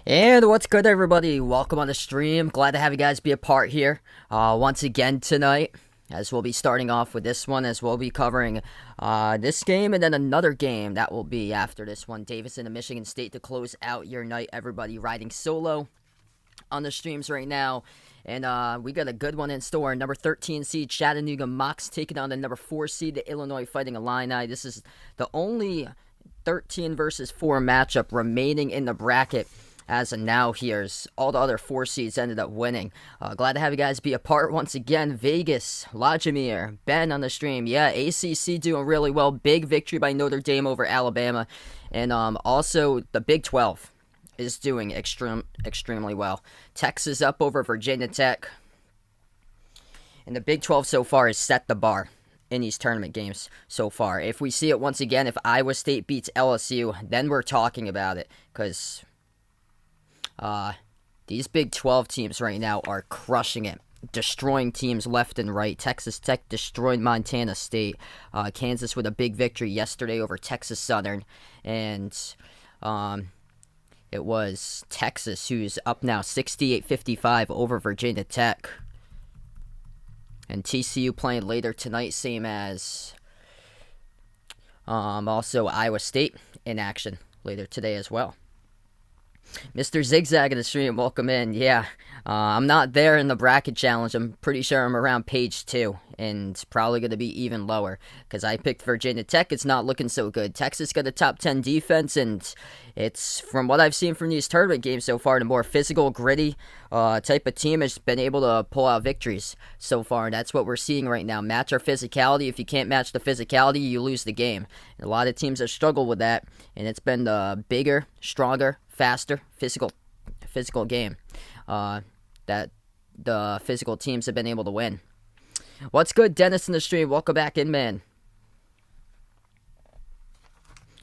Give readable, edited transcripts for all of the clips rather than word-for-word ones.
And what's good, everybody? Welcome on the stream. Glad to have you guys be a part here once again tonight, as we'll be starting off with this one, as we'll be covering this game and then another game that will be after this one. Davidson and Michigan State to close out your night. Everybody riding solo on the streams right now. And we got a good one in store. Number 13 seed Chattanooga Mocs taking on the number 4 seed the Illinois Fighting Illini. This is the only 13 versus 4 matchup remaining in the bracket. As of now, here's all the other 4 seeds ended up winning. Glad to have you guys be a part once again. Vegas, Lajimir, Ben on the stream. Yeah, ACC doing really well. Big victory by Notre Dame over Alabama. And also the Big 12 is doing extremely well. Texas up over Virginia Tech. And the Big 12 so far has set the bar in these tournament games so far. If we see it once again, if Iowa State beats LSU, then we're talking about it. Because these Big 12 teams right now are crushing it. Destroying teams left and right. Texas Tech destroyed Montana State. Kansas with a big victory yesterday over Texas Southern. And it was Texas who's up now 68-55 over Virginia Tech. And TCU playing later tonight, same as also Iowa State in action later today as well. Mr. Zigzag in the stream, welcome in. Yeah, I'm not there in the bracket challenge. I'm pretty sure I'm around page 2, and probably going to be even lower, because I picked Virginia Tech. It's not looking so good. Texas got a top 10 defense, and it's, from what I've seen from these tournament games so far, the more physical, gritty type of team has been able to pull out victories so far, and that's what we're seeing right now. Match our physicality. If you can't match the physicality, you lose the game. And a lot of teams have struggled with that, and it's been the bigger, stronger, faster, physical game that the physical teams have been able to win. What's good, Dennis in the stream? Welcome back in, man.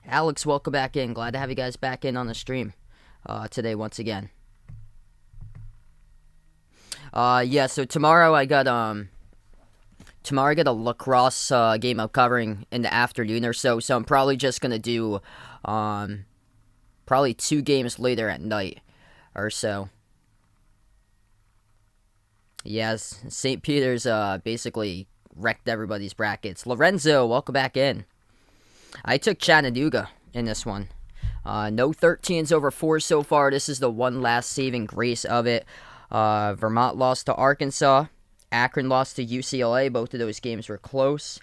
Alex, welcome back in. Glad to have you guys back in on the stream today once again. Yeah, so tomorrow I got a lacrosse game I'm covering in the afternoon or so. So I'm probably just gonna do probably 2 games later at night or so. Yes, St. Peter's basically wrecked everybody's brackets. Lorenzo, welcome back in. I took Chattanooga in this one. No 13s over 4s so far. This is the one last saving grace of it. Vermont lost to Arkansas. Akron lost to UCLA. Both of those games were close.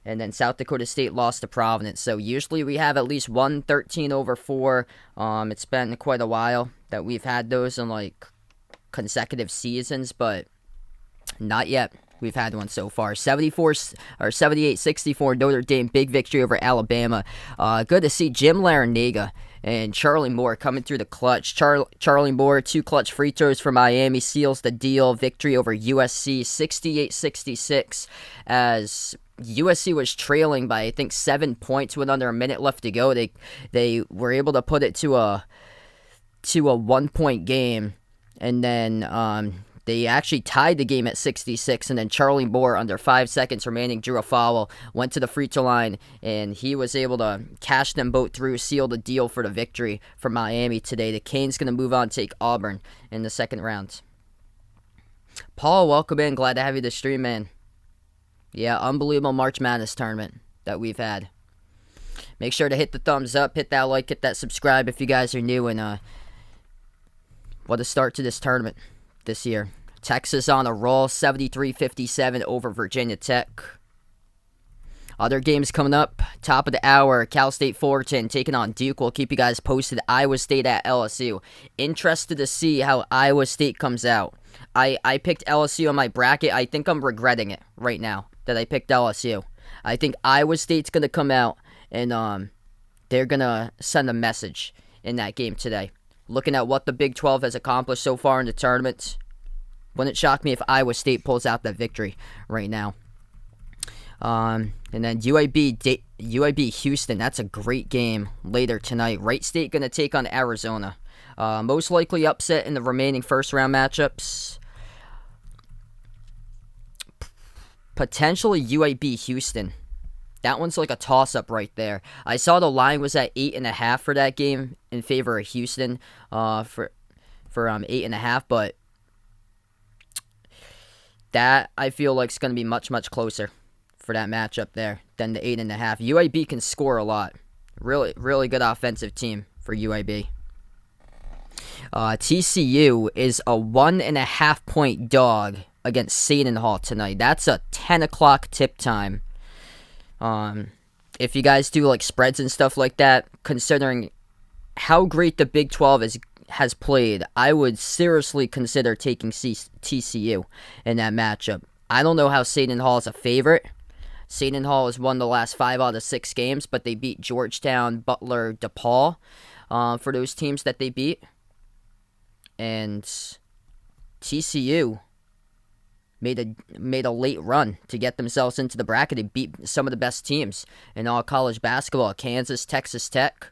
And then South Dakota State lost to Providence. So usually we have at least one 13 over 4. It's been quite a while that we've had those in like consecutive seasons, but not yet. We've had one so far. 78-64 Notre Dame, big victory over Alabama. Good to see Jim Larinaga and Charlie Moore coming through the clutch. Charlie Moore, 2 clutch free throws for Miami, seals the deal. Victory over USC, 68-66, as USC was trailing by, I think, 7 points with under a minute left to go. They were able to put it to a 1-point game, and then they actually tied the game at 66, and then Charlie Moore, under 5 seconds remaining, drew a foul, went to the free throw line, and he was able to cash them both through, seal the deal for the victory for Miami today. The Canes going to move on, take Auburn in the second round. Paul, welcome in. Glad to have you this stream, man. Yeah, unbelievable March Madness tournament that we've had. Make sure to hit the thumbs up, hit that like, hit that subscribe if you guys are new, and what a start to this tournament this year. Texas on a roll, 73-57 over Virginia Tech. Other games coming up, top of the hour, Cal State Fullerton taking on Duke. We'll keep you guys posted. Iowa State at LSU. Interested to see how Iowa State comes out. I picked LSU on my bracket. I think I'm regretting it right now that I picked LSU. I think Iowa State's going to come out and they're going to send a message in that game today. Looking at what the Big 12 has accomplished so far in the tournament, wouldn't shock me if Iowa State pulls out that victory right now. And then UAB Houston, that's a great game later tonight. Wright State going to take on Arizona. Most likely upset in the remaining first-round matchups. Potentially UAB Houston. That one's like a toss-up right there. I saw the line was at 8.5 for that game in favor of Houston. for 8.5, but that I feel like is going to be much, much closer for that matchup there than the 8.5. UAB can score a lot. Really, really good offensive team for UAB. TCU is a 1.5 point dog against Seton Hall tonight. That's a 10 o'clock tip time. If you guys do like spreads and stuff like that, considering how great the Big 12 has played, I would seriously consider taking TCU in that matchup. I don't know how Seton Hall is a favorite. Seton Hall has won the last 5 out of 6 games, but they beat Georgetown, Butler, DePaul for those teams that they beat. And TCU made a late run to get themselves into the bracket. They beat some of the best teams in all college basketball, Kansas, Texas Tech,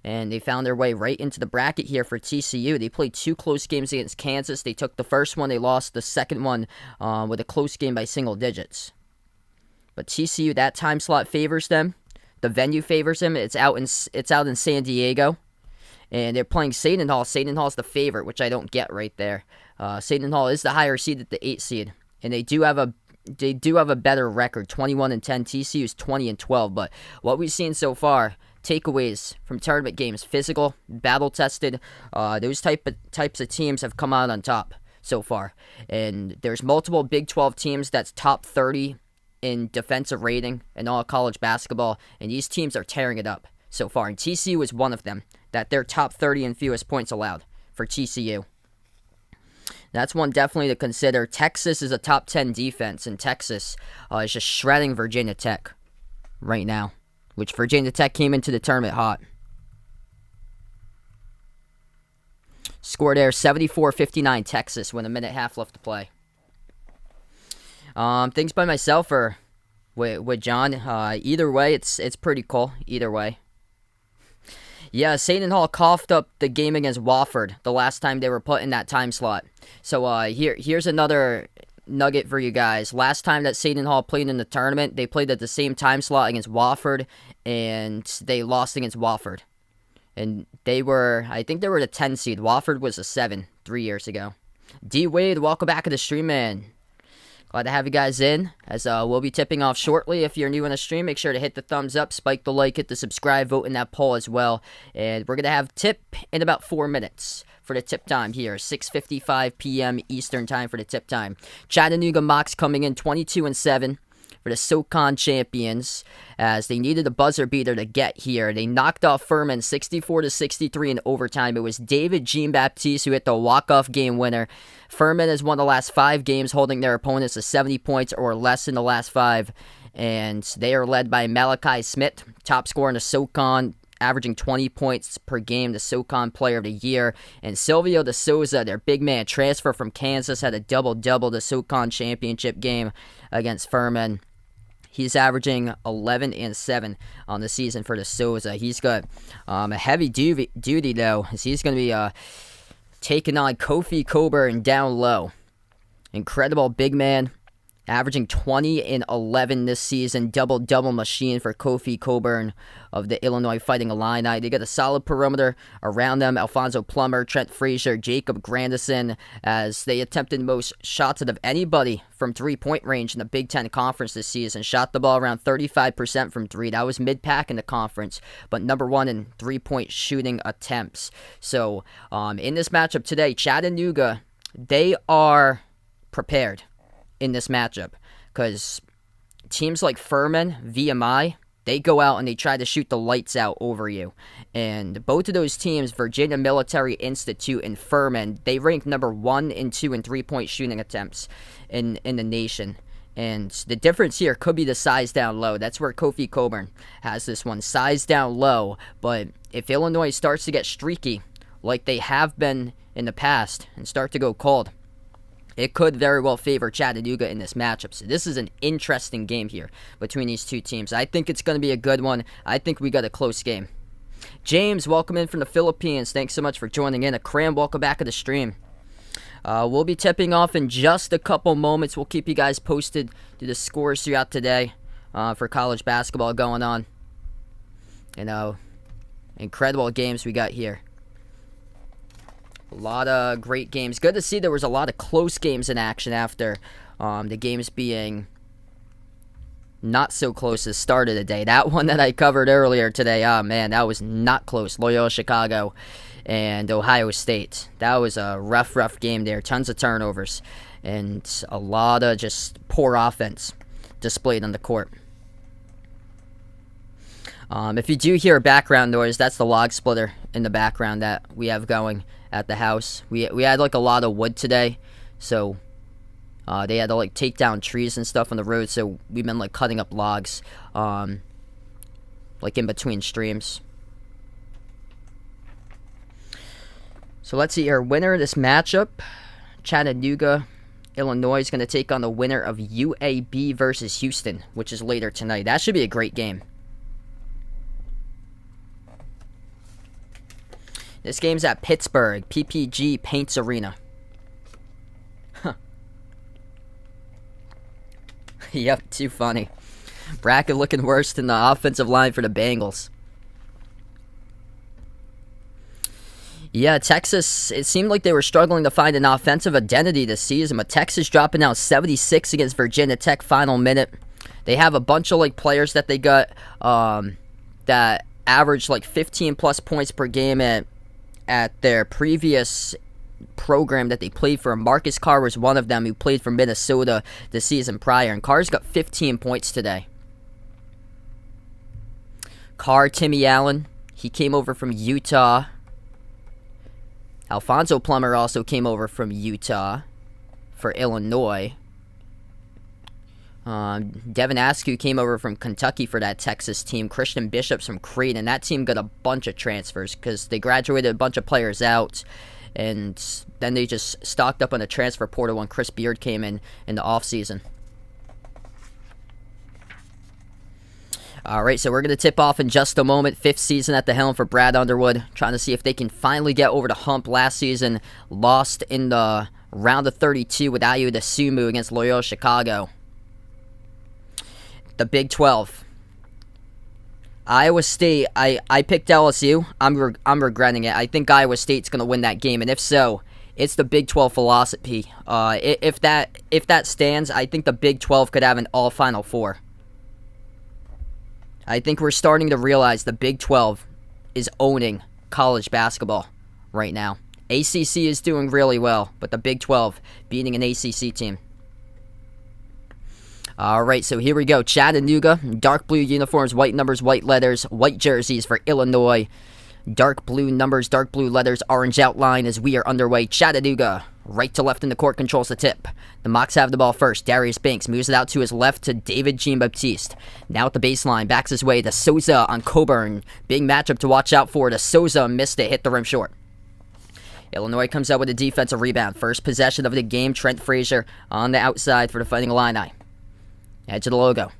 and they found their way right into the bracket here for TCU. They played 2 close games against Kansas. They took the first one. They lost the second one with a close game by single digits. But TCU, that time slot favors them. The venue favors them. It's out in San Diego. And they're playing Seton Hall. Seton Hall's the favorite, which I don't get right there. Seton Hall is the higher seed at the 8 seed. And they do have a better record, 21-10. TCU is 20-12. But what we've seen so far, takeaways from tournament games, physical, battle-tested, those types of teams have come out on top so far. And there's multiple Big 12 teams that's top 30 in defensive rating in all college basketball, and these teams are tearing it up so far. And TCU is one of them, that they're top 30 in fewest points allowed for TCU. That's one definitely to consider. Texas is a top 10 defense, and Texas is just shredding Virginia Tech right now, which Virginia Tech came into the tournament hot. Score there, 74-59 Texas with a minute and a half left to play. Things by myself or with John. Either way, it's pretty cool. Either way. Yeah, Seton Hall coughed up the game against Wofford the last time they were put in that time slot. So here's another nugget for you guys. Last time that Seton Hall played in the tournament, they played at the same time slot against Wofford, and they lost against Wofford. And I think they were the 10 seed. Wofford was a 7 3 years ago. D. Wade, welcome back to the stream, man. Glad to have you guys in, as we'll be tipping off shortly. If you're new in the stream, make sure to hit the thumbs up, spike the like, hit the subscribe, vote in that poll as well. And we're going to have tip in about 4 minutes for the tip time here. 6:55 p.m. Eastern time for the tip time. Chattanooga Mocs coming in 22-7 for the SoCon champions, as they needed a buzzer beater to get here. They knocked off Furman 64-63 in overtime. It was David Jean-Baptiste who hit the walk-off game winner. Furman has won the last 5 games, holding their opponents to 70 points or less in the last 5. And they are led by Malachi Smith, top scorer in the SoCon, averaging 20 points per game, the SoCon Player of the Year. And Silvio De Souza, their big man transfer from Kansas, had a double-double the SoCon championship game against Furman. He's averaging 11 and 7 on the season for De Souza. He's got a heavy duty, though, as he's going to be taking on Kofi Coburn down low. Incredible big man, averaging 20 and 11 this season. Double-double machine for Kofi Coburn of the Illinois Fighting Illini. They got a solid perimeter around them. Alfonso Plummer, Trent Frazier, Jacob Grandison, as they attempted the most shots out of anybody from three-point range in the Big Ten Conference this season. Shot the ball around 35% from 3. That was mid-pack in the conference, but number 1 in three-point shooting attempts. So in this matchup today, Chattanooga, they are prepared in this matchup, because teams like Furman, VMI, they go out and they try to shoot the lights out over you. And both of those teams, Virginia Military Institute and Furman, they rank number 1 and 2 in three-point shooting attempts in the nation. And the difference here could be the size down low. That's where Kofi Coburn has this one, size down low. But if Illinois starts to get streaky, like they have been in the past, and start to go cold, it could very well favor Chattanooga in this matchup. So this is an interesting game here between these two teams. I think it's going to be a good one. I think we got a close game. James, welcome in from the Philippines. Thanks so much for joining in. Akram, welcome back to the stream. We'll be tipping off in just a couple moments. We'll keep you guys posted to the scores throughout today for college basketball going on. Incredible games we got here. A lot of great games. Good to see there was a lot of close games in action after the games being not so close as start of the day. That one that I covered earlier today, oh man, that was not close. Loyola Chicago and Ohio State. That was a rough game there. Tons of turnovers and a lot of just poor offense displayed on the court. If you do hear background noise, that's the log splitter in the background that we have going at the house. We had like a lot of wood today, so they had to like take down trees and stuff on the road, so we've been like cutting up logs like in between streams. So let's see here. Winner of this matchup, Chattanooga, Illinois, is going to take on the winner of UAB versus Houston, which is later tonight. That should be a great game. This game's at Pittsburgh, PPG Paints Arena. Huh. Yep, too funny. Bracket looking worse than the offensive line for the Bengals. Yeah, Texas, it seemed like they were struggling to find an offensive identity this season, but Texas dropping out 76 against Virginia Tech final minute. They have a bunch of like players that they got that averaged like 15 plus points per game at their previous program that they played for. Marcus Carr was one of them who played for Minnesota the season prior, and Carr's got 15 points today. Carr, Timmy Allen, he came over from Utah. Alfonso Plummer also came over from Utah for Illinois. Devin Askew came over from Kentucky for that Texas team. Christian Bishop's from Creighton, and that team got a bunch of transfers because they graduated a bunch of players out, and then they just stocked up on the transfer portal when Chris Beard came in the offseason. All right, so we're going to tip off in just a moment. 5th season at the helm for Brad Underwood, trying to see if they can finally get over the hump. Last season, lost in the round of 32 with Ayo DeSumo against Loyola Chicago. The Big 12. Iowa State, I picked LSU. I'm regretting it. I think Iowa State's going to win that game, and if so, it's the Big 12 philosophy. If that stands, I think the Big 12 could have an all Final Four. I think we're starting to realize the Big 12 is owning college basketball right now. ACC is doing really well, but the Big 12 beating an ACC team. All right, so here we go. Chattanooga, dark blue uniforms, white numbers, white letters, white jerseys for Illinois. Dark blue numbers, dark blue letters, orange outline as we are underway. Chattanooga, right to left in the court, controls the tip. The Mocs have the ball first. Darius Banks moves it out to his left to David Jean-Baptiste. Now at the baseline, backs his way to Souza on Coburn. Big matchup to watch out for. To Souza, missed it, hit the rim short. Illinois comes out with a defensive rebound. First possession of the game, Trent Frazier on the outside for the Fighting Illini. Edge of the logo.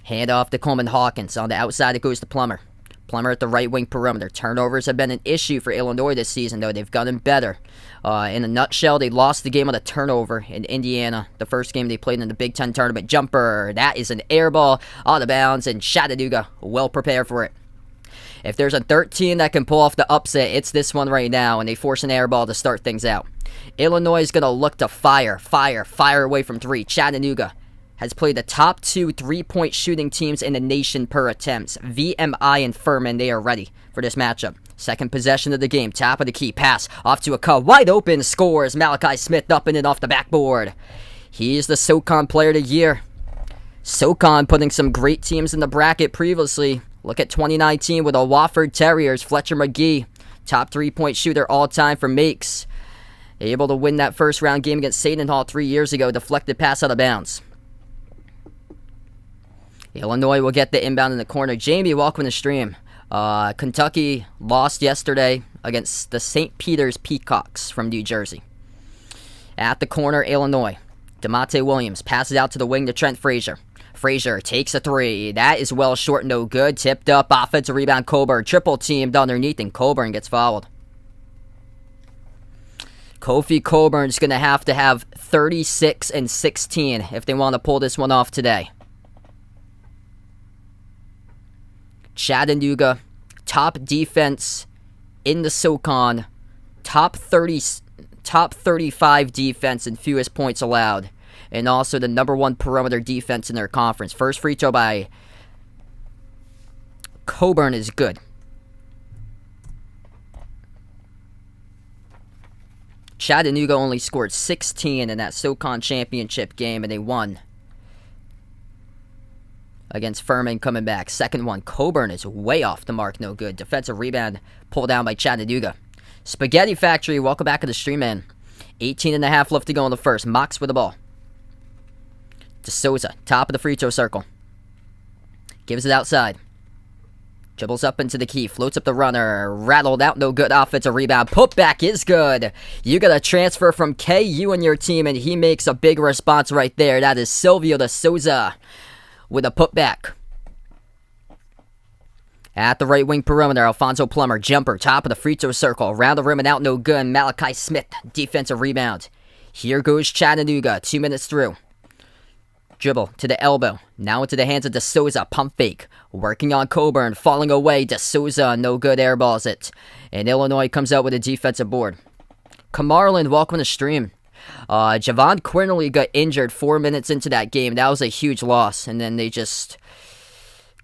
Hand off to Coleman Hawkins. On the outside, it goes to Plummer. Plummer at the right wing perimeter. Turnovers have been an issue for Illinois this season, though. They've gotten better. In a nutshell, they lost the game on a turnover in Indiana. The first game they played in the Big Ten tournament. Jumper. That is an air ball out of bounds, and Chattanooga well prepared for it. If there's a 13 that can pull off the upset, it's this one right now, and they force an air ball to start things out. Illinois is going to look to fire away from three. Chattanooga has played the top 2 3-point shooting teams in the nation per attempts. VMI and Furman, they are ready for this matchup. Second possession of the game, top of the key, pass off to a wide open, scores. Malachi Smith up and in off the backboard. He's the SoCon Player of the Year. SoCon putting some great teams in the bracket previously. Look at 2019 with the Wofford Terriers, Fletcher McGee, top 3-point shooter all time for Makes. Able to win that first round game against Seton Hall 3 years ago, deflected pass out of bounds. Illinois will get the inbound in the corner. Jamie, welcome to the stream. Kentucky lost yesterday against the St. Peter's Peacocks from New Jersey. At the corner, Illinois. DeMonte Williams passes out to the wing to Trent Frazier. Frazier takes a three. That is well short, no good. Tipped up, offensive rebound, Coburn. Triple teamed underneath, and Coburn gets fouled. Kofi Coburn's going to have 36 and 16 if they want to pull this one off today. Chattanooga, top defense in the SoCon, top 35 defense and fewest points allowed, and also the number 1 perimeter defense in their conference. First free throw by Coburn is good. Chattanooga only scored 16 in that SoCon championship game, and they won against Furman coming back. Second one, Coburn is way off the mark, no good. Defensive rebound pulled down by Chattanooga. Spaghetti Factory, welcome back to the stream, man. 18.5 left to go in the first. Mocs with the ball. DeSouza, top of the free throw circle. Gives it outside. Dribbles up into the key, floats up the runner, rattled out, no good. Offensive rebound, putback is good. You got a transfer from KU in your team, and he makes a big response right there. That is Silvio DeSouza with a putback. At the right wing perimeter, Alfonso Plummer, jumper, top of the free throw circle, around the rim and out, no good. Malachi Smith, defensive rebound. Here goes Chattanooga, 2 minutes through. Dribble to the elbow, now into the hands of DeSouza, pump fake, working on Coburn, falling away, DeSouza, no good, airballs it, and Illinois comes out with a defensive board. Camarland, welcome to the stream. Javon Quinley got injured 4 minutes into that game. That was a huge loss, and then they just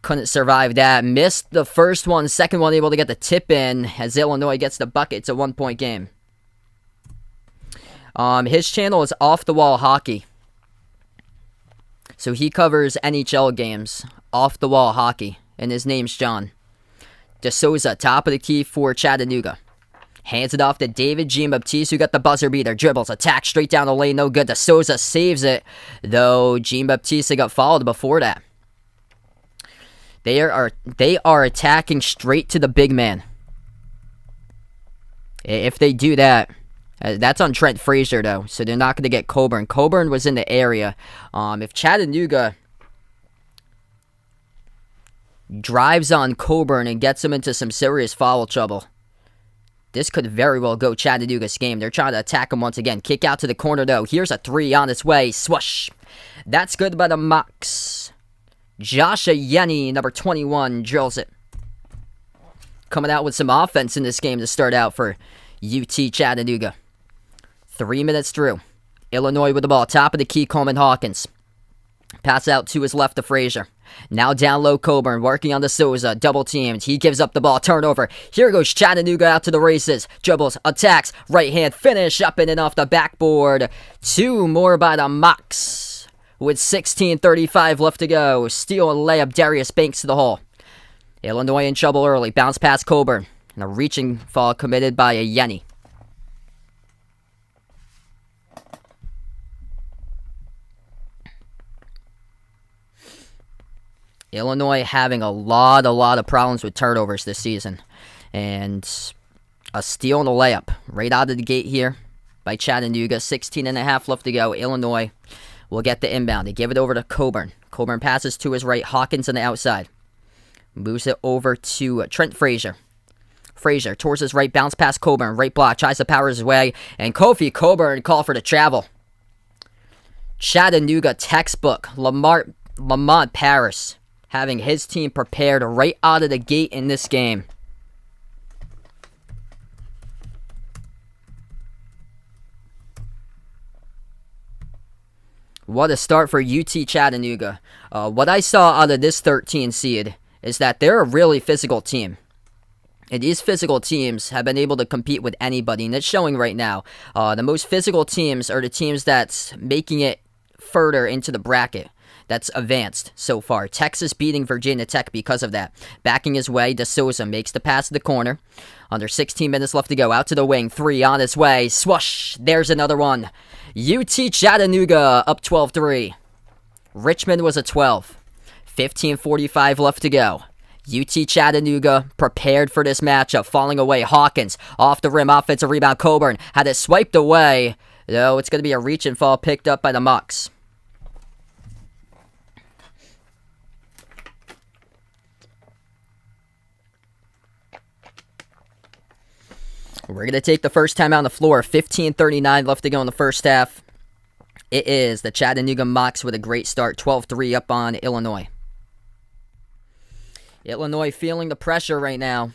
couldn't survive that. Missed the first one, second one able to get the tip in as Illinois gets the bucket. It's a 1-point game. His channel is Off the Wall Hockey. So he covers NHL games, Off the Wall Hockey, and his name's John. DeSouza, top of the key for Chattanooga. Hands it off to David Jean-Baptiste, who got the buzzer beater. Dribbles, attack straight down the lane, no good. DeSouza saves it, though Jean-Baptiste got fouled before that. They are attacking straight to the big man. If they do that, that's on Trent Frazier, though, so they're not going to get Coburn. Coburn was in the area. If Chattanooga drives on Coburn and gets him into some serious foul trouble, this could very well go Chattanooga's game. They're trying to attack him once again. Kick out to the corner, though. Here's a 3 on its way. Swoosh. That's good by the Mocs. Josh Yenny, number 21, drills it. Coming out with some offense in this game to start out for UT Chattanooga. 3 minutes through. Illinois with the ball. Top of the key, Coleman Hawkins. Pass out to his left to Frazier. Now down low, Coburn working on the Souza. Double teamed. He gives up the ball. Turnover. Here goes Chattanooga out to the races. Dribbles. Attacks. Right hand. Finish up in and off the backboard. 2 more by the Mocs. With 16:35 left to go. Steal and layup. Darius Banks to the hole. Illinois in trouble early. Bounce past Coburn. And a reaching foul committed by a Yenny. Illinois having a lot of problems with turnovers this season. And a steal and a layup right out of the gate here by Chattanooga. 16.5 left to go. Illinois will get the inbound. They give it over to Coburn. Coburn passes to his right. Hawkins on the outside. Moves it over to Trent Frazier. Frazier towards his right. Bounce past Coburn. Right block. Tries to power his way. And Kofi Coburn call for the travel. Chattanooga textbook. Lamont Paris having his team prepared right out of the gate in this game. What a start for UT Chattanooga. What I saw out of this 13 seed is that they're a really physical team. And these physical teams have been able to compete with anybody, and it's showing right now. The most physical teams are the teams that's making it further into the bracket. That's advanced so far. Texas beating Virginia Tech because of that. Backing his way, DeSouza makes the pass to the corner. Under 16 minutes left to go. Out to the wing. 3 on its way. Swoosh. There's another one. UT Chattanooga up 12-3. Richmond was a 12. 15:45 left to go. UT Chattanooga prepared for this matchup. Falling away. Hawkins off the rim. Offensive rebound. Coburn had it swiped away. Though it's going to be a reach and fall picked up by the Mocs. We're going to take the first time on the floor. 15:39 left to go in the first half. It is the Chattanooga Mocs with a great start. 12-3 up on Illinois. Illinois feeling the pressure right now.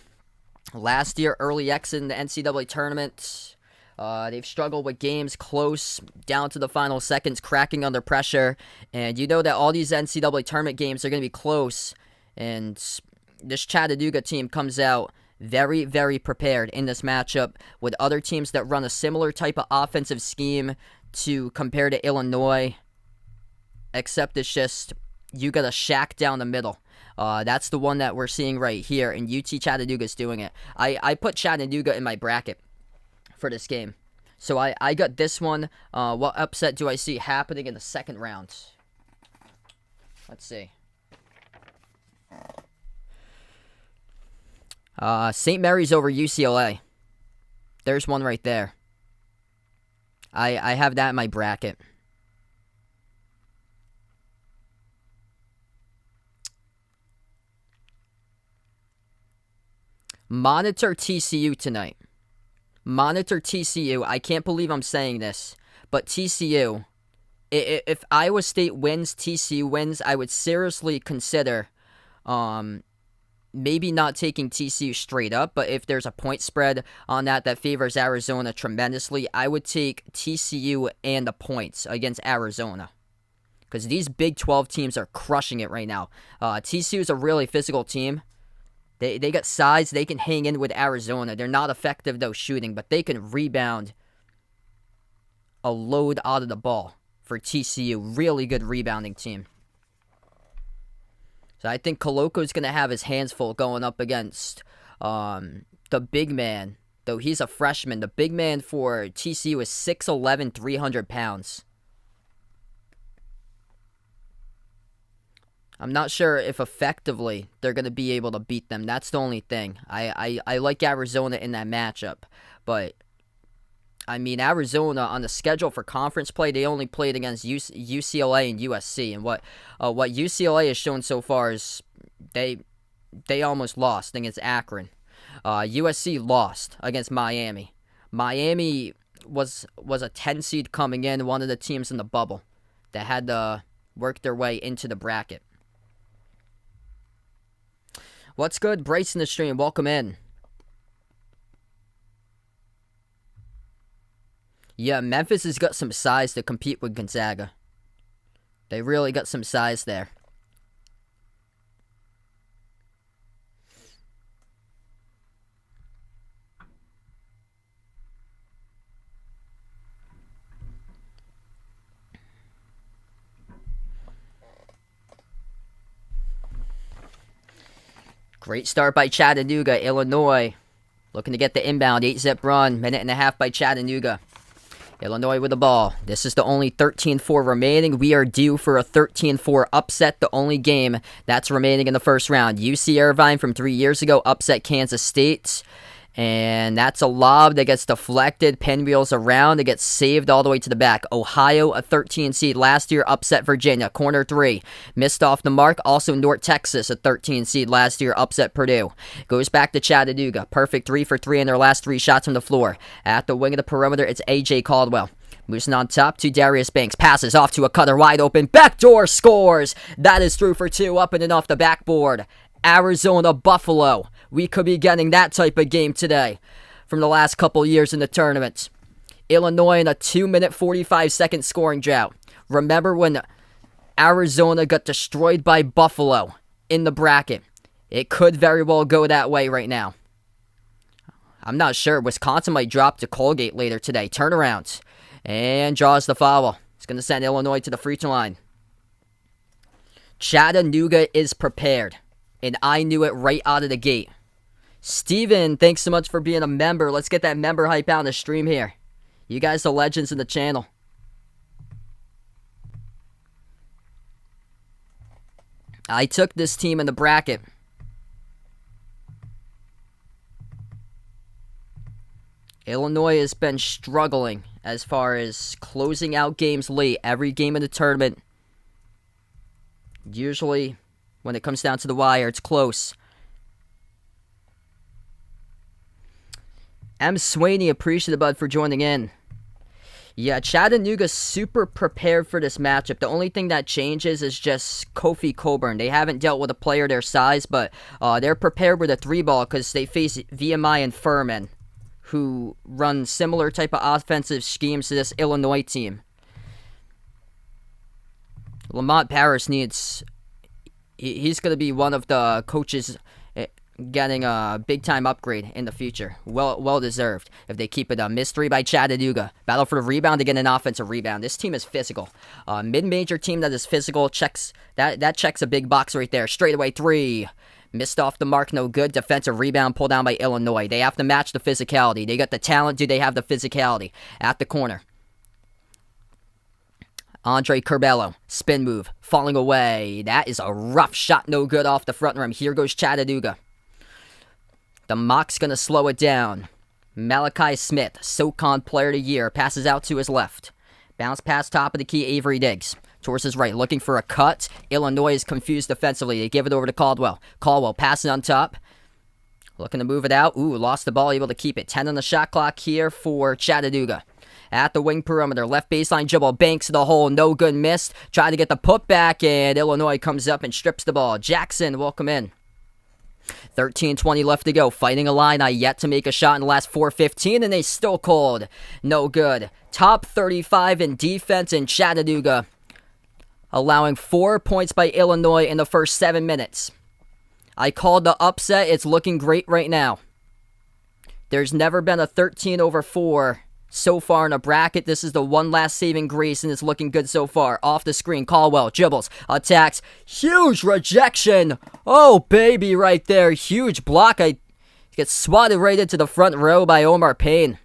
Last year, early exit in the NCAA tournament. They've struggled with games close, down to the final seconds, cracking under pressure. And you know that all these NCAA tournament games are going to be close. And this Chattanooga team comes out very, very prepared in this matchup with other teams that run a similar type of offensive scheme to compare to Illinois. Except it's just, you got a shack down the middle. That's the one that we're seeing right here, and UT Chattanooga's doing it. I put Chattanooga in my bracket for this game. So I got this one. What upset do I see happening in the second round? Let's see. St. Mary's over UCLA. There's one right there. I have that in my bracket. Monitor TCU tonight. Monitor TCU. I can't believe I'm saying this, but TCU, if Iowa State wins, TCU wins, I would seriously consider maybe not taking TCU straight up, but if there's a point spread on that favors Arizona tremendously, I would take TCU and the points against Arizona. Because these Big 12 teams are crushing it right now. TCU is a really physical team. They got size. They can hang in with Arizona. They're not effective, though, shooting, but they can rebound a load out of the ball for TCU. Really good rebounding team. So I think Coloco's going to have his hands full going up against the big man, though he's a freshman. The big man for TCU is 6'11", 300 pounds. I'm not sure if effectively they're going to be able to beat them. That's the only thing. I like Arizona in that matchup. But, I mean, Arizona on the schedule for conference play, they only played against UCLA and USC. And what UCLA has shown so far is they almost lost against Akron. USC lost against Miami. Miami was a 10 seed coming in, one of the teams in the bubble that had to work their way into the bracket. What's good? Bryce in the stream. Welcome in. Yeah, Memphis has got some size to compete with Gonzaga. They really got some size there. Great start by Chattanooga, Illinois. Looking to get the inbound, 8-zip run, minute and a half by Chattanooga. Illinois with the ball. This is the only 13-4 remaining. We are due for a 13-4 upset, the only game that's remaining in the first round. UC Irvine from 3 years ago upset Kansas State. And that's a lob that gets deflected, pinwheels around, it gets saved all the way to the back. Ohio, a 13 seed last year, upset Virginia. Corner 3, missed off the mark. Also North Texas, a 13 seed last year, upset Purdue. Goes back to Chattanooga. Perfect 3 for 3 in their last 3 shots from the floor. At the wing of the perimeter, it's A.J. Caldwell. Moosing on top to Darius Banks. Passes off to a cutter wide open. Backdoor scores. That is through for 2, up and off the backboard. Arizona, Buffalo. We could be getting that type of game today from the last couple years in the tournament. Illinois in a 2-minute, 45-second scoring drought. Remember when Arizona got destroyed by Buffalo in the bracket? It could very well go that way right now. I'm not sure. Wisconsin might drop to Colgate later today. Turnaround. And draws the foul. It's going to send Illinois to the free throw line. Chattanooga is prepared. And I knew it right out of the gate. Steven, thanks so much for being a member. Let's get that member hype out on the stream here. You guys are legends in the channel. I took this team in the bracket. Illinois has been struggling as far as closing out games late. Every game in the tournament, usually when it comes down to the wire, it's close. M. Swaney, appreciate the bud for joining in. Yeah, Chattanooga's super prepared for this matchup. The only thing that changes is just Kofi Coburn. They haven't dealt with a player their size, but they're prepared with a 3-ball because they face VMI and Furman, who run similar type of offensive schemes to this Illinois team. Lamont Paris needs... He's going to be one of the coaches getting a big-time upgrade in the future. Well deserved if they keep it. Missed 3 by Chattanooga. Battle for the rebound to get an offensive rebound. This team is physical. Mid-major team that is physical checks that checks a big box right there. Straightaway 3. Missed off the mark, no good. Defensive rebound pulled down by Illinois. They have to match the physicality. They got the talent. Do they have the physicality? At the corner. Andre Curbelo, spin move, falling away. That is a rough shot, no good off the front rim. Here goes Chattanooga. The Mocs going to slow it down. Malachi Smith, SoCon Player of the Year, passes out to his left. Bounce pass top of the key, Avery Diggs. Towards his right, looking for a cut. Illinois is confused defensively. They give it over to Caldwell. Caldwell passing on top. Looking to move it out. Ooh, lost the ball, able to keep it. 10 on the shot clock here for Chattanooga. At the wing perimeter, left baseline dribble, banks the hole, no good, missed. Trying to get the putback, and Illinois comes up and strips the ball. Jackson, welcome in. 13:20 left to go. Fighting Illini, yet to make a shot in the last 4:15, and they still cold. No good. Top 35 in defense in Chattanooga, allowing 4 points by Illinois in the first 7 minutes. I called the upset. It's looking great right now. There's never been a 13/4 so far in a bracket. This is the one last saving grace, and it's looking good so far. Off the screen, Caldwell dribbles, attacks, huge rejection. Oh, baby, right there. Huge block. I get swatted right into the front row by Omar Payne.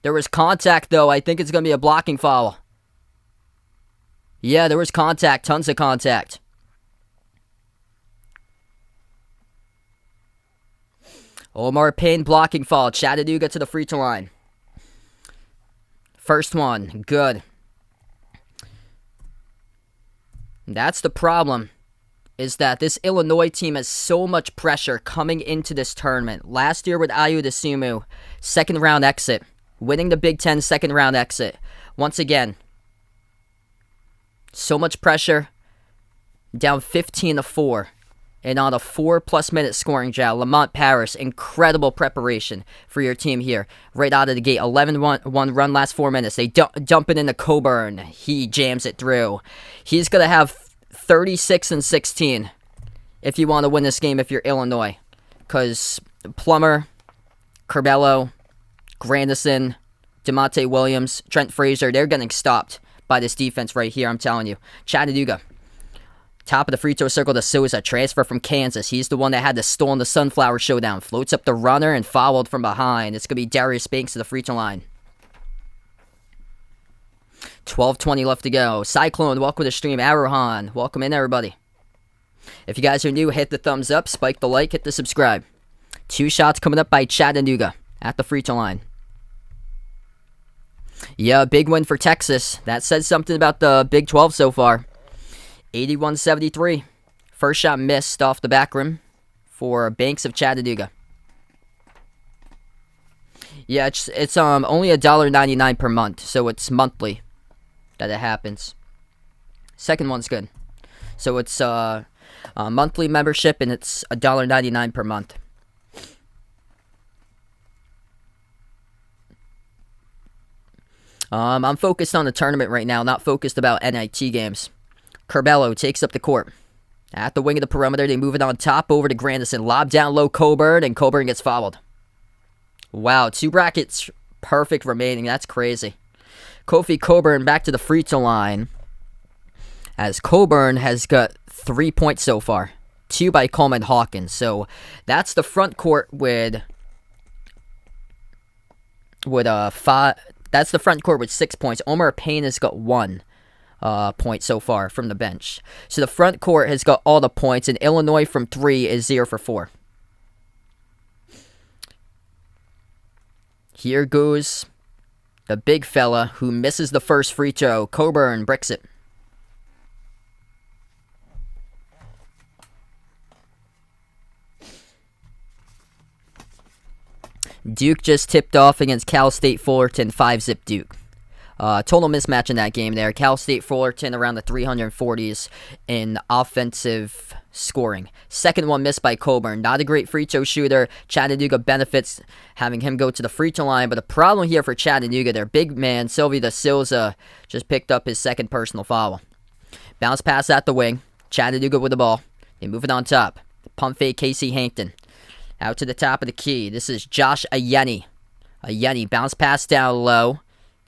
There was contact, though. I think it's going to be a blocking foul. Yeah, there was contact. Tons of contact. Omar Payne blocking foul. Chattanooga to the free throw line. First one, good. That's the problem, is that this Illinois team has so much pressure coming into this tournament. Last year with Ayu Desumu, second round exit. Winning the Big Ten second round exit. Once again, so much pressure. Down 15-4. And on a 4+ minute scoring drought, Lamont Paris, incredible preparation for your team here. Right out of the gate, 11-1 run last 4 minutes. They dump it into Coburn. He jams it through. He's going to have 36-16 if you want to win this game if you're Illinois. Because Plummer, Curbelo, Grandison, DeMonte Williams, Trent Frazier, they're getting stopped by this defense right here, I'm telling you. Chattanooga. Top of the free throw circle to Souza. Transfer from Kansas. He's the one that had the stolen the Sunflower Showdown. Floats up the runner and fouled from behind. It's going to be Darius Banks to the free throw line. 12:20 left to go. Cyclone, welcome to the stream. Arohan, welcome in, everybody. If you guys are new, hit the thumbs up, spike the like, hit the subscribe. 2 shots coming up by Chattanooga at the free throw line. Yeah, big win for Texas. That says something about the Big 12 so far. 81-73. First shot missed off the back rim for Banks of Chattanooga. Yeah, it's only $1.99 per month, so it's monthly that it happens. Second one's good. So it's a monthly membership, and it's $1.99 per month. I'm focused on the tournament right now, not focused about NIT games. Curbelo takes up the court. At the wing of the perimeter, they move it on top over to Grandison. Lob down low, Coburn, and Coburn gets fouled. Wow, 2 brackets perfect remaining. That's crazy. Kofi Coburn back to the free throw line, as Coburn has got 3 points so far. 2 by Coleman Hawkins. So that's the front court with 5. That's the front court with 6 points. Omar Payne has got 1 point so far from the bench. So the front court has got all the points, and Illinois from 3 is 0 for 4. Here goes the big fella who misses the first free throw. Coburn bricks it. Duke just tipped off against Cal State Fullerton, 5-zip Duke. Total mismatch in that game there. Cal State Fullerton around the 340s in offensive scoring. Second one missed by Coburn. Not a great free throw shooter. Chattanooga benefits having him go to the free throw line, but the problem here for Chattanooga, their big man, Sylvie da Silva, just picked up his second personal foul. Bounce pass at the wing. Chattanooga with the ball. They move it on top. Pump fake Casey Hankton. Out to the top of the key. This is Josh Ayeni. Ayeni bounce pass down low.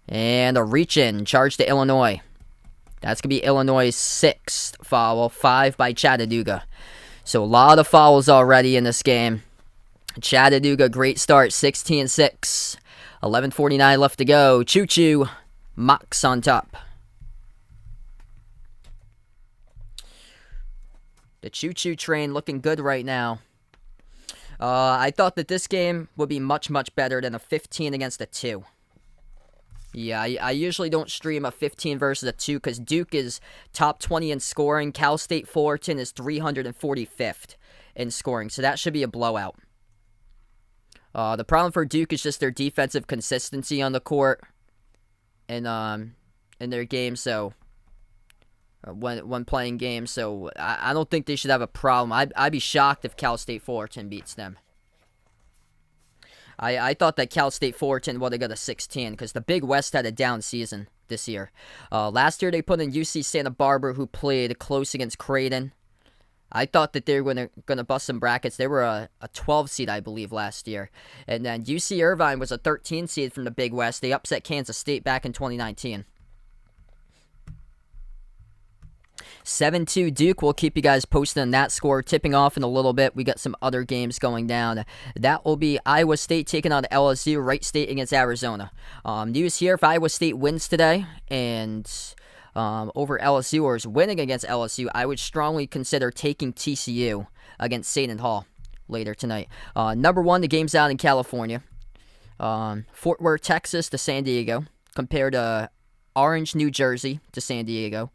And a reach in. Charge to Illinois. That's going to be Illinois' 6th foul. 5 by Chattanooga. So a lot of fouls already in this game. Chattanooga, great start. 16-6. 11:49 left to go. Choo-choo. Mocs on top. The choo-choo train looking good right now. I thought that this game would be much, much better than a 15 against a 2. Yeah, I usually don't stream a 15 versus a 2 because Duke is top 20 in scoring. Cal State Fullerton is 345th in scoring, so that should be a blowout. The problem for Duke is just their defensive consistency on the court and in their game. So when playing games, so I don't think they should have a problem. I'd be shocked if Cal State Fullerton beats them. I thought that Cal State Fullerton would have got a 16 because the Big West had a down season this year. Last year they put in UC Santa Barbara, who played close against Creighton. I thought that they were gonna bust some brackets. They were a 12 seed, I believe, last year. And then UC Irvine was a 13 seed from the Big West. They upset Kansas State back in 2019. 7-2 Duke. We'll keep you guys posted on that score. Tipping off in a little bit. We got some other games going down. That will be Iowa State taking on LSU. Wright State against Arizona. News here, if Iowa State wins today and over LSU or is winning against LSU, I would strongly consider taking TCU against Seton Hall later tonight. Number 1, the game's out in California. Fort Worth, Texas to San Diego. Compared to Orange, New Jersey to San Diego.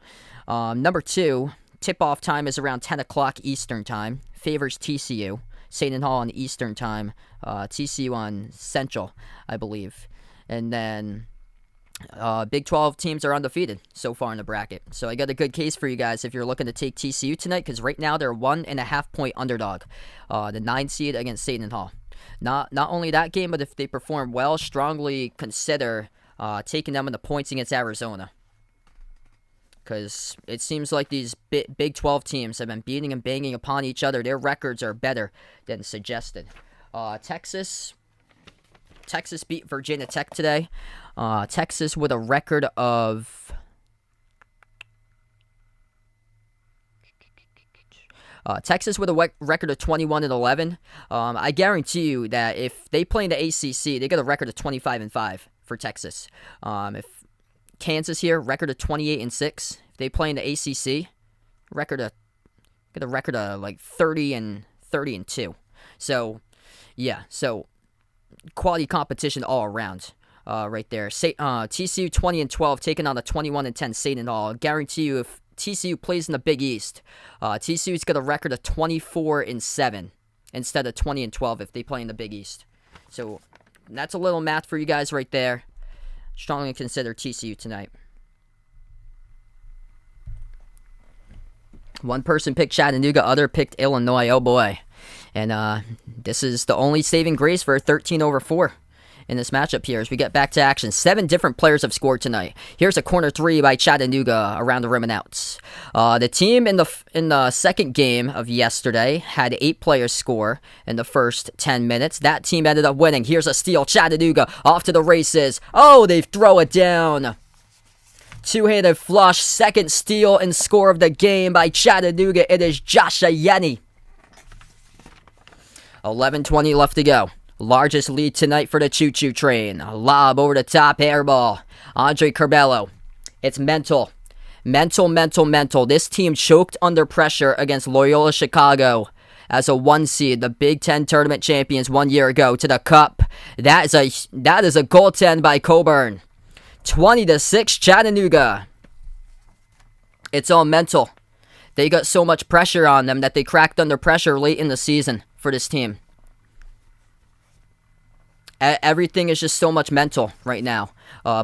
Number 2, tip-off time is around 10 o'clock Eastern time. Favors TCU. Seton Hall on Eastern time. TCU on Central, I believe. And then Big 12 teams are undefeated so far in the bracket. So I got a good case for you guys if you're looking to take TCU tonight, because right now they're 1.5-point underdog. The 9 seed against Seton Hall. Not only that game, but if they perform well, strongly consider taking them in the points against Arizona. Because it seems like these Big 12 teams have been beating and banging upon each other. Their records are better than suggested. Texas beat Virginia Tech today. Texas with a record of... Texas with a record of 21-11. I guarantee you that if they play in the ACC, they get a record of 25-5 for Texas. If Kansas here, record of 28-6. If they play in the ACC, get a record of like 30-2. So, yeah, so quality competition all around, right there. TCU 20-12 taking on the 21-10 Seton Hall. Guarantee you, if TCU plays in the Big East, TCU's got a record of 24-7 instead of 20-12 if they play in the Big East. So that's a little math for you guys right there. Strongly consider TCU tonight. One person picked Chattanooga, other picked Illinois. Oh boy. And this is the only saving grace for a 13-4 in this matchup here as we get back to action. 7 different players have scored tonight. Here's a corner 3 by Chattanooga around the rim and outs. The team in the second game of yesterday had 8 players score in the first 10 minutes. That team ended up winning. Here's a steal. Chattanooga off to the races. Oh, they throw it down. Two-handed flush. Second steal and score of the game by Chattanooga. It is Josh Ayeni. 11:20 left to go. Largest lead tonight for the choo-choo train. A lob over the top, airball. Andre Curbelo. It's mental. Mental. This team choked under pressure against Loyola Chicago as a 1 seed, the Big Ten tournament champions 1 year ago, to the cup. That is a goaltend by Coburn. 20-6 Chattanooga. It's all mental. They got so much pressure on them that they cracked under pressure late in the season for this team. Everything is just so much mental right now.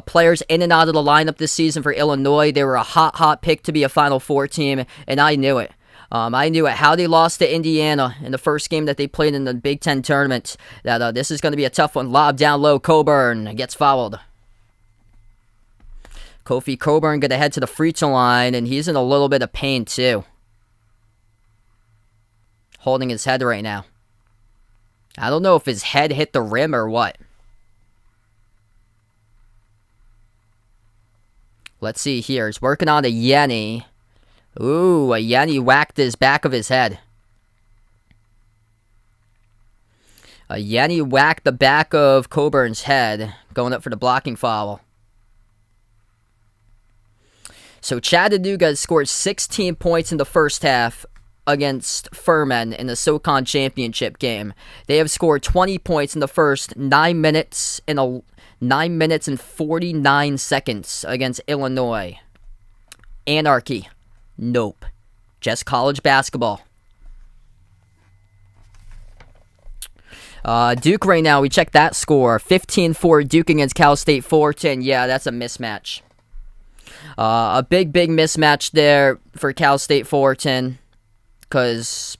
Players in and out of the lineup this season for Illinois. They were a hot pick to be a Final Four team, and I knew it. I knew it. How they lost to Indiana in the first game that they played in the Big Ten tournament. That this is going to be a tough one. Lob down low. Coburn gets fouled. Kofi Coburn going to head to the free throw line, and he's in a little bit of pain too. Holding his head right now. I don't know if his head hit the rim or what. Let's see here. He's working on a Yenny. Ooh, a Yenny whacked his back of his head. A Yenny whacked the back of Coburn's head, going up for the blocking foul. So Chattanooga scored 16 points in the first half against Furman in the SoCon Championship game. They have scored 20 points in the first 9 minutes and 9 minutes and 49 seconds against Illinois. Anarchy. Nope. Just college basketball. Duke right now, we check that score. 15-4 Duke against Cal State Fullerton. Yeah, that's a mismatch. A big mismatch there for Cal State Fullerton. Because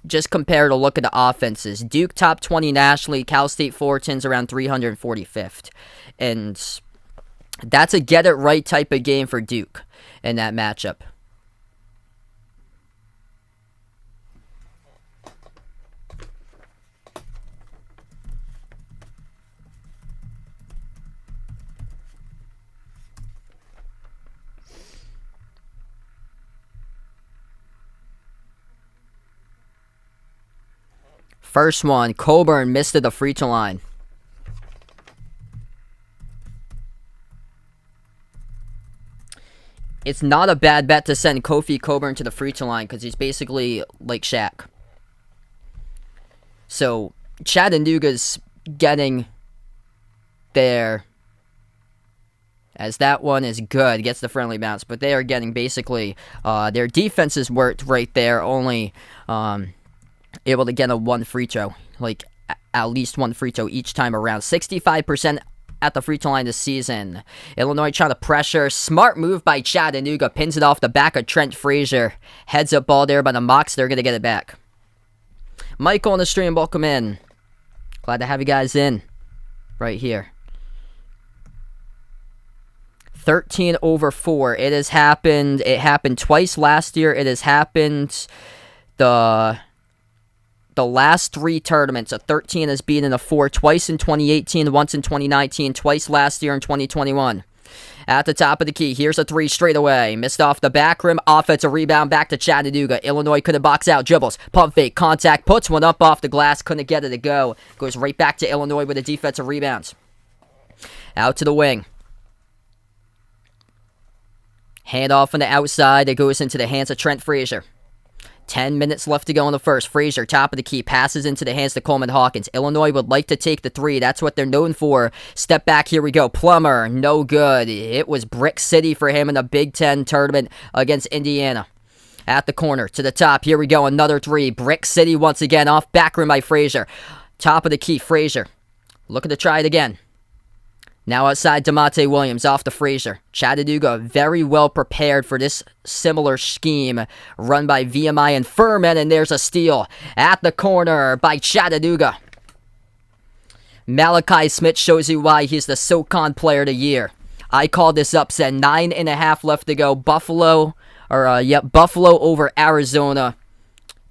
just compare to look at the offenses. Duke top 20 nationally. Cal State Fullerton's around 345th. And that's a get-it-right type of game for Duke in that matchup. First one, Coburn missed at the free throw line. It's not a bad bet to send Kofi Coburn to the free throw line because he's basically like Shaq. So Chattanooga's getting there, as that one is good, gets the friendly bounce, but they are getting basically their defense is worked right there, only able to get a one free throw, like at least one free throw each time around. 65% at the free throw line this season. Illinois trying to pressure. Smart move by Chattanooga. Pins it off the back of Trent Frazier. Heads up ball there by the Mocs. They're going to get it back. Michael on the stream, welcome in. Glad to have you guys in right here. 13/4. It has happened. It happened twice last year. It has happened the last three tournaments. A 13 has beaten a 4 twice in 2018, once in 2019, twice last year in 2021. At the top of the key, here's a three straight away. Missed off the back rim. Offensive rebound back to Chattanooga. Illinois couldn't box out. Dribbles. Pump fake. Contact. Puts one up off the glass. Couldn't get it to go. Goes right back to Illinois with a defensive rebound. Out to the wing. Hand off on the outside. It goes into the hands of Trent Frazier. 10 minutes left to go in the first. Frazier, top of the key, passes into the hands to Coleman Hawkins. Illinois would like to take the three. That's what they're known for. Step back, here we go. Plummer, no good. It was Brick City for him in the Big Ten tournament against Indiana. At the corner, to the top, here we go. Another three. Brick City once again, off back rim by Frazier. Top of the key, Frazier. Looking to try it again. Now outside, DeMonte Williams off to Frazier. Chattanooga very well prepared for this similar scheme run by VMI and Furman, and there's a steal at the corner by Chattanooga. Malachi Smith shows you why he's the SoCon Player of the Year. I called this upset. 9.5 left to go. Buffalo over Arizona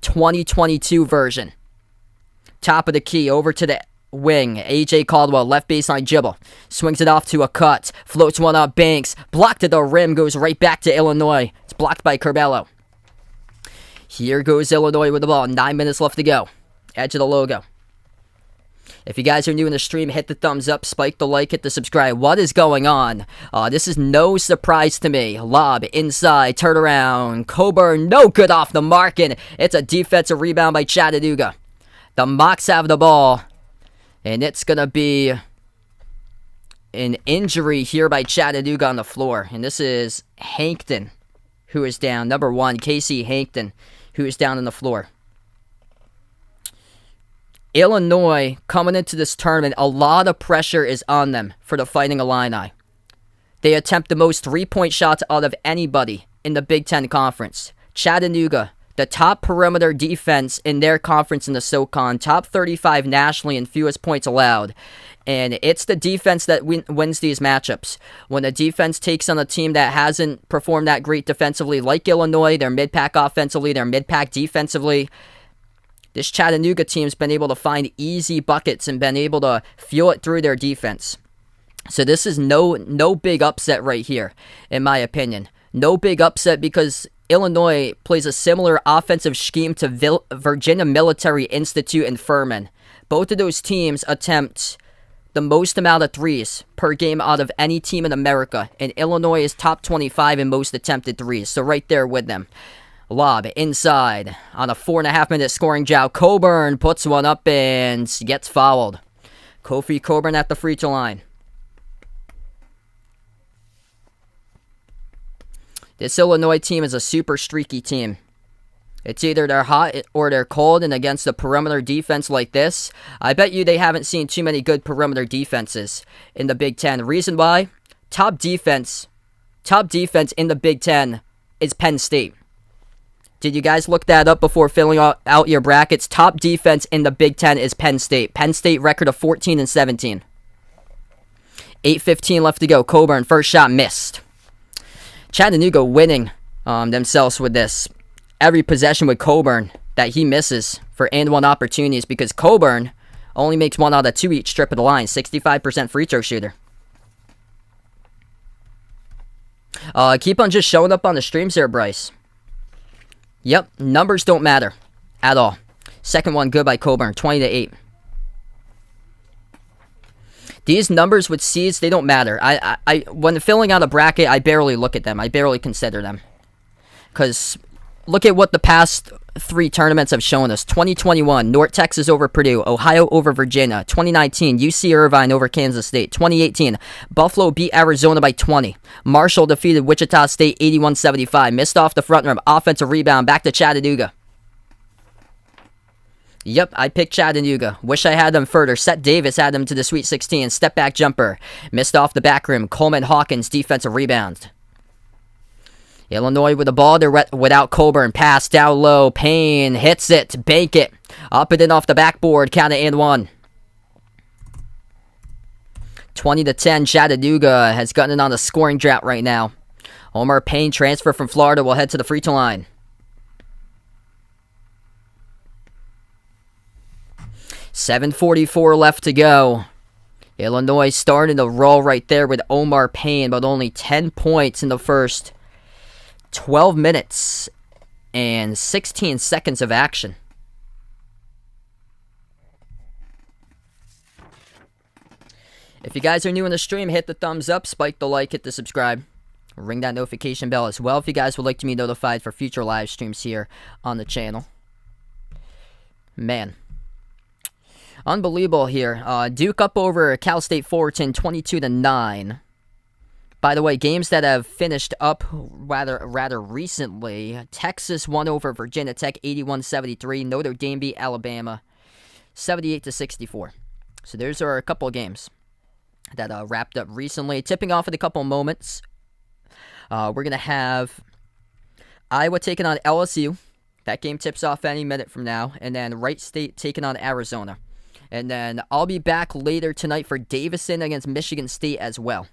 2022 version. Top of the key, over to the wing. AJ Caldwell, left baseline dribble. Swings it off to a cut. Floats one up, Banks. Blocked at the rim, goes right back to Illinois. It's blocked by Curbelo. Here goes Illinois with the ball. 9 minutes left to go. Edge of the logo. If you guys are new in the stream, hit the thumbs up, spike the like, hit the subscribe. What is going on? This is no surprise to me. Lob inside, turn around. Coburn, no good off the mark, and it's a defensive rebound by Chattanooga. The Mocs have the ball. And it's going to be an injury here by Chattanooga on the floor. And this is Hankton, who is down. Number 1, Casey Hankton, who is down on the floor. Illinois, coming into this tournament, a lot of pressure is on them for the Fighting Illini. They attempt the most three-point shots out of anybody in the Big Ten Conference. Chattanooga, the top perimeter defense in their conference in the SoCon, top 35 nationally in fewest points allowed. And it's the defense that wins these matchups. When the defense takes on a team that hasn't performed that great defensively, like Illinois, they're mid-pack offensively, they're mid-pack defensively. This Chattanooga team's been able to find easy buckets and been able to fuel it through their defense. So this is no big upset right here, in my opinion. No big upset because Illinois plays a similar offensive scheme to Virginia Military Institute and Furman. Both of those teams attempt the most amount of threes per game out of any team in America, and Illinois is top 25 in most attempted threes, so right there with them. Lob inside on a 4.5-minute scoring drought. Coburn puts one up and gets fouled. Kofi Coburn at the free throw line. This Illinois team is a super streaky team. It's either they're hot or they're cold, and against a perimeter defense like this, I bet you they haven't seen too many good perimeter defenses in the Big Ten. Reason why? Top defense in the Big Ten is Penn State. Did you guys look that up before filling out your brackets? Top defense in the Big Ten is Penn State. Penn State record of 14-17. 8:15 left to go. Coburn, first shot missed. Chattanooga winning themselves with this. Every possession with Coburn that he misses for and one opportunities because Coburn only makes 1 out of 2 each trip of the line. 65% free throw shooter. Keep on just showing up on the streams here, Bryce. Yep, numbers don't matter at all. Second one good by Coburn, 20-8. These numbers with seeds, they don't matter. I when filling out a bracket, I barely look at them. I barely consider them. Because look at what the past 3 tournaments have shown us. 2021, North Texas over Purdue. Ohio over Virginia. 2019, UC Irvine over Kansas State. 2018, Buffalo beat Arizona by 20. Marshall defeated Wichita State 81-75. Missed off the front rim. Offensive rebound. Back to Chattanooga. Yep, I picked Chattanooga. Wish I had them further. Seth Davis had them to the Sweet 16. Step back jumper. Missed off the back rim. Coleman Hawkins defensive rebound. Illinois with the ball. They're without Coburn. Pass down low. Payne hits it. Bank it. Up and in off the backboard. Count it and 1. 20-10. Chattanooga has gotten it on a scoring drought right now. Omar Payne, transfer from Florida, will head to the free throw line. 7:44 left to go. Illinois starting to roll right there with Omar Payne, but only 10 points in the first 12 minutes and 16 seconds of action. If you guys are new in the stream, hit the thumbs up, spike the like, hit the subscribe. Ring that notification bell as well if you guys would like to be notified for future live streams here on the channel. Man. Unbelievable here. Duke up over Cal State Fullerton 22-9. By the way, games that have finished up rather recently. Texas won over Virginia Tech 81-73. Notre Dame beat Alabama 78-64. So those are a couple of games that wrapped up recently. Tipping off in a couple of moments. We're going to have Iowa taking on LSU. That game tips off any minute from now. And then Wright State taking on Arizona. And then I'll be back later tonight for Davison against Michigan State as well.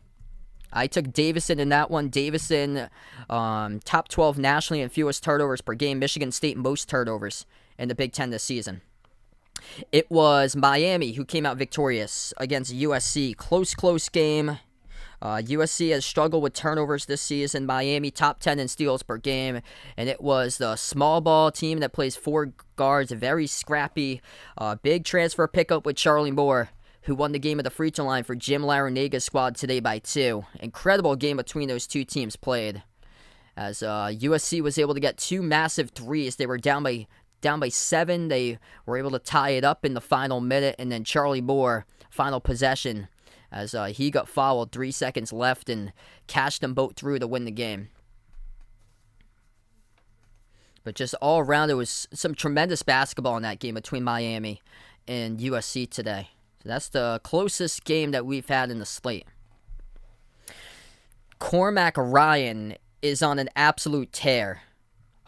I took Davison in that one. Davison, top 12 nationally in fewest turnovers per game. Michigan State, most turnovers in the Big Ten this season. It was Miami who came out victorious against USC. Close game. USC has struggled with turnovers this season. Miami, top 10 in steals per game. And it was the small ball team that plays 4 guards. Very scrappy. Big transfer pickup with Charlie Moore, who won the game at the free throw line for Jim Laranaga's squad today by 2. Incredible game between those two teams played. As USC was able to get 2 massive threes. They were down by 7. They were able to tie it up in the final minute. And then Charlie Moore, final possession, as he got fouled, 3 seconds left, and cashed them both through to win the game. But just all around, it was some tremendous basketball in that game between Miami and USC today. So that's the closest game that we've had in the slate. Cormac Ryan is on an absolute tear.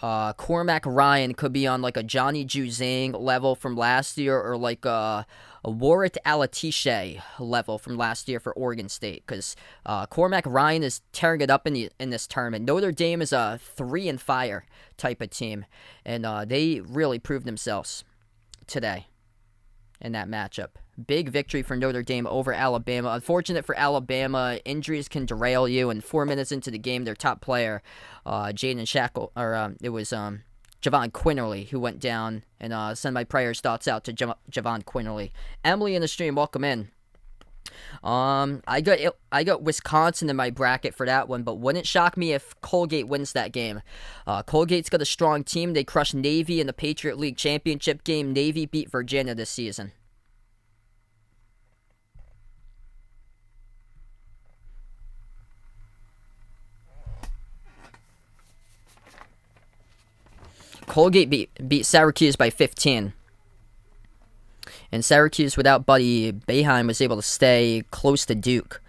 Cormac Ryan could be on like a Johnny Juzang level from last year, or like a Warwick Alatishe level from last year for Oregon State, because Cormac Ryan is tearing it up in this tournament. Notre Dame is a 3-and-fire type of team, and they really proved themselves today in that matchup. Big victory for Notre Dame over Alabama. Unfortunate for Alabama, injuries can derail you, and 4 minutes into the game, their top player, Jaden Shackle, or it was Javon Quinterly, who went down, and send my prayers, thoughts out to Javon Quinterly. Emily in the stream, welcome in. I got Wisconsin in my bracket for that one, but wouldn't shock me if Colgate wins that game. Colgate's got a strong team. They crushed Navy in the Patriot League championship game. Navy beat Virginia this season. Colgate beat Syracuse by 15. And Syracuse, without Buddy Boeheim, was able to stay close to Duke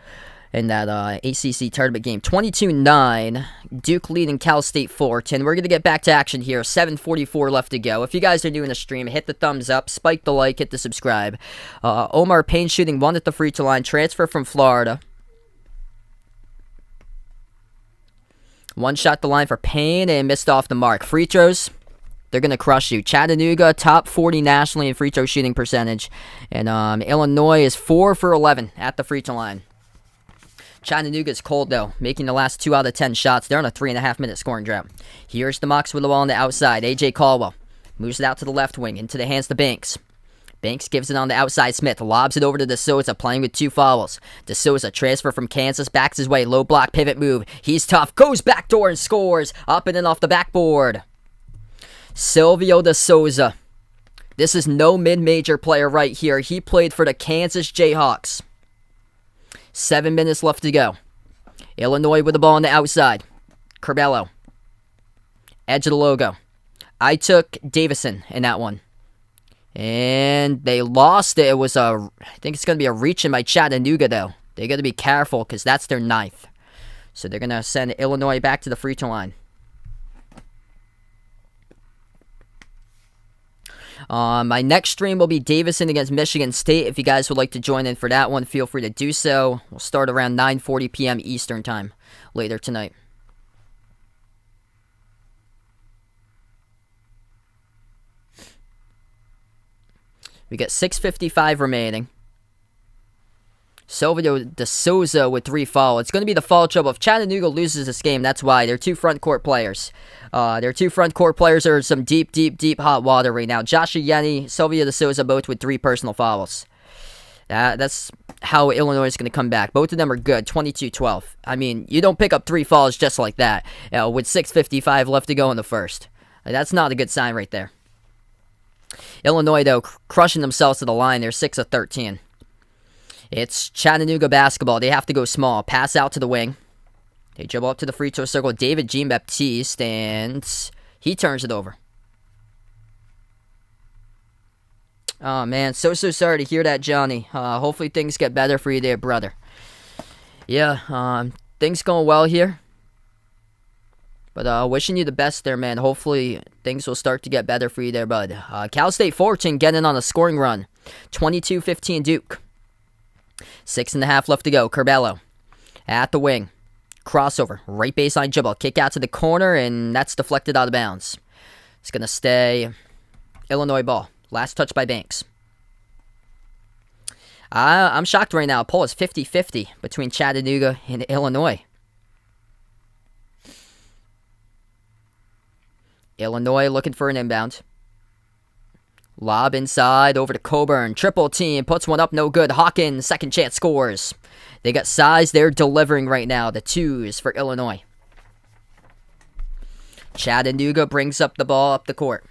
in that ACC tournament game. 22-9, Duke leading Cal State Fullerton. We're going to get back to action here. 7:44 left to go. If you guys are new in the stream, hit the thumbs up, spike the like, hit the subscribe. Omar Payne shooting 1 at the free throw line, transfer from Florida. One shot the line for Payne and missed off the mark. Free throws, they're going to crush you. Chattanooga, top 40 nationally in free throw shooting percentage. And Illinois is 4 for 11 at the free throw line. Chattanooga's cold, though, making the last 2 out of 10 shots. They're on a 3.5-minute scoring drought. Here's the Mocs with the ball on the outside. A.J. Caldwell moves it out to the left wing, into the hands to Banks. Banks gives it on the outside. Smith lobs it over to De Souza, playing with 2 fouls. De Souza, transfer from Kansas, backs his way. Low block, pivot move. He's tough. Goes backdoor and scores. Up and in off the backboard. Silvio De Souza. This is no mid-major player right here. He played for the Kansas Jayhawks. 7 minutes left to go. Illinois with the ball on the outside. Curbelo. Edge of the logo. I took Davison in that one. And they lost it. It was I think it's going to be a reach in by Chattanooga, though. They got to be careful because that's their 9th. So they're going to send Illinois back to the free throw line. My next stream will be Davison against Michigan State. If you guys would like to join in for that one, feel free to do so. We'll start around 9:40 p.m. Eastern Time later tonight. We got 6:55 remaining. Silvio De Souza with 3 fouls. It's going to be the foul trouble. If Chattanooga loses this game, that's why. They're 2 front court players. Their 2 front court players are some deep hot water right now. Joshua Yenny, Silvio De Souza, both with 3 personal fouls. That's how Illinois is going to come back. Both of them are good, 22-12. I mean, you don't pick up 3 fouls just like that with 6:55 left to go in the first. That's not a good sign right there. Illinois, though, crushing themselves to the line. They're 6 of 13. It's Chattanooga basketball. They have to go small. Pass out to the wing. They dribble up to the free throw circle. David Jean-Baptiste, and he turns it over. Oh, man. So sorry to hear that, Johnny. Hopefully things get better for you there, brother. Yeah, things going well here. But wishing you the best there, man. Hopefully things will start to get better for you there, bud. Cal State Fullerton getting on a scoring run. 22-15 Duke. 6.5 left to go. Curbelo at the wing. Crossover. Right baseline dribble. Kick out to the corner, and that's deflected out of bounds. It's going to stay Illinois ball. Last touch by Banks. I'm shocked right now. Poll is 50-50 between Chattanooga and Illinois. Illinois looking for an inbound. Lob inside, over to Coburn. Triple team, puts one up, no good. Hawkins, second chance, scores. They got size, they're delivering right now. The 2s for Illinois. Chattanooga brings up the ball up the court.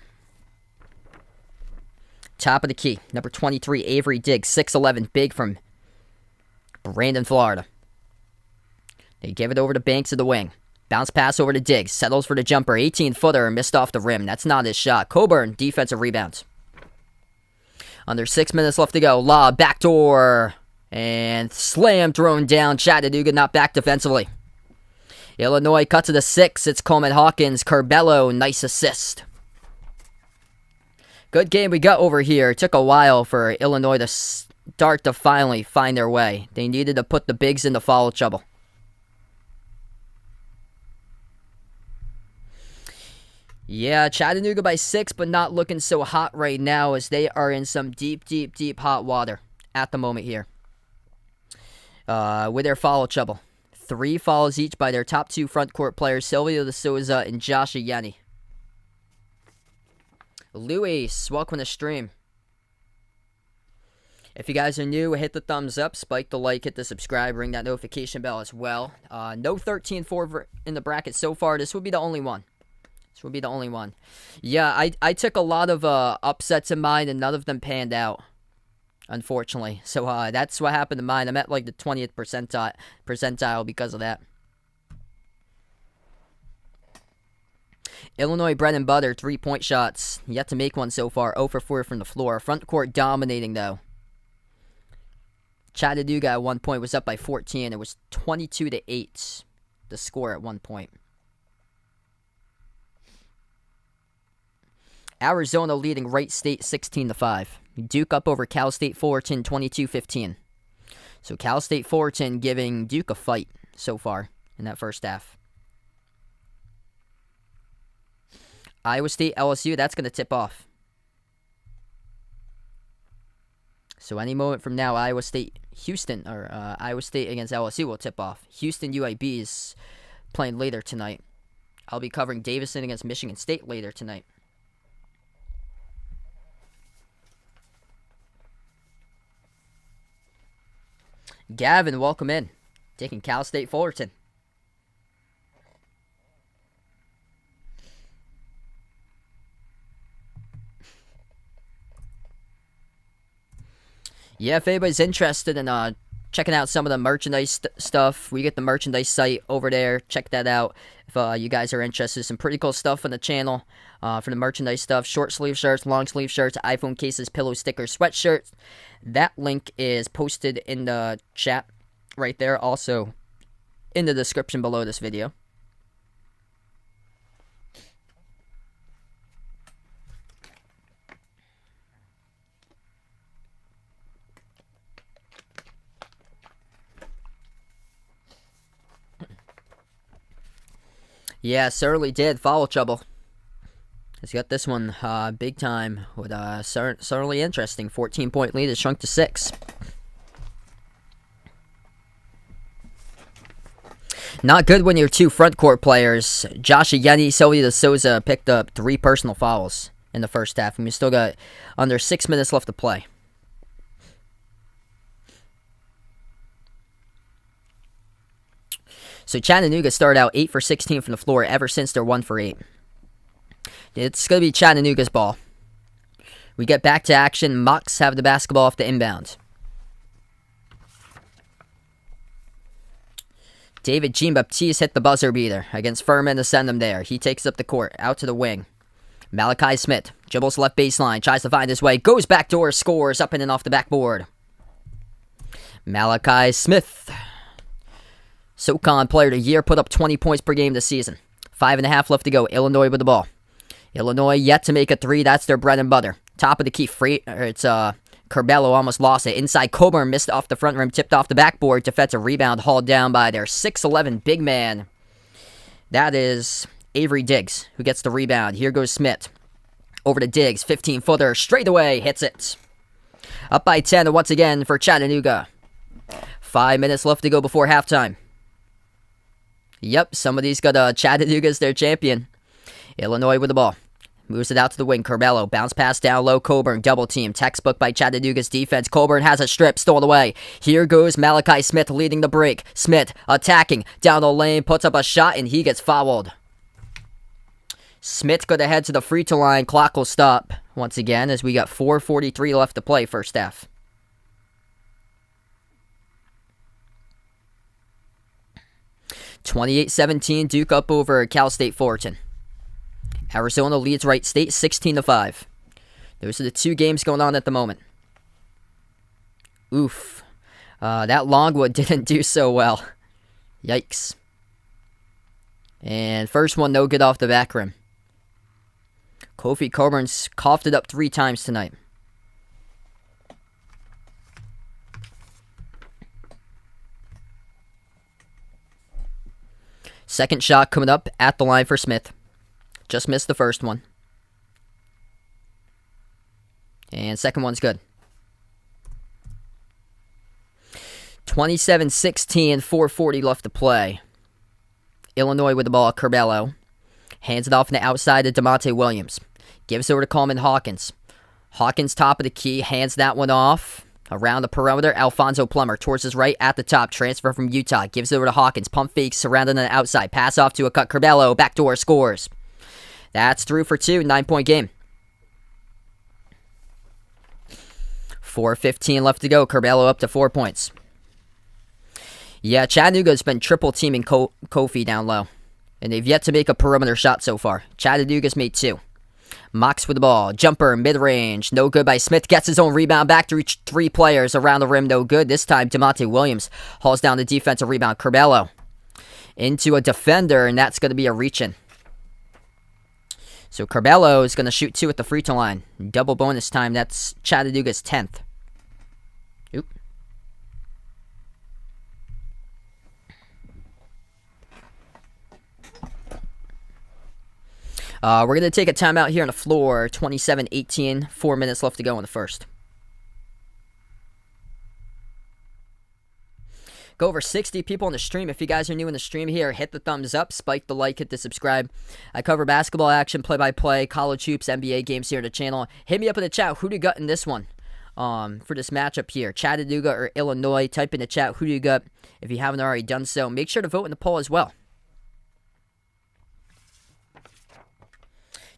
Top of the key, number 23, Avery Diggs, 6'11", big from Brandon, Florida. They give it over to Banks of the wing. Bounce pass over to Diggs, settles for the jumper, 18-footer, missed off the rim. That's not his shot. Coburn, defensive rebounds. Under 6 minutes left to go. Lob, backdoor. And slam thrown down. Chattanooga not back defensively. Illinois cut to the 6. It's Coleman Hawkins. Curbelo, nice assist. Good game we got over here. It took a while for Illinois to start to finally find their way. They needed to put the bigs into foul trouble. Yeah, Chattanooga by 6, but not looking so hot right now as they are in some deep, deep, deep hot water at the moment here. With their foul trouble. 3 fouls each by their top 2 front court players, Silvio De Souza and Josh Illini. Luis, welcome to the stream. If you guys are new, hit the thumbs up, spike the like, hit the subscribe, ring that notification bell as well. No 13-4 in the bracket so far. This will be the only one. Yeah, I took a lot of upsets in mine, and none of them panned out, unfortunately. So that's what happened to mine. I'm at like the 20th percentile because of that. Illinois bread and butter, 3-point shots. Yet to make one so far. 0 for 4 from the floor. Front court dominating, though. Chattanooga at one point was up by 14. It was 22-8, the score at one point. Arizona leading Wright State 16-5. Duke up over Cal State Fullerton 22-15. So Cal State Fullerton giving Duke a fight so far in that first half. Iowa State LSU, that's going to tip off. So any moment from now, Iowa State against LSU will tip off. Houston UAB is playing later tonight. I'll be covering Davidson against Michigan State later tonight. Gavin, welcome in. Taking Cal State Fullerton. Yeah, if anybody's interested in checking out some of the merchandise stuff, we get the merchandise site over there. Check that out if you guys are interested. Some pretty cool stuff on the channel for the merchandise stuff. Short sleeve shirts, long sleeve shirts, iPhone cases, pillow stickers, sweatshirts. That link is posted in the chat right there. Also in the description below this video. Yeah, certainly did. Foul trouble. He's got this one big time with certainly interesting. 14-point lead has shrunk to 6. Not good when your 2 front court players, Josh Illini, Silvio De Souza, picked up 3 personal fouls in the first half. And we still got under 6 minutes left to play. So Chattanooga started out 8 for 16 from the floor ever since they're 1 for 8. It's going to be Chattanooga's ball. We get back to action. Mocs have the basketball off the inbound. David Jean-Baptiste hit the buzzer beater against Furman to send him there. He takes up the court, out to the wing. Malachi Smith dribbles left baseline, tries to find his way, goes backdoor, scores up in and off the backboard. Malachi Smith, SoCon Player of the Year, put up 20 points per game this season. 5.5 left to go. Illinois with the ball. Illinois yet to make a 3. That's their bread and butter. Top of the key. It's Curbelo almost lost it. Inside, Coburn missed off the front rim, tipped off the backboard. Defensive rebound hauled down by their 6'11 big man. That is Avery Diggs, who gets the rebound. Here goes Smith. Over to Diggs. 15-footer. Straight away. Hits it. Up by 10 once again for Chattanooga. 5 minutes left to go before halftime. Yep, somebody's got Chattanooga as their champion. Illinois with the ball. Moves it out to the wing. Curbelo. Bounce pass down low. Coburn. Double team. Textbook by Chattanooga's defense. Coburn has a strip. Stolen away. Here goes Malachi Smith leading the break. Smith attacking. Down the lane. Puts up a shot and he gets fouled. Smith going to head to the free throw line. Clock will stop once again as we got 4:43 left to play first half. (28-17) Duke up over Cal State Fullerton. Arizona leads Wright State 16-5. Those are the 2 games going on at the moment. Oof. That longwood didn't do so well. Yikes. And first one, no good off the back rim. Kofi Coburn's coughed it up 3 times tonight. Second shot coming up at the line for Smith. Just missed the first one. And second one's good. 27-16, 4:40 left to play. Illinois with the ball. Curbelo hands it off on the outside to DeMonte Williams. Gives it over to Coleman Hawkins. Hawkins top of the key, hands that one off. Around the perimeter, Alfonso Plummer towards his right at the top. Transfer from Utah. Gives it over to Hawkins. Pump fake surrounded on the outside. Pass off to a cut. Curbelo. Backdoor scores. That's through for 2. 9-point game. 4:15 left to go. Curbelo up to 4 points. Yeah, Chattanooga's been triple teaming Kofi down low. And they've yet to make a perimeter shot so far. Chattanooga's made 2. Mocs with the ball. Jumper, mid-range. No good by Smith. Gets his own rebound back to 3 players. Around the rim, no good. This time, DeMonte Williams hauls down the defensive rebound. Curbelo into a defender, and that's going to be a reach-in. So Curbelo is going to shoot 2 at the free throw line. Double bonus time. That's Chattanooga's 10th. Oop. We're going to take a timeout here on the floor. 27-18, 4 minutes left to go in the first. Go over 60 people on the stream. If you guys are new in the stream here, hit the thumbs up, spike the like, hit the subscribe. I cover basketball action, play-by-play, college hoops, NBA games here on the channel. Hit me up in the chat. Who do you got in this one for this matchup here? Chattanooga or Illinois? Type in the chat. Who do you got? If you haven't already done so, make sure to vote in the poll as well.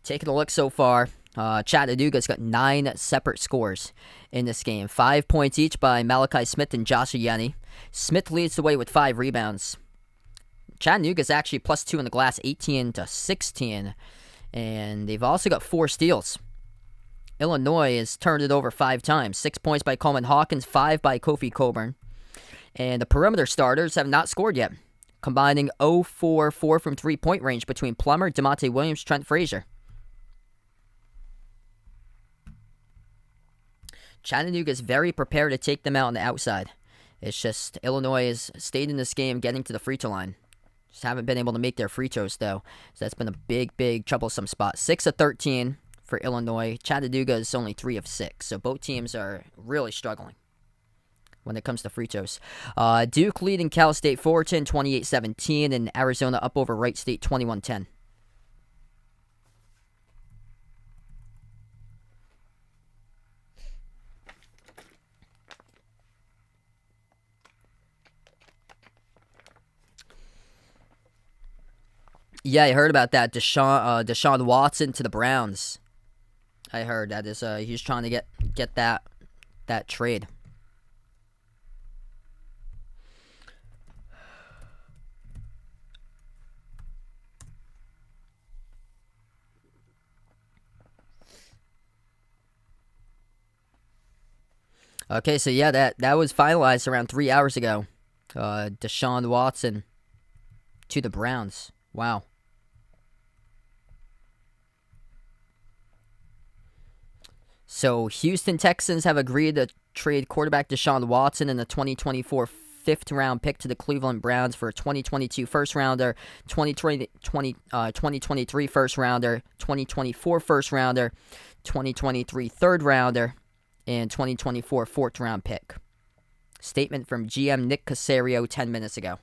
Taking a look so far, Chattanooga's got 9 separate scores in this game. 5 points each by Malachi Smith and Josh Illini. Smith leads the way with 5 rebounds. Chattanooga's actually +2 in the glass, 18-16. And they've also got 4 steals. Illinois has turned it over 5 times. 6 points by Coleman Hawkins, 5 by Kofi Coburn. And the perimeter starters have not scored yet, combining 0-4-4 from 3-point range between Plummer, DeMonte Williams, Trent Frazier. Chattanooga is very prepared to take them out on the outside. It's just Illinois has stayed in this game getting to the free throw line. Just haven't been able to make their free throws, though. So that's been a big troublesome spot. 6 of 13 for Illinois. Chattanooga is only 3 of 6. So both teams are really struggling when it comes to free throws. Duke leading Cal State Fullerton 28-17, and Arizona up over Wright State 21-10. Yeah, I heard about that. Deshaun Watson to the Browns. I heard that is he's trying to get that trade. Okay, so yeah, that was finalized around 3 hours ago. Deshaun Watson to the Browns. Wow. So Houston Texans have agreed to trade quarterback Deshaun Watson and the 2024 fifth-round pick to the Cleveland Browns for a 2022 first-rounder, 2023 first-rounder, 2024 first-rounder, 2023 third-rounder, and 2024 fourth-round pick. Statement from GM Nick Caserio 10 minutes ago.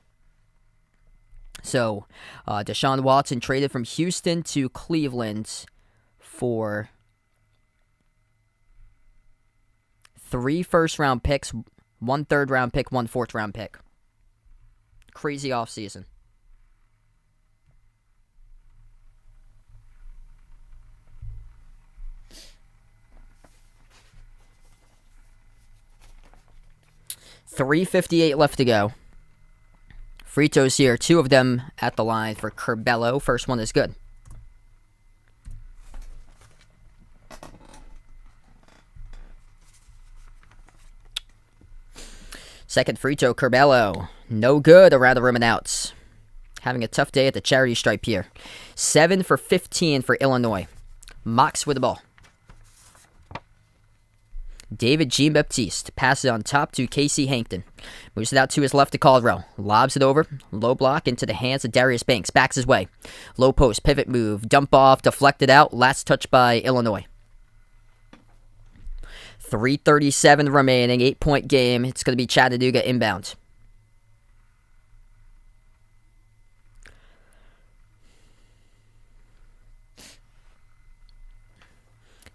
So, Deshaun Watson traded from Houston to Cleveland for 3 first-round picks, 1 third-round pick, 1 fourth-round pick. Crazy offseason. $3:58 left to go. Free throws here, 2 of them at the line for Curbelo. First one is good. Second free throw, Curbelo. No good around the rim and outs. Having a tough day at the charity stripe here. 7 for 15 for Illinois. Mocs with the ball. David Jean-Baptiste passes it on top to Casey Hankton. Moves it out to his left to Caldwell. Lobs it over. Low block into the hands of Darius Banks. Backs his way. Low post, pivot move. Dump off, deflected out. Last touch by Illinois. 3:37 remaining. 8-point game. It's going to be Chattanooga inbound.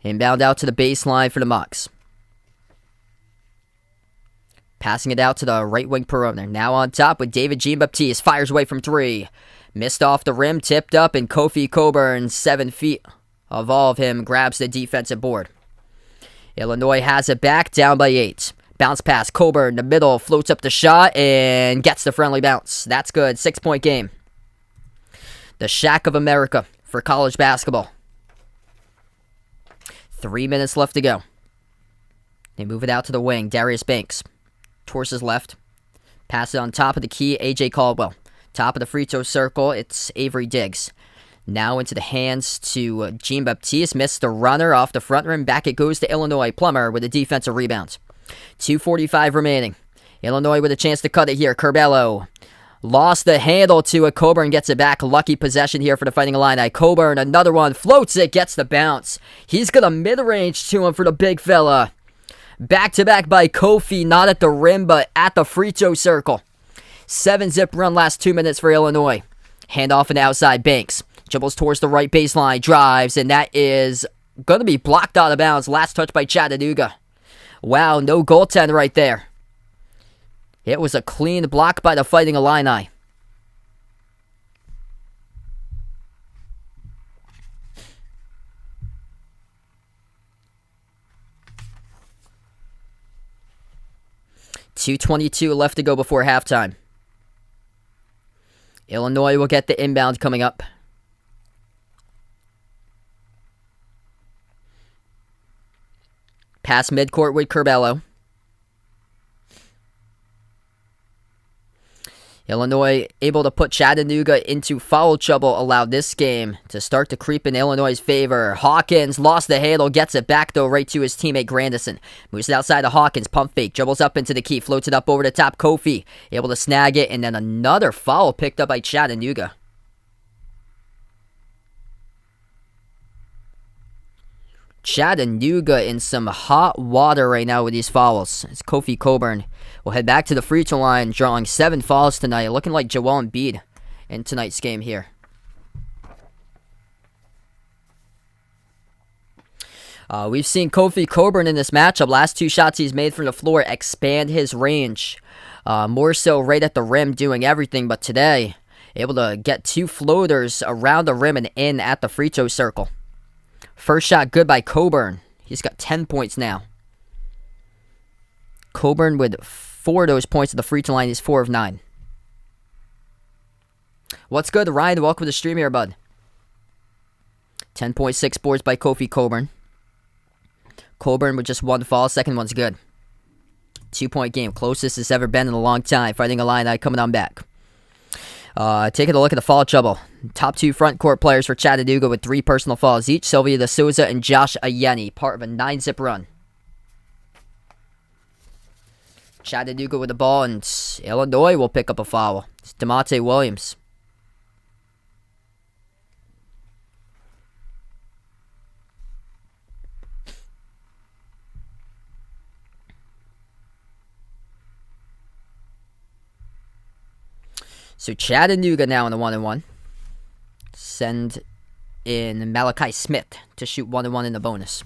Inbound out to the baseline for the Mocs. Passing it out to the right wing perimeter. Now on top with David Jean-Baptiste. Fires away from 3. Missed off the rim. Tipped up. And Kofi Coburn, 7 feet of all of him, grabs the defensive board. Illinois has it back. Down by 8. Bounce pass. Coburn, the middle. Floats up the shot. And gets the friendly bounce. That's good. 6-point game. The Shack of America for college basketball. 3 minutes left to go. They move it out to the wing. Darius Banks. Towards his left. Pass it on top of the key. A.J. Caldwell. Top of the free throw circle. It's Avery Diggs. Now into the hands to Jean-Baptiste. Missed the runner off the front rim. Back it goes to Illinois. Plummer with a defensive rebound. 2:45 remaining. Illinois with a chance to cut it here. Curbelo. Lost the handle to it. Coburn gets it back. Lucky possession here for the Fighting Illini. Coburn, another one. Floats it. Gets the bounce. He's got a mid-range to him for the big fella. Back-to-back by Kofi. Not at the rim, but at the free throw circle. 7-zip run last 2 minutes for Illinois. Handoff and outside. Banks. Dribbles towards the right baseline. Drives. And that is going to be blocked out of bounds. Last touch by Chattanooga. Wow, no goaltend right there. It was a clean block by the Fighting Illini. .222 left to go before halftime. Illinois will get the inbound coming up. Pass midcourt with Curbelo. Illinois able to put Chattanooga into foul trouble, allowed this game to start to creep in Illinois' favor. Hawkins lost the handle, gets it back though right to his teammate Grandison. Moves it outside to Hawkins, pump fake, dribbles up into the key, floats it up over the top. Kofi able to snag it, and then another foul picked up by Chattanooga. Chattanooga in some hot water right now with these fouls. It's Kofi Coburn will head back to the free throw line, drawing 7 fouls tonight, looking like Joel Embiid in tonight's game here. We've seen Kofi Coburn in this matchup. Last 2 shots he's made from the floor expand his range. More so right at the rim, doing everything, but today able to get 2 floaters around the rim and in at the free throw circle. First shot good by Coburn. He's got 10 points now. Coburn with 4 of those points at the free throw line. He's 4 of 9. What's good, Ryan? Welcome to the stream here, bud. 10.6 boards by Kofi Coburn. Coburn with just 1 foul. Second one's good. 2-point game. Closest it's ever been in a long time. Fighting Illini coming on back. Taking a look at the foul trouble. Top 2 front court players for Chattanooga with 3 personal fouls each. Sylvia De Souza and Josh Ayeni, part of a 9-zip run. Chattanooga with the ball, and Illinois will pick up a foul. It's DeMonte Williams. So Chattanooga now in the 1-1. Send in Malachi Smith to shoot 1-1 in the bonus.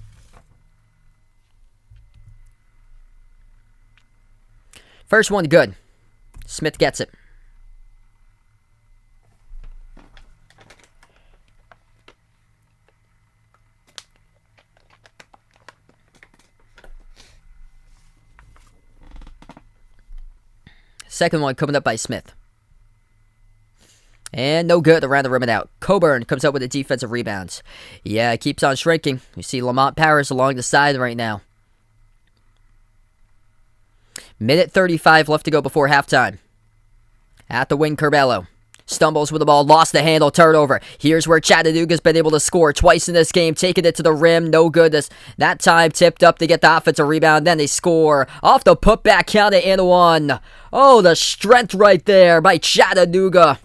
First one good. Smith gets it. Second one coming up by Smith. And no good around the rim and out. Coburn comes up with the defensive rebounds. Yeah, it keeps on shrinking. You see Lamont Paris along the side right now. Minute 35 left to go before halftime. At the wing, Curbelo stumbles with the ball, lost the handle, turnover. Here's where Chattanooga's been able to score twice in this game, taking it to the rim, no good. That time tipped up to get the offensive rebound, then they score off the putback, count it and one. Oh, the strength right there by Chattanooga.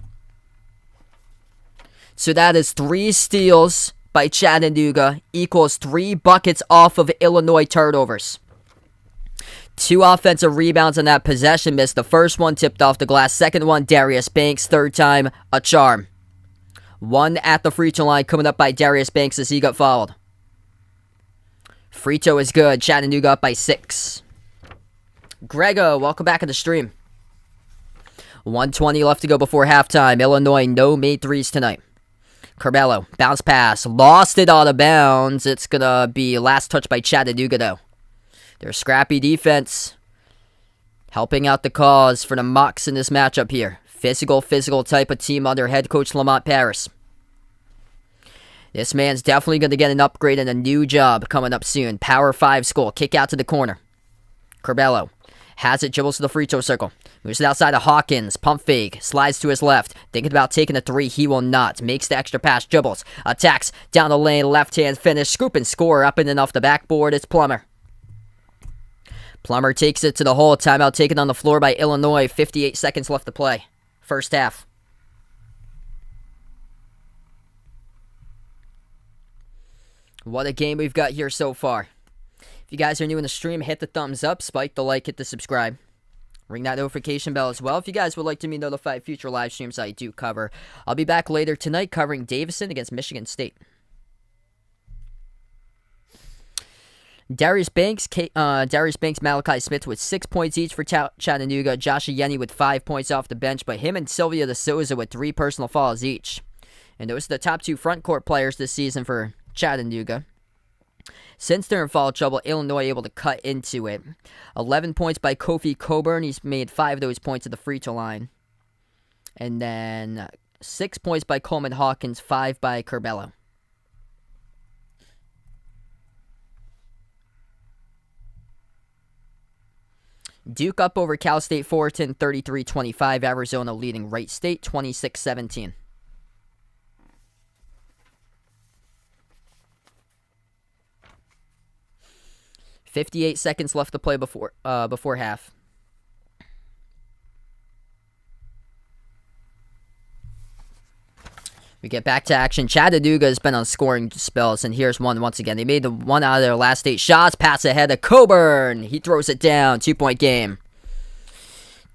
So that is 3 steals by Chattanooga, equals 3 buckets off of Illinois turnovers. 2 offensive rebounds on that possession miss. The first one tipped off the glass. Second one, Darius Banks. Third time, a charm. 1 at the free throw line coming up by Darius Banks as he got fouled. Free throw is good. Chattanooga up by 6. Grego, welcome back to the stream. 1:20 left to go before halftime. Illinois, no made threes tonight. Curbelo, bounce pass. Lost it out of bounds. It's going to be last touch by Chattanooga, though. Their scrappy defense helping out the cause for the Mocs in this matchup here. Physical type of team under head coach Lamont Paris. This man's definitely going to get an upgrade and a new job coming up soon. Power 5 school. Kick out to the corner. Curbelo has it, dribbles to the free throw circle. Moves it outside of Hawkins. Pump fake. Slides to his left. Thinking about taking a 3. He will not. Makes the extra pass. Dribbles. Attacks. Down the lane. Left hand finish. Scoop and score. Up and off the backboard. It's Plummer. Plummer takes it to the hole. Timeout taken on the floor by Illinois. 58 seconds left to play. First half. What a game we've got here so far. If you guys are new in the stream, hit the thumbs up, spike the like, hit the subscribe. Ring that notification bell as well. If you guys would like to be notified of future live streams I do cover. I'll be back later tonight covering Davidson against Michigan State. Darius Banks, Malachi Smith with 6 points each for Chattanooga. Josh Yenny with 5 points off the bench, but him and Sylvia De Souza with 3 personal fouls each. And those are the top 2 front court players this season for Chattanooga. Since they're in foul trouble, Illinois able to cut into it. 11 points by Kofi Coburn. He's made 5 of those points at the free throw line. And then 6 points by Coleman Hawkins, 5 by Curbelo. Duke up over Cal State Fullerton 33-25. Arizona leading Wright State 26-17. .58 seconds left to play before half. We get back to action. Chattanooga has been on scoring spells, and here's one once again. They made the 1 out of their last 8 shots. Pass ahead to Coburn. He throws it down. 2-point game.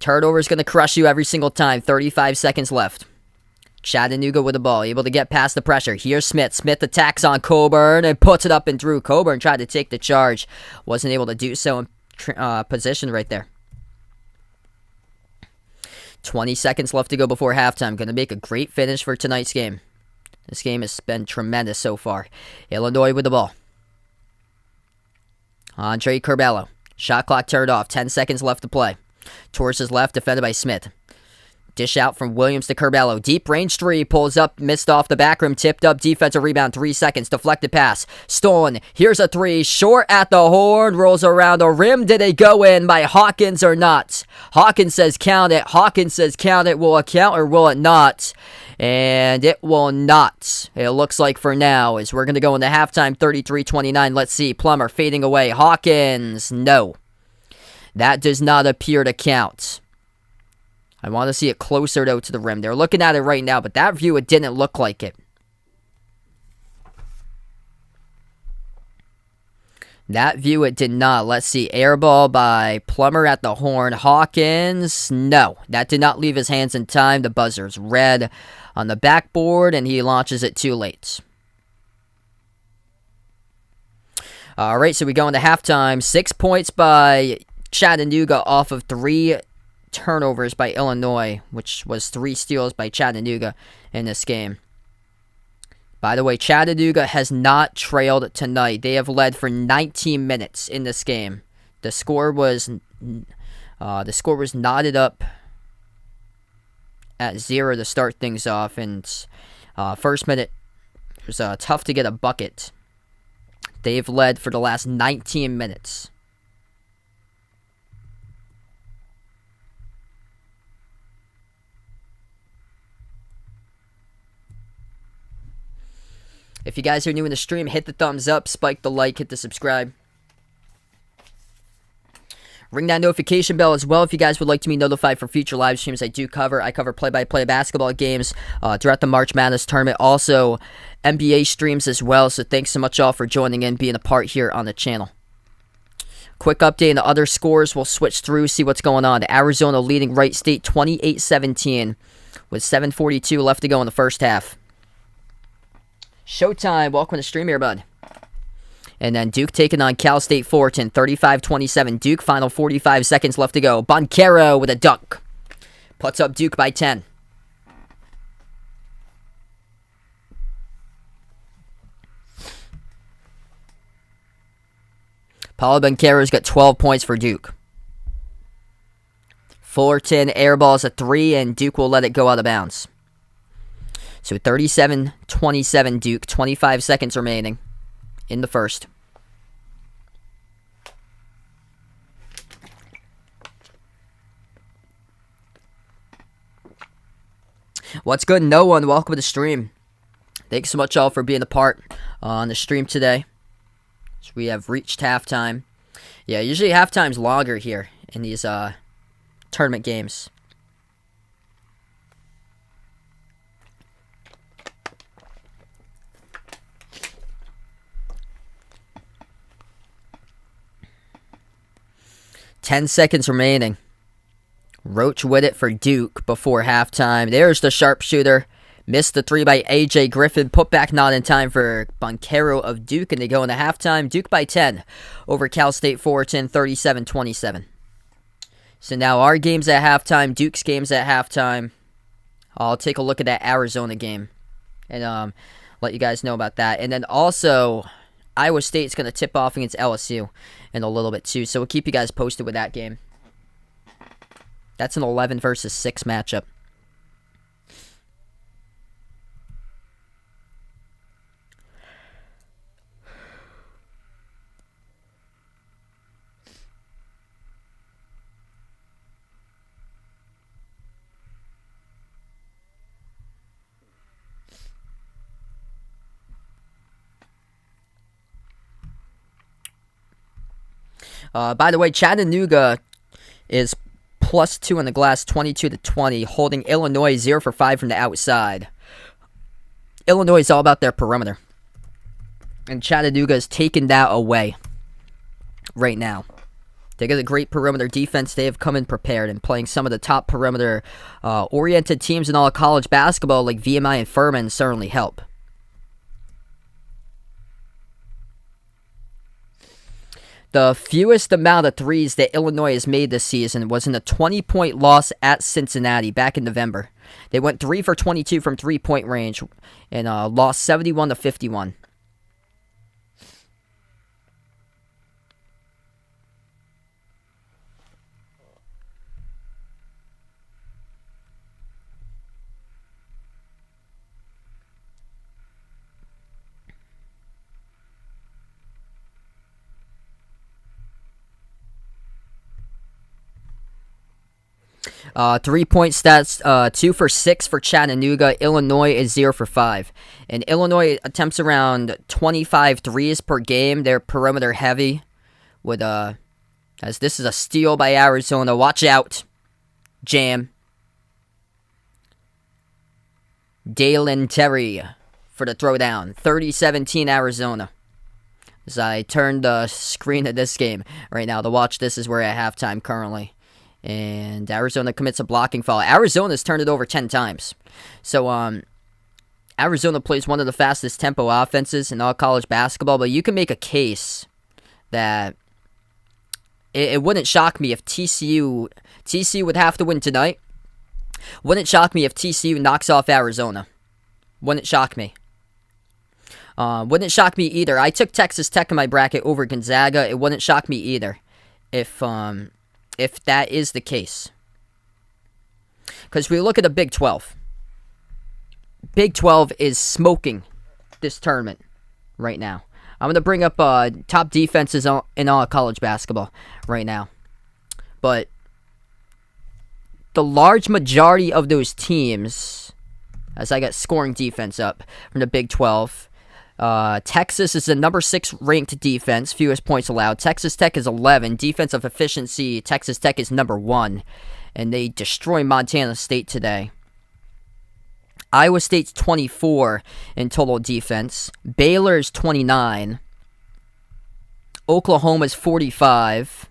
Turnover's going to crush you every single time. 35 seconds left. Chattanooga with the ball, able to get past the pressure. Here's Smith. Smith attacks on Coburn and puts it up and through. Coburn tried to take the charge. Wasn't able to do so in position right there. 20 seconds left to go before halftime. Going to make a great finish for tonight's game. This game has been tremendous so far. Illinois with the ball. Andre Curbelo. Shot clock turned off. 10 seconds left to play. Towards his left, defended by Smith. Dish out from Williams to Curbelo. Deep range 3. Pulls up. Missed off the back rim. Tipped up. Defensive rebound. 3 seconds. Deflected pass. Stolen. Here's a 3. Short at the horn. Rolls around the rim. Did it go in by Hawkins or not? Hawkins says count it. Hawkins says count it. Will it count or will it not? And it will not. It looks like for now as we're going to go into halftime 33-29. Let's see. Plummer fading away. Hawkins. No. That does not appear to count. I want to see it closer, though, to the rim. They're looking at it right now, but that view, it didn't look like it. That view, it did not. Let's see. Air ball by Plummer at the horn. Hawkins, no. That did not leave his hands in time. The buzzer's red on the backboard, and he launches it too late. All right, so we go into halftime. 6 points by Chattanooga off of 3 turnovers by Illinois, which was 3 steals by Chattanooga in this game. By the way, Chattanooga has not trailed tonight. They have led for 19 minutes in this game. The score was knotted up at 0 to start things off, and first minute it was tough to get a bucket. They've led for the last 19 minutes. If you guys are new in the stream, hit the thumbs up, spike the like, hit the subscribe. Ring that notification bell as well if you guys would like to be notified for future live streams I do cover. I cover play-by-play basketball games throughout the March Madness tournament. Also, NBA streams as well. So thanks so much all for joining in, being a part here on the channel. Quick update on the other scores. We'll switch through, see what's going on. Arizona leading Wright State 28-17 with 7:42 left to go in the first half. Showtime. Welcome to the stream here, bud. And then Duke taking on Cal State Fullerton, 35-27. Duke, final 45 seconds left to go. Boncaro with a dunk. Puts up Duke by 10. Paulo Banchero's got 12 points for Duke. Fullerton airballs a 3, and Duke will let it go out of bounds. So 37-27 Duke, 25 seconds remaining in the first. What's good, no one? Welcome to the stream. Thanks so much all for being a part on the stream today. So we have reached halftime. Yeah, usually halftime's longer here in these tournament games. Ten seconds remaining. Roach with it for Duke before halftime. There's the sharpshooter. Missed the 3 by A.J. Griffin. Put back not in time for Boncaro of Duke. And they go into halftime. Duke by 10 over Cal State Fullerton, 37-27. So now our game's at halftime. Duke's game's at halftime. I'll take a look at that Arizona game and let you guys know about that. And then also, Iowa State's going to tip off against LSU in a little bit too. So we'll keep you guys posted with that game. That's an 11 versus 6 matchup. By the way, Chattanooga is +2 in the glass, 22-20, holding Illinois 0 for 5 from the outside. Illinois is all about their perimeter, and Chattanooga is taking that away right now. They got a great perimeter defense. They have come in prepared and playing some of the top perimeter oriented teams in all of college basketball, like VMI and Furman, certainly help. The fewest amount of threes that Illinois has made this season was in a 20-point loss at Cincinnati back in November. They went 3 for 22 from three-point range and lost 71-51. 3-point stats, 2 for 6 for Chattanooga. Illinois is 0 for 5. And Illinois attempts around 25 threes per game. They're perimeter heavy with as this is a steal by Arizona. Watch out. Jam. Dalen Terry for the throwdown. 30-17 Arizona. As I turn the screen of this game right now to watch, this is where at halftime currently. And Arizona commits a blocking foul. Arizona's turned it over 10 times. So, Arizona plays one of the fastest tempo offenses in all college basketball, but you can make a case that it wouldn't shock me if TCU would have to win tonight. Wouldn't shock me if TCU knocks off Arizona. Wouldn't shock me. Wouldn't shock me either. I took Texas Tech in my bracket over Gonzaga. It wouldn't shock me either if that is the case. Because we look at the Big 12. Big 12 is smoking this tournament right now. I'm going to bring up top defenses in all college basketball right now. But the large majority of those teams, as I got scoring defense up from the Big 12, Texas is the number 6 ranked defense, fewest points allowed. Texas Tech is 11. Defensive efficiency, Texas Tech is number 1. And they destroy Montana State today. Iowa State's 24 in total defense. Baylor's 29. Oklahoma's 45.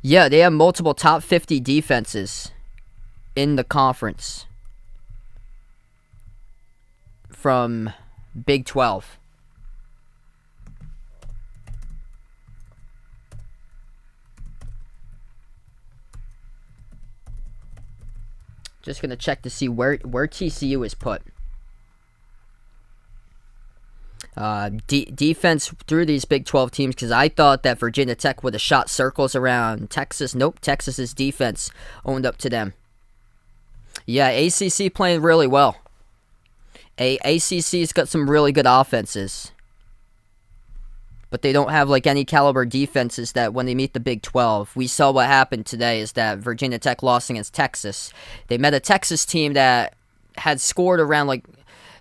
Yeah, they have multiple top 50 defenses in the conference from Big 12. Just going to check to see where TCU is put. Defense through these Big 12 teams, because I thought that Virginia Tech would have shot circles around Texas. Nope, Texas's defense owned up to them. Yeah, ACC playing really well. ACC's got some really good offenses, but they don't have like any caliber defenses that when they meet the Big 12. We saw what happened today is that Virginia Tech lost against Texas. They met a Texas team that had scored around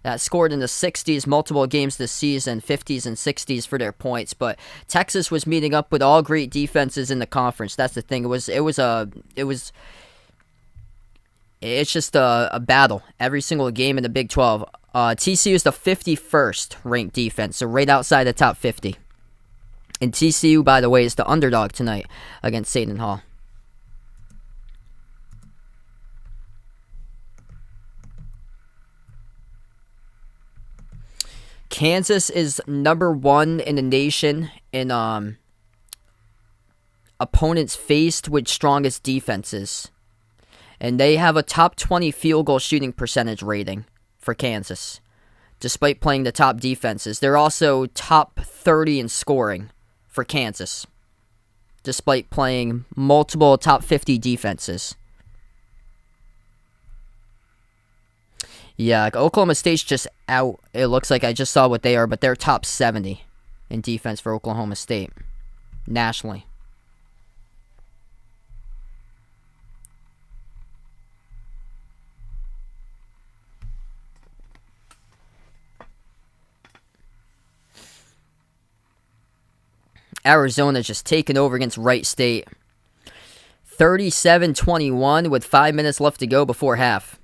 that scored in the 60s multiple games this season, 50s and 60s for their points. But Texas was meeting up with all great defenses in the conference. That's the thing. It's just a battle every single game in the Big 12. TCU is the 51st ranked defense, so right outside the top 50. And TCU, by the way, is the underdog tonight against Seton Hall. Kansas is number 1 in the nation in opponents faced with strongest defenses. And they have a top 20 field goal shooting percentage rating for Kansas, despite playing the top defenses. They're also top 30 in scoring for Kansas, despite playing multiple top 50 defenses. Yeah, Oklahoma State's just out. It looks like I just saw what they are, but they're top 70 in defense for Oklahoma State nationally. Arizona just taking over against Wright State. 37-21 with 5 minutes left to go before half.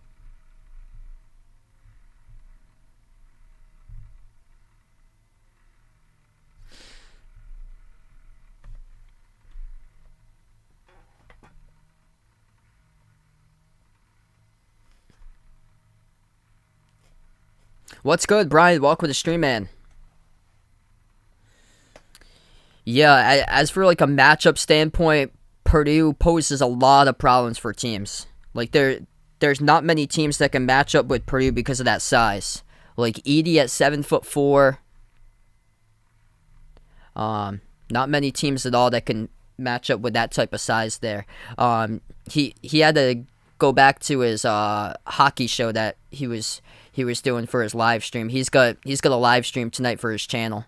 What's good, Brian? Welcome to the stream, man. Yeah, as for like a matchup standpoint, Purdue poses a lot of problems for teams. Like there's not many teams that can match up with Purdue because of that size. Like Edey at 7'4". Not many teams at all that can match up with that type of size there. He had to go back to his hockey show that he was doing for his live stream. He's got a live stream tonight for his channel.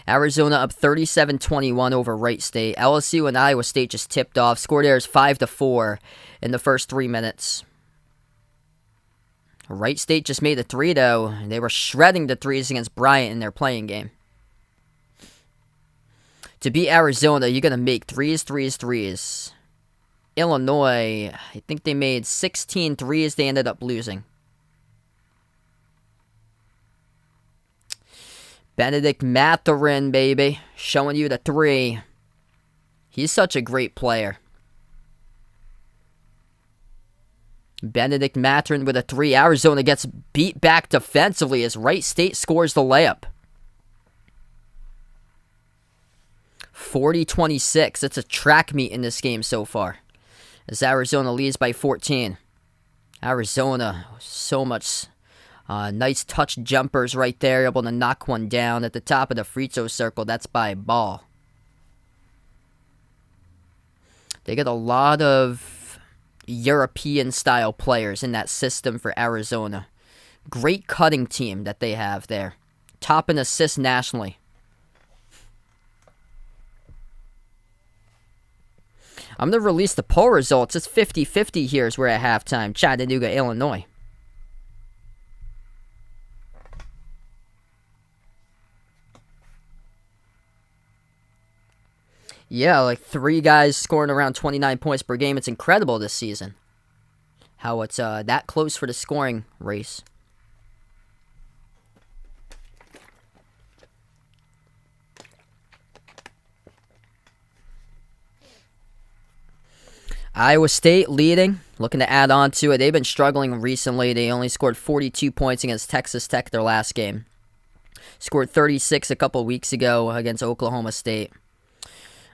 Arizona up 37-21 over Wright State. LSU and Iowa State just tipped off. Score there is 5-4 in the first 3 minutes. Wright State just made a 3, though. They were shredding the threes against Bryant in their playing game. To beat Arizona, you're going to make threes. Illinois, I think they made 16 threes. They ended up losing. Benedict Mathurin, baby. Showing you the 3. He's such a great player. Benedict Mathurin with a 3. Arizona gets beat back defensively as Wright State scores the layup. 40-26. It's a track meet in this game so far, as Arizona leads by 14. Arizona, so much nice touch jumpers right there, able to knock one down at the top of the free throw circle. That's by Ball. They get a lot of European-style players in that system for Arizona. Great cutting team that they have there. Top in assists nationally. I'm going to release the poll results. It's 50-50 here as we're at halftime. Chattanooga, Illinois. Yeah, like 3 guys scoring around 29 points per game. It's incredible this season how it's that close for the scoring race. Iowa State leading, looking to add on to it. They've been struggling recently. They only scored 42 points against Texas Tech their last game. Scored 36 a couple weeks ago against Oklahoma State.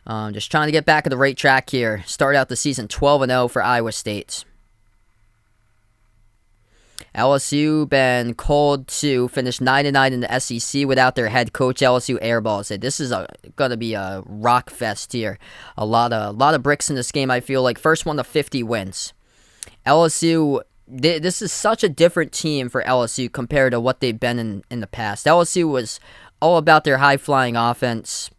Just trying to get back on the right track here. Start out the season 12-0 for Iowa State. LSU been called to finish 9-9 in the SEC without their head coach. LSU airballs it. This is going to be a rock fest here. A lot of bricks in this game, I feel like. First one to 50 wins. LSU, this is such a different team for LSU compared to what they've been in the past. LSU was all about their high-flying offense,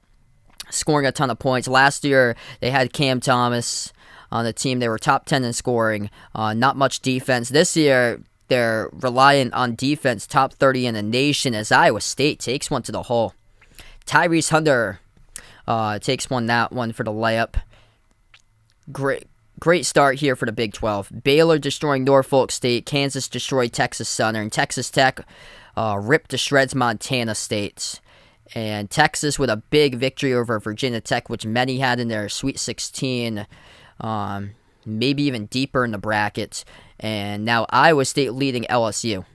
scoring a ton of points. Last year, they had Cam Thomas on the team. They were top 10 in scoring. Not much defense. This year, they're reliant on defense, top 30 in the nation, as Iowa State takes one to the hole. Tyrese Hunter takes that one for the layup. Great start here for the Big 12. Baylor destroying Norfolk State. Kansas destroyed Texas Southern. Texas Tech ripped to shreds Montana State. And Texas with a big victory over Virginia Tech, which many had in their Sweet 16, maybe even deeper in the bracket. And now Iowa State leading LSU.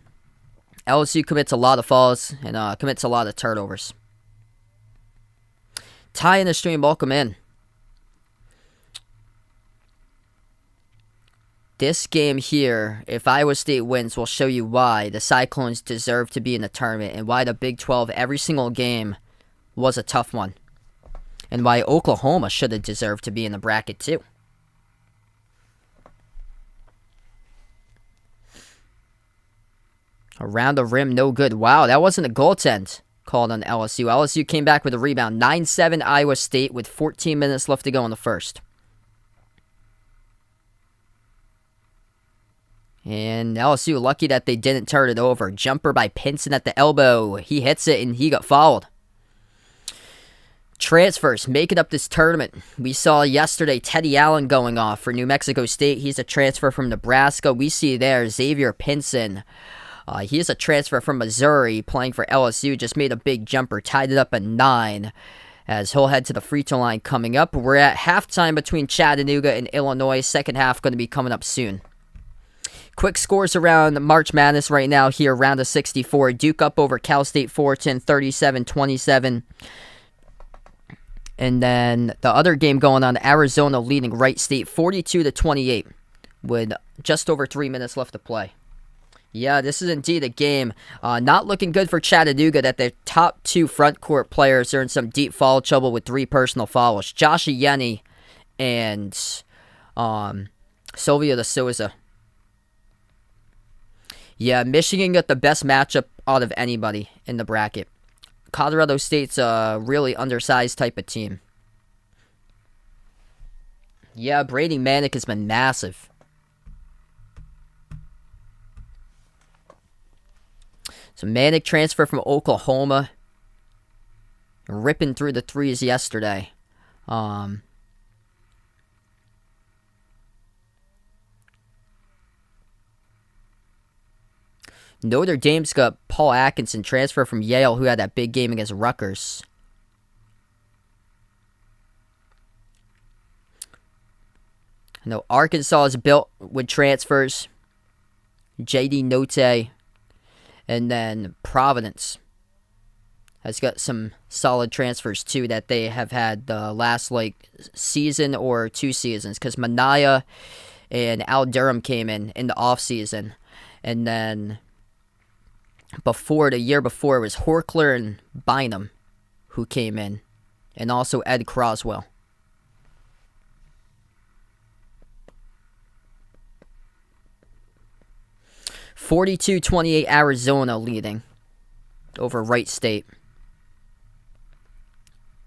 LSU commits a lot of fouls and commits a lot of turnovers. Ty in the stream, welcome in. This game here, if Iowa State wins, will show you why the Cyclones deserve to be in the tournament and why the Big 12, every single game, was a tough one. And why Oklahoma should have deserved to be in the bracket too. Around the rim, no good. Wow, that wasn't a goaltend called on LSU. LSU came back with a rebound. 9-7 Iowa State with 14 minutes left to go in the first. And LSU lucky that they didn't turn it over. Jumper by Pinson at the elbow. He hits it and he got fouled. Transfers making up this tournament. We saw yesterday Teddy Allen going off for New Mexico State. He's a transfer from Nebraska. We see there Xavier Pinson. He is a transfer from Missouri playing for LSU. Just made a big jumper. Tied it up at 9 as he'll head to the free throw line coming up. We're at halftime between Chattanooga and Illinois. Second half going to be coming up soon. Quick scores around March Madness right now here. Round of 64. Duke up over Cal State Fullerton 37-27. And then the other game going on, Arizona leading Wright State 42-28 with just over 3 minutes left to play. Yeah, this is indeed a game. Not looking good for Chattanooga that their top 2 front court players are in some deep foul trouble with 3 personal fouls. Josh Yenny and Sylvia De Souza. Yeah, Michigan got the best matchup out of anybody in the bracket. Colorado State's a really undersized type of team. Yeah, Brady Manick has been massive. So Manick transfer from Oklahoma. Ripping through the threes yesterday. Notre Dame's got Paul Atkinson, transfer from Yale, who had that big game against Rutgers. I know Arkansas is built with transfers. J.D. Notte. And then Providence has got some solid transfers, too, that they have had the last, season or 2 seasons. Because Mania and Al Durham came in the offseason. And then the year before, it was Horkler and Bynum who came in. And also Ed Croswell. (42-28) Arizona leading over Wright State.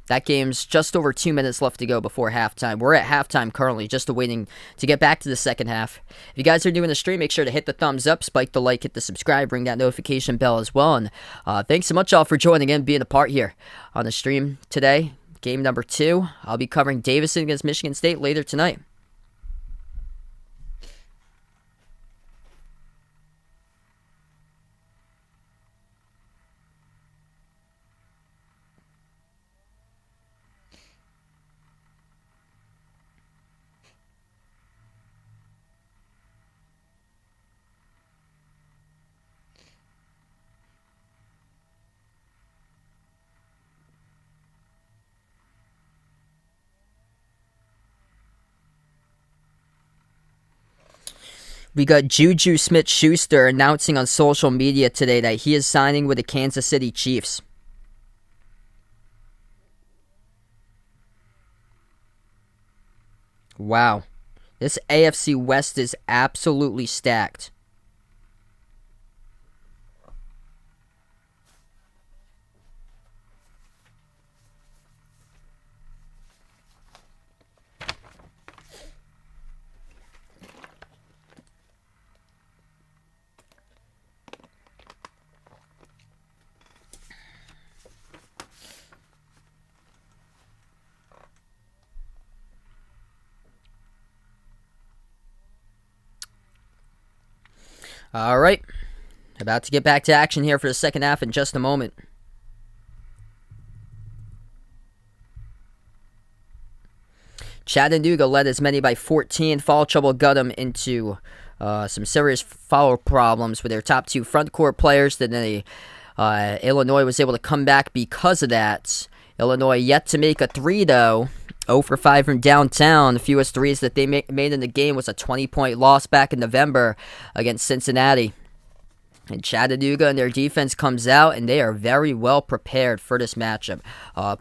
That game's just over 2 minutes left to go before halftime. We're at halftime currently, just waiting to get back to the second half. If you guys are doing the stream, make sure to hit the thumbs up, spike the like, hit the subscribe, ring that notification bell as well. And thanks so much, all, for joining in, being a part here on the stream today. Game number 2. I'll be covering Davidson against Michigan State later tonight. We got Juju Smith-Schuster announcing on social media today that he is signing with the Kansas City Chiefs. Wow. This AFC West is absolutely stacked. All right, about to get back to action here for the second half in just a moment. Chattanooga led as many by 14. Foul trouble got them into some serious foul problems with their top 2 front court players. Then Illinois was able to come back because of that. Illinois yet to make a 3, though. 0 for 5 from downtown. The fewest threes that they made in the game was a 20-point loss back in November against Cincinnati. And Chattanooga and their defense comes out, and they are very well prepared for this matchup.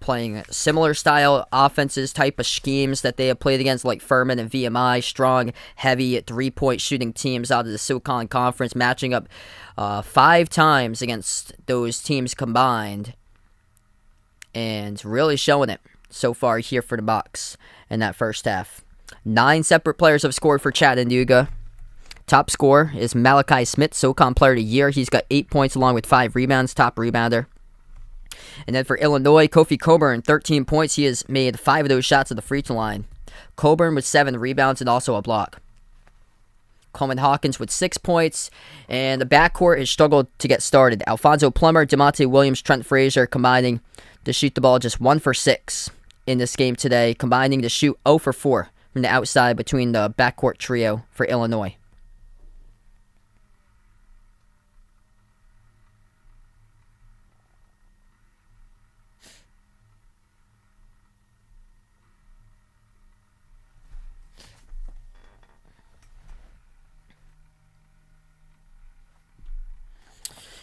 Playing similar style offenses, type of schemes that they have played against, like Furman and VMI. Strong, heavy, 3-point shooting teams out of the SoCon Conference, matching up 5 times against those teams combined. And really showing it so far here for the Mocs in that first half. 9 separate players have scored for Chattanooga. Top scorer is Malachi Smith, SoCon Player of the Year. He's got 8 points along with 5 rebounds, top rebounder. And then for Illinois, Kofi Coburn, 13 points. He has made 5 of those shots at the free throw line. Coburn with 7 rebounds and also a block. Coleman Hawkins with 6 points. And the backcourt has struggled to get started. Alfonso Plummer, DeMonte Williams, Trent Frazier combining to shoot the ball just 1 for 6 in this game today, combining to shoot 0 for 4 from the outside between the backcourt trio for Illinois.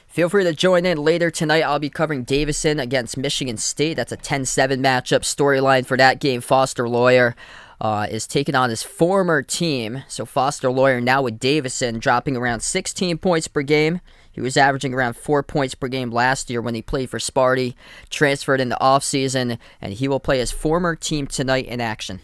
Feel free to join in later tonight. I'll be covering Davidson against Michigan State. That's a 10-7 matchup. Storyline for that game, Foster Loyer is taking on his former team. So Foster Loyer now with Davidson, dropping around 16 points per game. He was averaging around 4 points per game last year when he played for Sparty, transferred in the offseason, and he will play his former team tonight in action.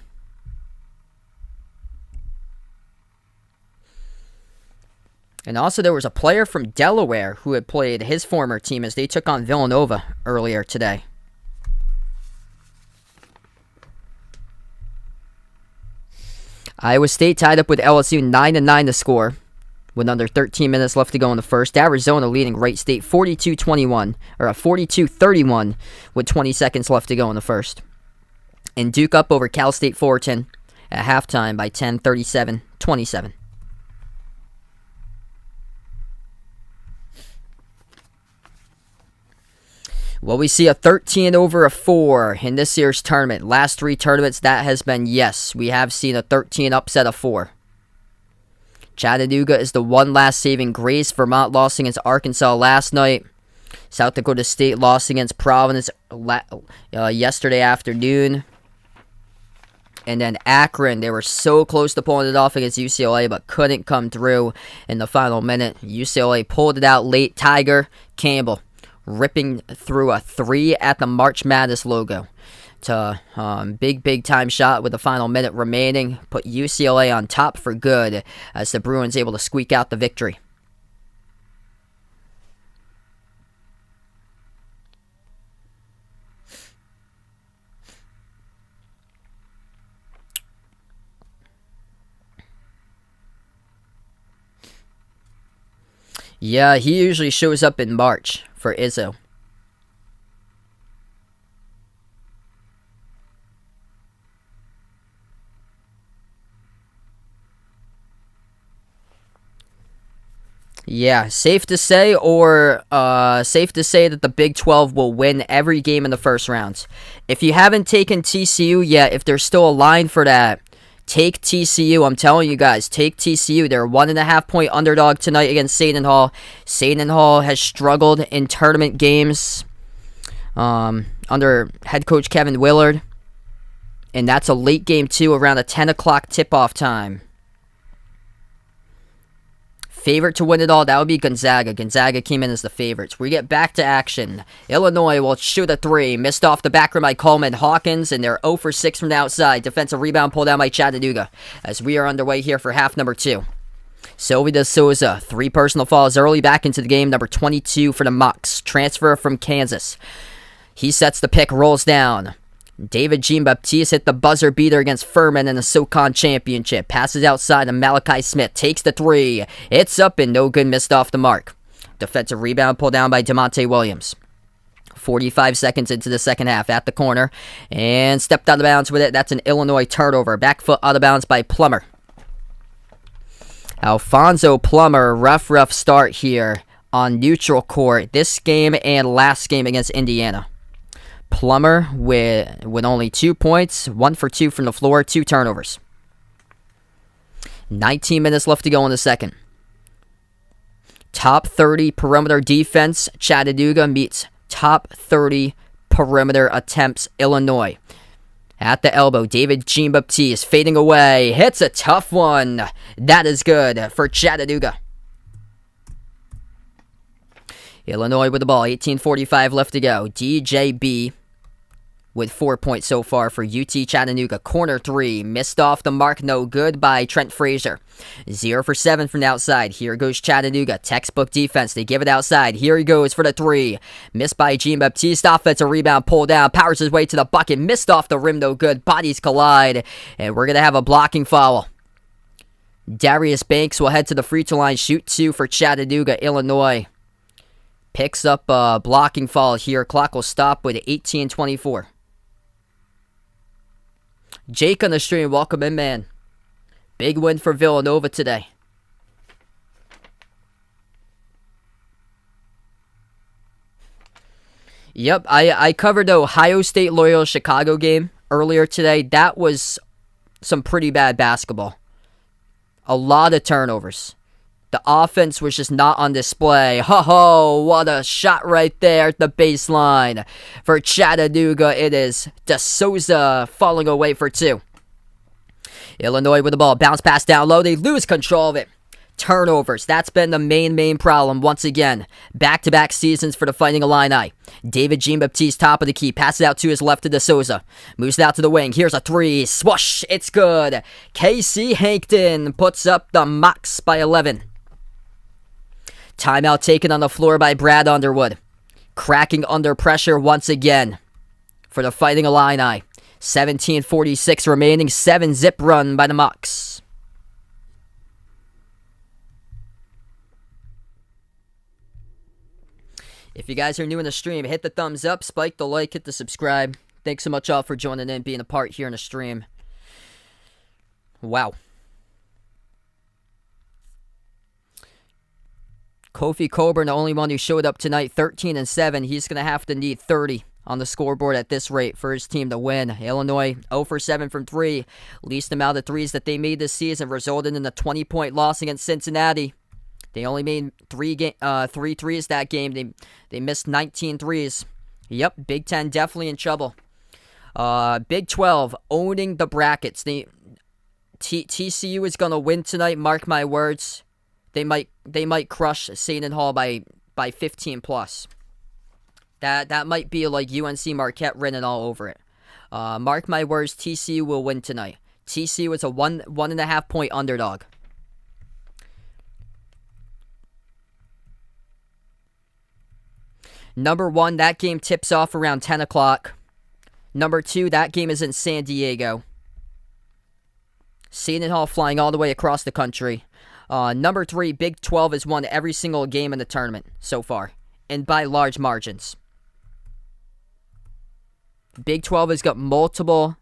And also there was a player from Delaware who had played his former team as they took on Villanova earlier today. Iowa State tied up with LSU 9-9 to score with under 13 minutes left to go in the first. Arizona leading Wright State 42-21 or 42-31 with 20 seconds left to go in the first. And Duke up over Cal State Fullerton at halftime by 10, 37-27. Well, we see a 13 over a 4 in this year's tournament. Last 3 tournaments, that has been, yes, we have seen a 13 upset of 4. Chattanooga is the one last saving grace. Vermont lost against Arkansas last night. South Dakota State lost against Providence yesterday afternoon. And then Akron, they were so close to pulling it off against UCLA, but couldn't come through in the final minute. UCLA pulled it out late. Tiger Campbell ripping through a 3 at the March Madness logo. big time shot with the final minute remaining. Put UCLA on top for good as the Bruins able to squeak out the victory. Yeah, he usually shows up in March for Izzo. Yeah, safe to say that the Big 12 will win every game in the first round. If you haven't taken TCU yet, if there's still a line for that, take TCU. I'm telling you guys, take TCU. They're a 1.5 point underdog tonight against Seton Hall. Seton Hall has struggled in tournament games under head coach Kevin Willard. And that's a late game too, around a 10 o'clock tip-off time. Favorite to win it all, that would be Gonzaga. Gonzaga came in as the favorites. We get back to action. Illinois will shoot a three. Missed off the back rim by Coleman Hawkins, and they're 0 for 6 from the outside. Defensive rebound pulled down by Chattanooga as we are underway here for half number 2. Sylvie De Souza, 3 personal fouls early back into the game. Number 22 for the Mocs. Transfer from Kansas. He sets the pick, rolls down. David Jean-Baptiste hit the buzzer beater against Furman in the SoCon Championship. Passes outside to Malachi Smith. Takes the three. It's up and no good. Missed off the mark. Defensive rebound pulled down by DeMonte Williams. 45 seconds into the second half at the corner. And stepped out of bounds with it. That's an Illinois turnover. Back foot out of bounds by Plummer. Alfonso Plummer, rough start here on neutral court. This game and last game against Indiana. Plummer with only 2 points, 1 for 2 from the floor, 2 turnovers. 19 minutes left to go in the second. Top 30 perimeter defense, Chattanooga meets top 30 perimeter attempts, Illinois. At the elbow, David Jean-Baptiste fading away. Hits a tough one. That is good for Chattanooga. Illinois with the ball, 18:45 left to go. DJB with 4 points so far for UT Chattanooga. Corner 3, missed off the mark, no good by Trent Frazier. 0 for 7 from the outside. Here goes Chattanooga. Textbook defense. They give it outside. Here he goes for the 3. Missed by Jean-Baptiste. Offensive rebound, pulled down. Powers his way to the bucket. Missed off the rim, no good. Bodies collide. And we're going to have a blocking foul. Darius Banks will head to the free throw line. Shoot 2 for Chattanooga, Illinois. Picks up a blocking foul here. Clock will stop with 18:24. Jake on the stream, welcome in, man. Big win for Villanova today. Yep, I covered the Ohio State Loyola Chicago game earlier today. That was some pretty bad basketball. A lot of turnovers. The offense was just not on display. Ho, what a shot right there at the baseline. For Chattanooga, it is De Souza falling away for 2. Illinois with the ball. Bounce pass down low. They lose control of it. Turnovers. That's been the main problem once again. Back-to-back seasons for the Fighting Illini. David Jean-Baptiste, top of the key. Passes out to his left to De Souza. Moves it out to the wing. Here's a 3. Swoosh. It's good. Casey Hankton puts up the Mocs by 11. Timeout taken on the floor by Brad Underwood. Cracking under pressure once again for the Fighting Illini. 17:46 remaining. 7-zip run by the Mocs. If you guys are new in the stream, hit the thumbs up, spike the like, hit the subscribe. Thanks so much all for joining in, being a part here in the stream. Wow. Kofi Coburn, the only one who showed up tonight, 13-7. He's going to have to need 30 on the scoreboard at this rate for his team to win. Illinois, 0 for 7 from 3. Least amount of threes that they made this season resulted in a 20-point loss against Cincinnati. They only made 3 threes that game. They missed 19 threes. Yep, Big Ten definitely in trouble. Big 12 owning the brackets. TCU is going to win tonight, mark my words. They might crush Seton Hall by 15 plus. That might be like UNC Marquette written all over it. Mark my words, TCU will win tonight. TCU is a 1.5 point underdog. Number 1, that game tips off around 10 o'clock. Number 2, that game is in San Diego. Seton Hall flying all the way across the country. Number 3, Big 12 has won every single game in the tournament so far, and by large margins. Big 12 has got multiple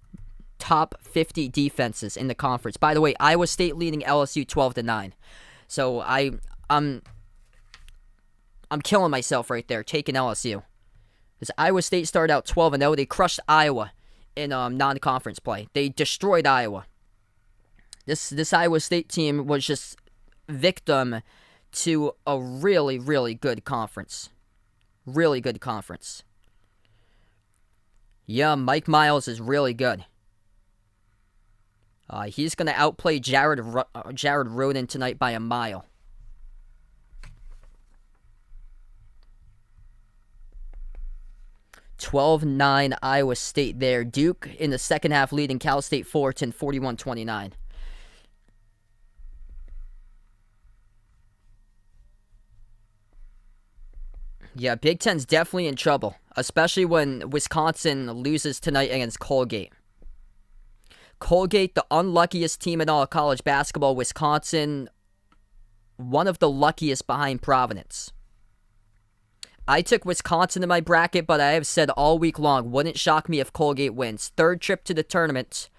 top 50 defenses in the conference. By the way, Iowa State leading LSU 12-9. So I'm killing myself right there taking LSU. Because Iowa State started out 12-0. They crushed Iowa in non-conference play. They destroyed Iowa. This Iowa State team was just victim to a really, really good conference. Really good conference. Yeah, Mike Miles is really good. He's going to outplay Jared Roden tonight by a mile. (12-9) Iowa State there. Duke in the second half leading Cal State Fullerton 41-29. Yeah, Big Ten's definitely in trouble, especially when Wisconsin loses tonight against Colgate. Colgate, the unluckiest team in all of college basketball. Wisconsin, one of the luckiest behind Providence. I took Wisconsin in my bracket, but I have said all week long, wouldn't shock me if Colgate wins. Third trip to the tournament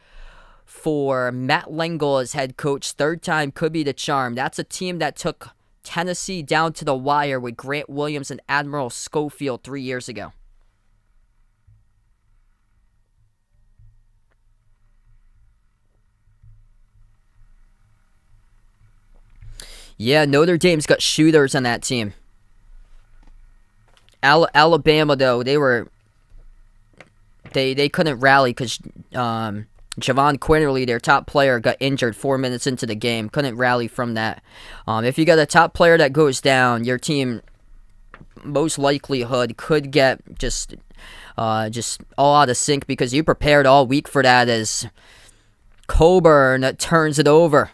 for Matt Lengel as head coach. Third time could be the charm. That's a team that took Tennessee down to the wire with Grant Williams and Admiral Schofield 3 years ago. Yeah, Notre Dame's got shooters on that team. Alabama, though, they couldn't rally because Javon Quinterly, their top player, got injured 4 minutes into the game. Couldn't rally from that. If you got a top player that goes down, your team most likelihood could get just all out of sync because you prepared all week for that as Coburn turns it over.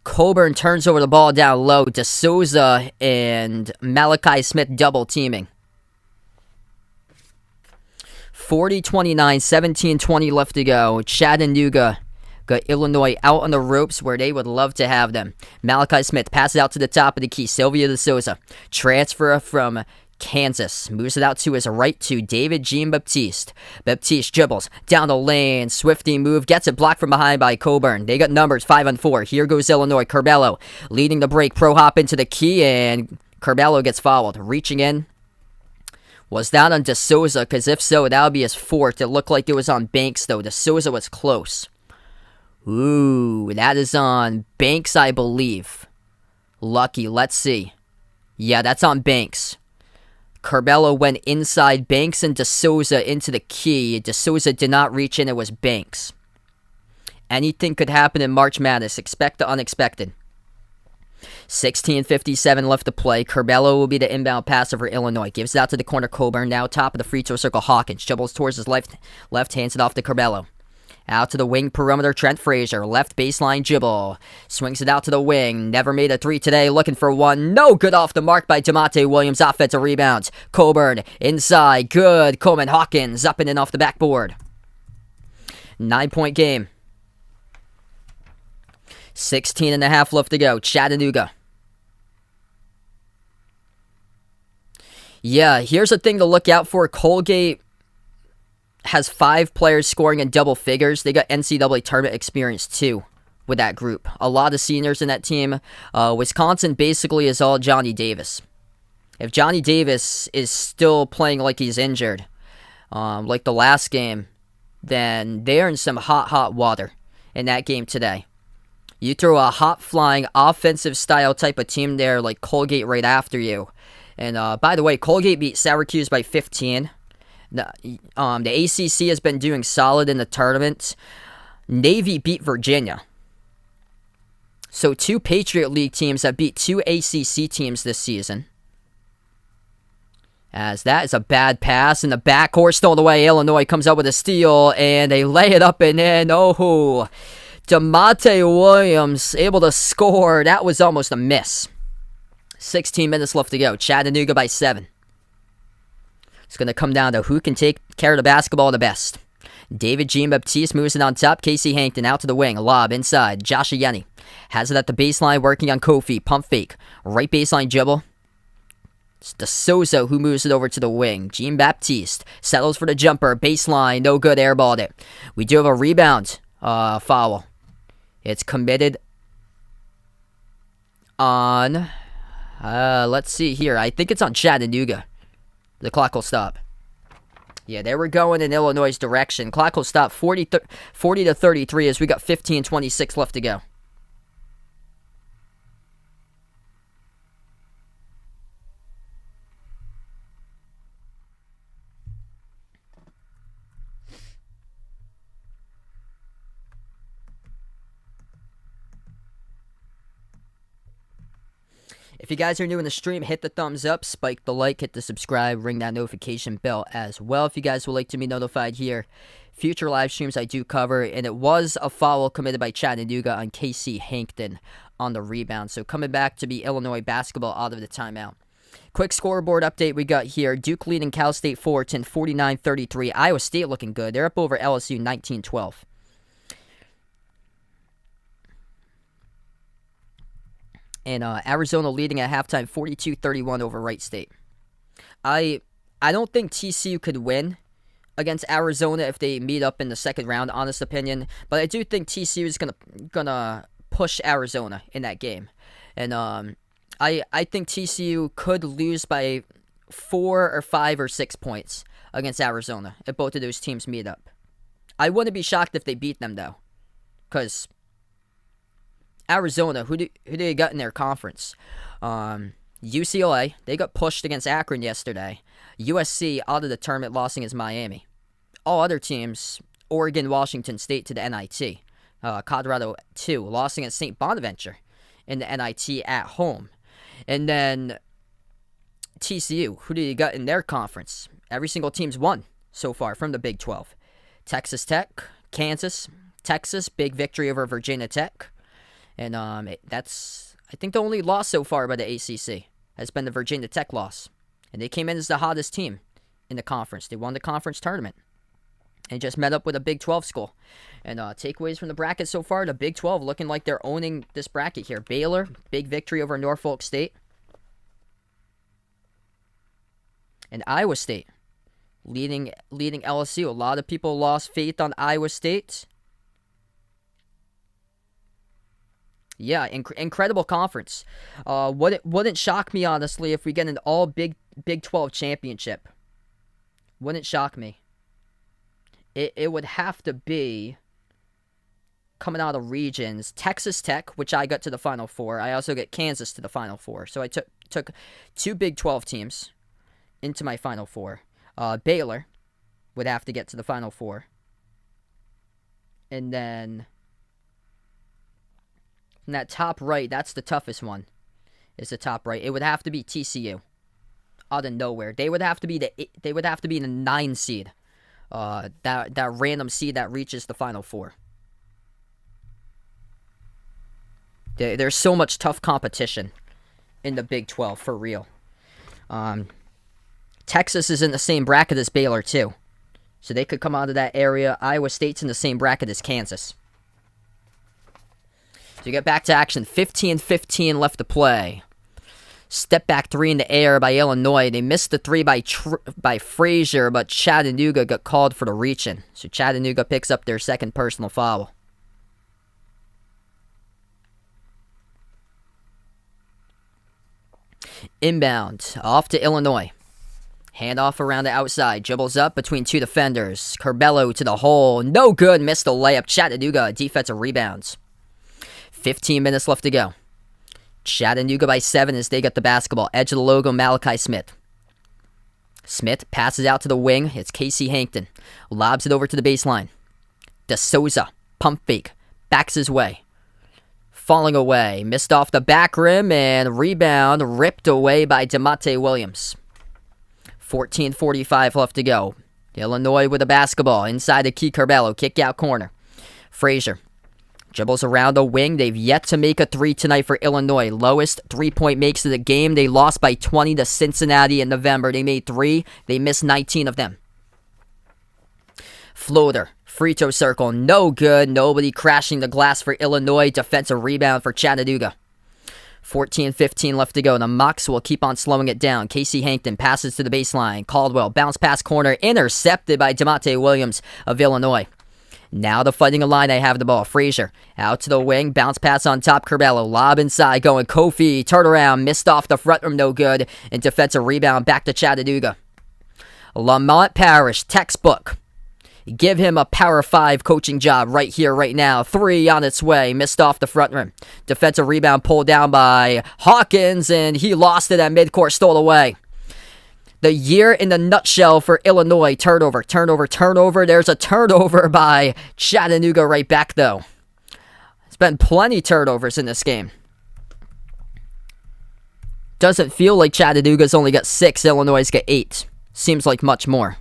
Coburn turns over the ball down low. DeSouza and Malachi Smith double teaming. 40-29, 17-20 left to go. Chattanooga got Illinois out on the ropes where they would love to have them. Malachi Smith passes out to the top of the key. Sylvia DeSouza, transfer from Kansas, moves it out to his right to David Jean-Baptiste. Baptiste dribbles down the lane. Swifty move, gets it blocked from behind by Coburn. They got numbers 5-on-4. Here goes Illinois. Curbelo leading the break. Pro hop into the key, and Curbelo gets fouled. Reaching in. Was that on DeSouza? Because if so, that would be his fourth. It looked like it was on Banks, though. DeSouza was close. Ooh, that is on Banks, I believe. Lucky, let's see. Yeah, that's on Banks. Curbelo went inside Banks and DeSouza into the key. DeSouza did not reach in. It was Banks. Anything could happen in March Madness. Expect the unexpected. 16:57 left to play. Curbelo will be the inbound passer for Illinois. Gives it out to the corner. Coburn now top of the free throw circle. Hawkins dribbles towards his left, hands it off to Curbelo. Out to the wing perimeter, Trent Frazier. Left baseline dribble. Swings it out to the wing. Never made a three today. Looking for one. No good off the mark by DeMonte Williams. Offensive rebounds. Coburn inside. Good. Coleman Hawkins up and in off the backboard. 9-point game. 16.5 left to go. Chattanooga. Yeah, here's a thing to look out for. Colgate has 5 players scoring in double figures. They got NCAA tournament experience too with that group. A lot of seniors in that team. Wisconsin basically is all Johnny Davis. If Johnny Davis is still playing like he's injured, like the last game, then they're in some hot water in that game today. You throw a hot flying offensive style type of team there like Colgate right after you. And by the way, Colgate beat Syracuse by 15. The ACC has been doing solid in the tournament. Navy beat Virginia. So 2 Patriot League teams have beat 2 ACC teams this season. As that is a bad pass in the backcourt, stole away. Illinois comes up with a steal, and they lay it up and in. Oh, DeMonte Williams able to score. That was almost a miss. 16 minutes left to go. Chattanooga by 7. It's going to come down to who can take care of the basketball the best. David Jean-Baptiste moves it on top. Casey Hankton out to the wing. Lob inside. Josh Illini has it at the baseline, working on Kofi. Pump fake. Right baseline dribble. It's DeSouza who moves it over to the wing. Jean-Baptiste settles for the jumper. Baseline. No good. Airballed it. We do have a rebound foul. It's committed on... let's see here. I think it's on Chattanooga. The clock will stop. Yeah, they were going in Illinois' direction. Clock will stop 40 to 33 as we got 15:26 left to go. If you guys are new in the stream, hit the thumbs up, spike the like, hit the subscribe, ring that notification bell as well. If you guys would like to be notified here, future live streams I do cover, and it was a foul committed by Chattanooga on Casey Hankton on the rebound. So coming back to be Illinois basketball out of the timeout. Quick scoreboard update we got here. Duke leading Cal State Fullerton 49-33. Iowa State looking good. They're up over LSU 19-12. And Arizona leading at halftime 42-31 over Wright State. I don't think TCU could win against Arizona if they meet up in the second round, honest opinion. But I do think TCU is gonna push Arizona in that game. And I think TCU could lose by 4 or 5 or 6 points against Arizona if both of those teams meet up. I wouldn't be shocked if they beat them, though. Because Arizona, who do they got in their conference? UCLA, they got pushed against Akron yesterday. USC, out of the tournament, losing is Miami. All other teams, Oregon, Washington State to the NIT. Colorado, too, losing at St. Bonaventure in the NIT at home. And then TCU, who do you got in their conference? Every single team's won so far from the Big 12. Texas Tech, Kansas, Texas, big victory over Virginia Tech. And that's, I think, the only loss so far by the ACC has been the Virginia Tech loss. And they came in as the hottest team in the conference. They won the conference tournament. And just met up with a Big 12 school. And takeaways from the bracket so far, the Big 12 looking like they're owning this bracket here. Baylor, big victory over Norfolk State. And Iowa State, leading LSU. A lot of people lost faith on Iowa State. Yeah, incredible conference. Wouldn't shock me, honestly, if we get an all Big 12 championship. Wouldn't shock me. It would have to be coming out of regions. Texas Tech, which I got to the Final Four. I also get Kansas to the Final Four. So I took 2 Big 12 teams into my Final Four. Baylor would have to get to the Final Four. And then in that top right, that's the toughest one. Is the top right. It would have to be TCU. Out of nowhere. They would have to be the 9 seed. That random seed that reaches the Final Four. There's so much tough competition in the Big 12, for real. Texas is in the same bracket as Baylor, too. So they could come out of that area. Iowa State's in the same bracket as Kansas. So you get back to action. 15-15 left to play. Step back 3 in the air by Illinois. They missed the 3 by Frazier, but Chattanooga got called for the reach-in. So Chattanooga picks up their second personal foul. Inbound, off to Illinois. Handoff around the outside. Dribbles up between 2 defenders. Curbelo to the hole. No good. Missed the layup. Chattanooga defensive rebounds. 15 minutes left to go. Chattanooga by 7 as they get the basketball. Edge of the logo, Malachi Smith. Smith passes out to the wing. It's Casey Hankton. Lobs it over to the baseline. DeSouza, pump fake. Backs his way. Falling away. Missed off the back rim and rebound ripped away by DeMonte Williams. 14:45 left to go. Illinois with the basketball inside the key. Curbelo, kick out corner. Frazier dribbles around the wing. They've yet to make a three tonight for Illinois. Lowest three-point makes of the game. They lost by 20 to Cincinnati in November. They made 3. They missed 19 of them. Floater, free throw circle, no good. Nobody crashing the glass for Illinois. Defensive rebound for Chattanooga. 14:15 left to go. The Mocs will keep on slowing it down. Casey Hankton passes to the baseline. Caldwell, bounce pass corner, intercepted by DeMonte Williams of Illinois. Now the Fighting Illini have the ball. Frazier out to the wing. Bounce pass on top. Curbelo. Lob inside. Going Kofi. Turnaround. Missed off the front rim. No good. And defensive rebound back to Chattanooga. Lamont Parrish. Textbook. Give him a Power 5 coaching job right here, right now. 3 on its way. Missed off the front rim. Defensive rebound pulled down by Hawkins, and he lost it at midcourt. Stole away. The year in the nutshell for Illinois. Turnover. There's a turnover by Chattanooga right back, though. There's been plenty turnovers in this game. Doesn't feel like Chattanooga's only got 6. Illinois' got 8. Seems like much more.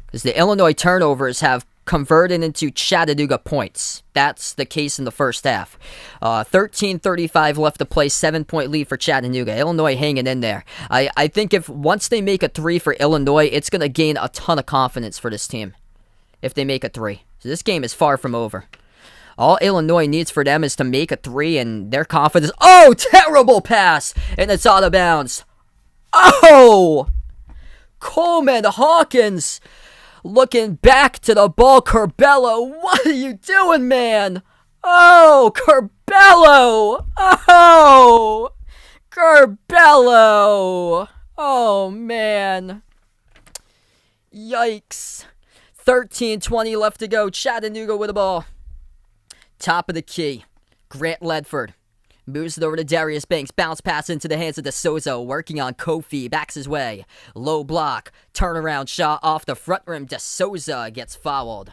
Because the Illinois turnovers have converted into Chattanooga points. That's the case in the first half. 13:35 left to play, 7-point lead for Chattanooga. Illinois hanging in there. I think if once they make a 3 for Illinois, it's going to gain a ton of confidence for this team. If they make a 3. So this game is far from over. All Illinois needs for them is to make a 3 and their confidence. Oh, terrible pass! And it's out of bounds. Oh! Coleman Hawkins looking back to the ball. Curbelo, what are you doing, man? Oh, Curbelo! Oh! Curbelo! Oh, man. Yikes. 13:20 left to go. Chattanooga with the ball. Top of the key. Grant Ledford moves it over to Darius Banks. Bounce pass into the hands of DeSouza. Working on Kofi. Backs his way. Low block. Turnaround shot off the front rim. DeSouza gets fouled.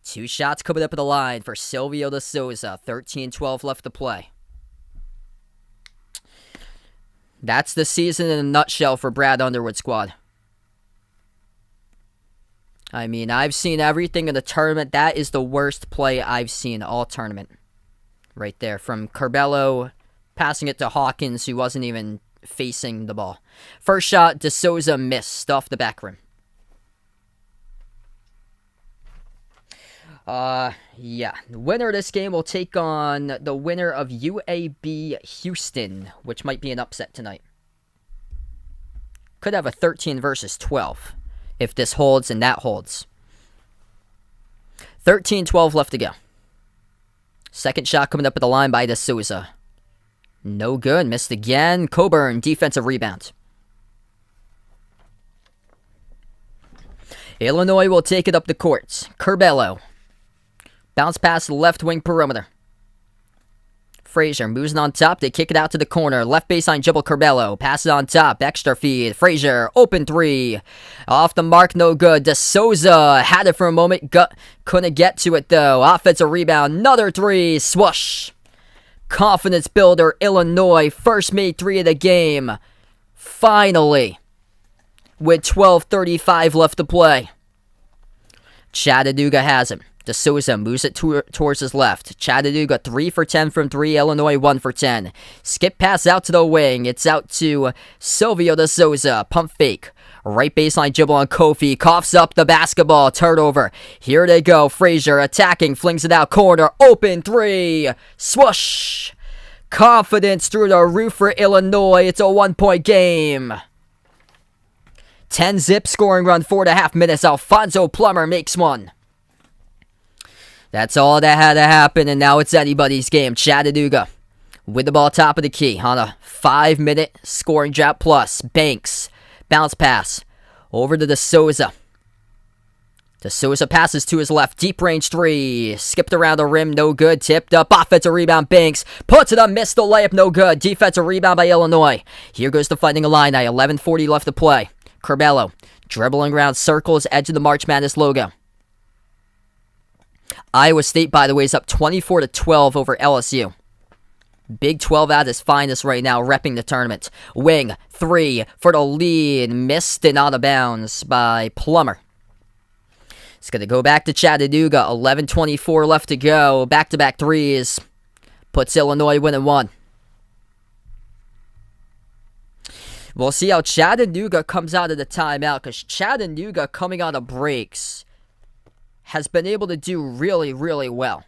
2 shots coming up at the line for Silvio DeSouza. 13:12 left to play. That's the season in a nutshell for Brad Underwood's squad. I mean, I've seen everything in the tournament. That is the worst play I've seen all tournament. Right there, from Curbelo passing it to Hawkins, who wasn't even facing the ball. First shot, DeSouza missed off the back rim. Yeah. The winner of this game will take on the winner of UAB Houston, which might be an upset tonight. Could have a 13 versus 12 if this holds and that holds. 13:12 left to go. Second shot coming up at the line by DeSouza. No good. Missed again. Coburn, defensive rebound. Illinois will take it up the court. Curbelo. Bounce pass left wing perimeter. Frazier moves it on top. They kick it out to the corner. Left baseline dribble. Curbelo. Pass it on top. Extra feed. Frazier. Open 3. Off the mark. No good. DeSouza had it for a moment. Couldn't get to it though. Offensive rebound. Another 3. Swoosh. Confidence builder. Illinois. First made 3 of the game. Finally. With 12:35 left to play. Chattanooga has him. DeSouza moves it towards his left. Chattanooga 3 for 10 from 3. Illinois 1 for 10. Skip pass out to the wing. It's out to Silvio DeSouza. Pump fake. Right baseline dribble on Kofi. Coughs up the basketball. Turnover. Here they go. Frazier attacking. Flings it out. Corner. Open 3. Swoosh. Confidence through the roof for Illinois. It's a 1-point game. 10-zip scoring run. 4.5 minutes. Alfonso Plummer makes one. That's all that had to happen, and now it's anybody's game. Chattanooga with the ball top of the key on a 5-minute scoring drought plus. Banks, bounce pass, over to DeSouza. DeSouza passes to his left, deep range 3. Skipped around the rim, no good. Tipped up, offensive rebound, Banks. Puts it up, missed the layup, no good. Defensive rebound by Illinois. Here goes the Fighting Illini, 11:40 left to play. Curbelo, dribbling around circles, edge of the March Madness logo. Iowa State, by the way, is up 24-12 over LSU. Big 12 at its finest right now, repping the tournament. Wing 3 for the lead. Missed and out of bounds by Plummer. It's going to go back to Chattanooga. 11:24 left to go. Back-to-back threes. Puts Illinois winning one. We'll see how Chattanooga comes out of the timeout, because Chattanooga, coming out of breaks, has been able to do really, really well.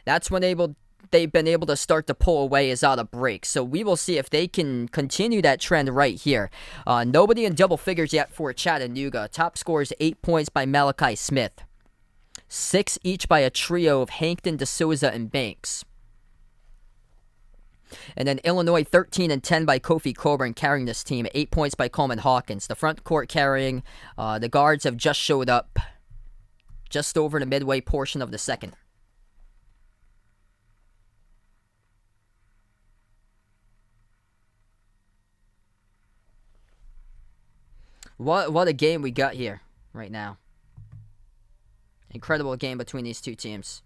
That's when they've been able to start to pull away is out of breaks. So we will see if they can continue that trend right here. Nobody in double figures yet for Chattanooga. Top scores 8 points by Malachi Smith. 6 each by a trio of Hankton, DeSouza, and Banks. And then Illinois 13 and 10 by Kofi Coburn carrying this team. 8 points by Coleman Hawkins. The front court carrying. The guards have just showed up just over the midway portion of the second. What a game we got here right now. Incredible game between these two teams.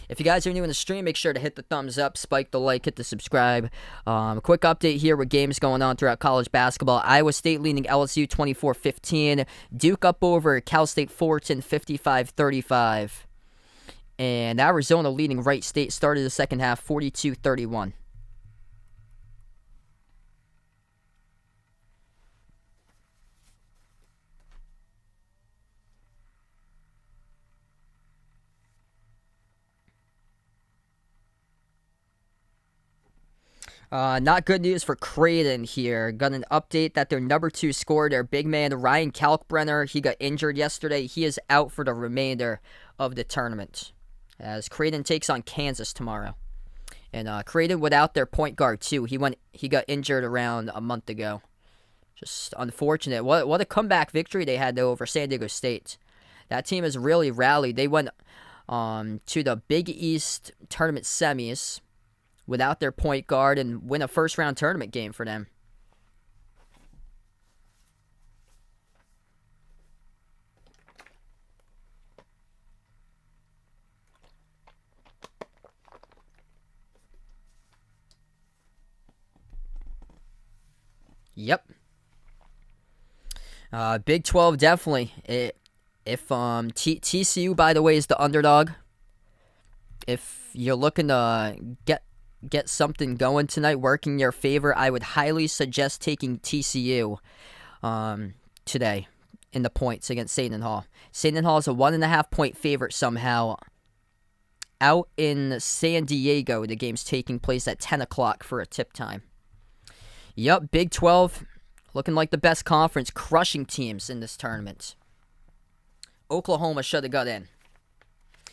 If you guys are new in the stream, make sure to hit the thumbs up, spike the like, hit the subscribe. A quick update here with games going on throughout college basketball. Iowa State leading LSU 24-15. Duke up over Cal State Fullerton 55-35. And Arizona leading Wright State started the second half 42-31. Not good news for Creighton here. Got an update that their number 2 scorer, their big man, Ryan Kalkbrenner, he got injured yesterday. He is out for the remainder of the tournament, as Creighton takes on Kansas tomorrow. And Creighton without their point guard, too. He got injured around a month ago. Just unfortunate. What a comeback victory they had, though, over San Diego State. That team has really rallied. They went to the Big East tournament semis without their point guard and win a first-round tournament game for them. Yep. Big 12, definitely. If TCU, by the way, is the underdog, if you're looking to get something going tonight, working your favor, I would highly suggest taking TCU today in the points against Seton Hall. Seton Hall is a 1.5 point favorite somehow out in San Diego. The game's taking place at 10 o'clock for a tip time. Yep, Big 12 looking like the best conference, crushing teams in this tournament. Oklahoma should have got in.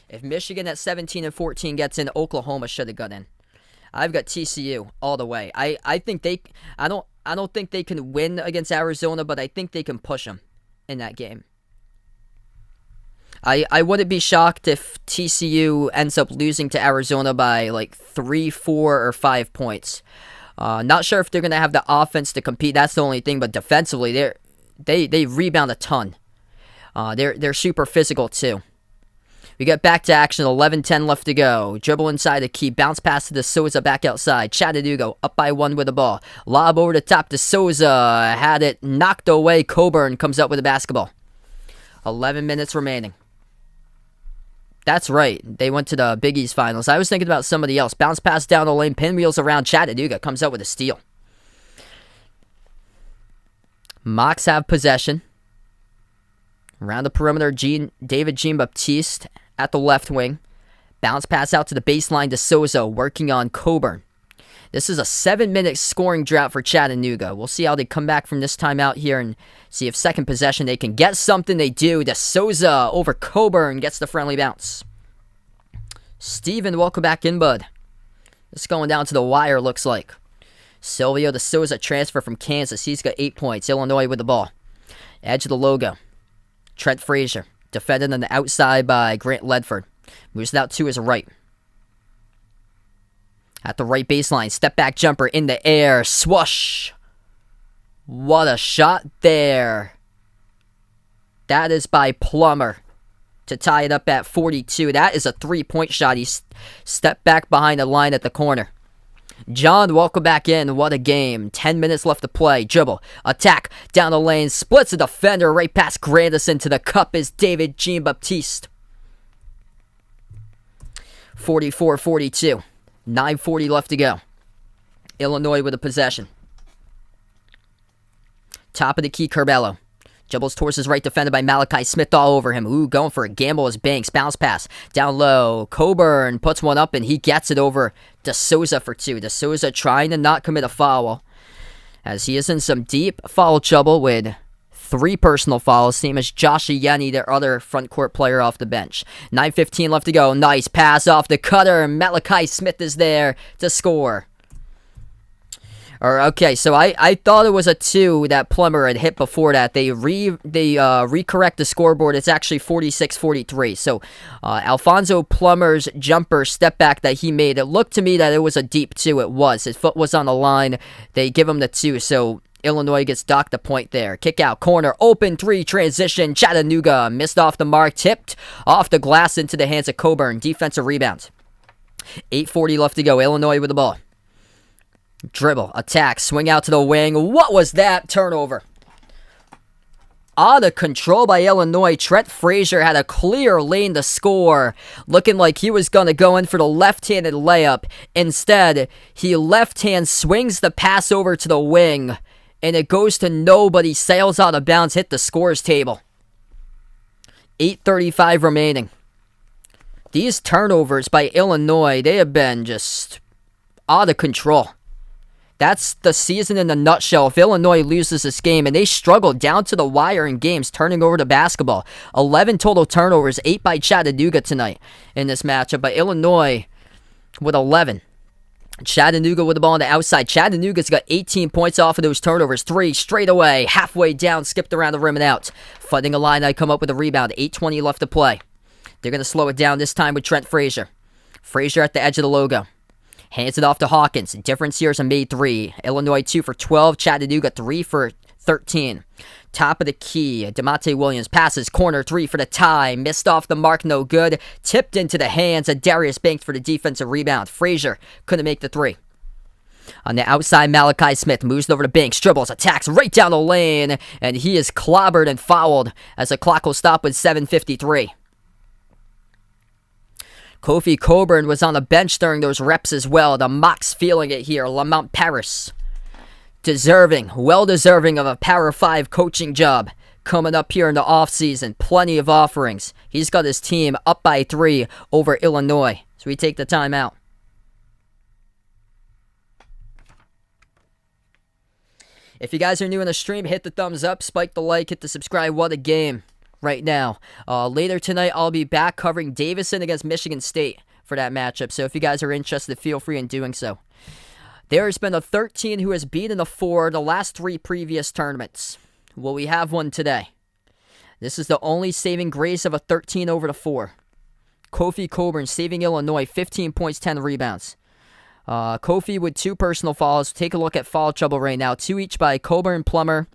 If Michigan at 17 and 14 gets in, Oklahoma should have got in. I've got TCU all the way. I don't think they can win against Arizona, but I think they can push them in that game. I wouldn't be shocked if TCU ends up losing to Arizona by like 3, 4, or 5 points. Not sure if they're gonna have the offense to compete. That's the only thing. But defensively, they rebound a ton. They're super physical too. We get back to action, 11:10 left to go. Dribble inside the key, bounce pass to DeSouza back outside. Chattanooga up by 1 with the ball. Lob over the top, DeSouza had it knocked away. Coburn comes up with the basketball. 11 minutes remaining. That's right, they went to the Big East Finals. I was thinking about somebody else. Bounce pass down the lane, pinwheels around. Chattanooga comes up with a steal. Mocs have possession. Around the perimeter, David Jean-Baptiste at the left wing. Bounce pass out to the baseline to Souza, working on Coburn. This is a 7-minute scoring drought for Chattanooga. We'll see how they come back from this timeout here and see if second possession they can get something. They do. De Souza over Coburn gets the friendly bounce. Steven, welcome back in, bud. It's going down to the wire, looks like. Silvio De Souza transfer from Kansas. He's got 8 points. Illinois with the ball. Edge of the logo. Trent Frazier, defended on the outside by Grant Ledford. Moves it out to his right. At the right baseline, step back jumper in the air. Swoosh. What a shot there. That is by Plummer to tie it up at 42. That is a three-point shot. He stepped back behind the line at the corner. John, welcome back in. What a game. 10 minutes left to play. Dribble. Attack. Down the lane. Splits a defender right past Grandison. To the cup is David Jean-Baptiste. 44-42. 9:40 left to go. Illinois with a possession. Top of the key, Curbelo. Dribbles towards his right, defended by Malachi Smith all over him. Ooh, going for a gamble as Banks. Bounce pass. Down low. Coburn puts one up, and he gets it over De Souza for two. De Souza trying to not commit a foul, as he is in some deep foul trouble with 3 personal fouls. Same as Josh Illini, their other front court player off the bench. 9:15 left to go. Nice pass off the cutter. Malachi Smith is there to score. Okay, so I thought it was a 2 that Plummer had hit before that. They recorrect the scoreboard. It's actually 46-43. So Alfonso Plummer's jumper step back that he made, it looked to me that it was a deep 2. It was. His foot was on the line. They give him the 2. So Illinois gets docked a point there. Kick out, corner, open 3, transition. Chattanooga missed off the mark, tipped off the glass into the hands of Coburn. Defensive rebound. 8:40 left to go. Illinois with the ball. Dribble, attack, swing out to the wing. What was that? Turnover. Out of control by Illinois. Trent Frazier had a clear lane to score, looking like he was going to go in for the left-handed layup. Instead, he left-hand swings the pass over to the wing, and it goes to nobody, sails out of bounds, hit the scores table. 8:35 remaining. These turnovers by Illinois, they have been just out of control. That's the season in a nutshell. If Illinois loses this game, and they struggled down to the wire in games, turning over the basketball. 11 total turnovers, 8 by Chattanooga tonight in this matchup. But Illinois with 11. Chattanooga with the ball on the outside. Chattanooga's got 18 points off of those turnovers. 3 straight away, halfway down, skipped around the rim and out. Fighting Illini come up with a rebound. 8:20 left to play. They're going to slow it down this time with Trent Frazier. Frazier at the edge of the logo. Hands it off to Hawkins. Difference here is a made 3. Illinois 2 for 12. Chattanooga 3 for 13. Top of the key. DeMonte Williams passes. Corner 3 for the tie. Missed off the mark. No good. Tipped into the hands of Darius Banks for the defensive rebound. Frazier couldn't make the 3. On the outside, Malachi Smith moves over to Banks. Dribbles. Attacks right down the lane. And he is clobbered and fouled as the clock will stop with 7:53. Kofi Coburn was on the bench during those reps as well. The Mocs feeling it here. Lamont Paris. Well deserving of a Power 5 coaching job coming up here in the offseason. Plenty of offerings. He's got his team up by 3 over Illinois. So we take the timeout. If you guys are new in the stream, hit the thumbs up, spike the like, hit the subscribe. What a game right now. Later tonight, I'll be back covering Davidson against Michigan State for that matchup. So if you guys are interested, feel free in doing so. There has been a 13 who has beaten a 4 the last 3 previous tournaments. Well, we have one today. This is the only saving grace of a 13 over the 4. Kofi Coburn saving Illinois 15 points, 10 rebounds. Kofi with 2 personal fouls. Take a look at foul trouble right now. 2 each by Coburn, Plummer,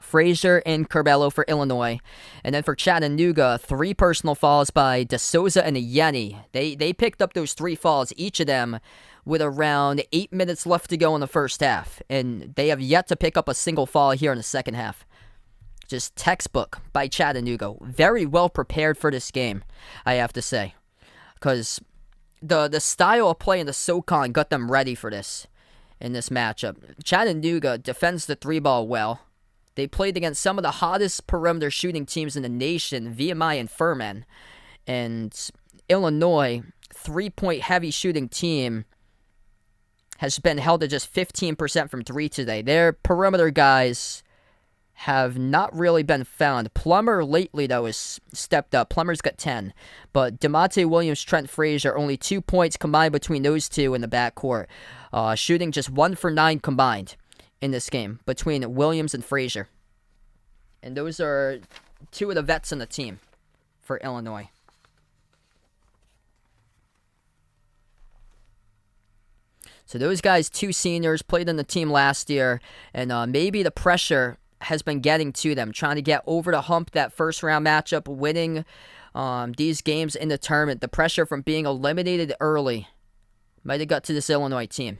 Frazier, and Curbelo for Illinois. And then for Chattanooga, 3 personal fouls by De Souza and Illini. They picked up those 3 fouls, each of them, with around 8 minutes left to go in the first half. And they have yet to pick up a single foul here in the second half. Just textbook by Chattanooga. Very well prepared for this game, I have to say. Because the style of play in the SoCon got them ready for this in this matchup. Chattanooga defends the 3-ball well. They played against some of the hottest perimeter shooting teams in the nation, VMI and Furman. And Illinois, 3-point heavy shooting team, has been held to just 15% from 3 today. Their perimeter guys have not really been found. Plummer lately, though, has stepped up. Plummer's got 10. But DeMonte Williams, Trent Frazier, only 2 points combined between those two in the backcourt. Shooting just 1 for 9 combined in this game between Williams and Frazier. And those are 2 of the vets on the team for Illinois. So those guys, 2 seniors, played on the team last year, and maybe the pressure has been getting to them, trying to get over the hump that first round matchup, winning these games in the tournament, the pressure from being eliminated early might have got to this Illinois team.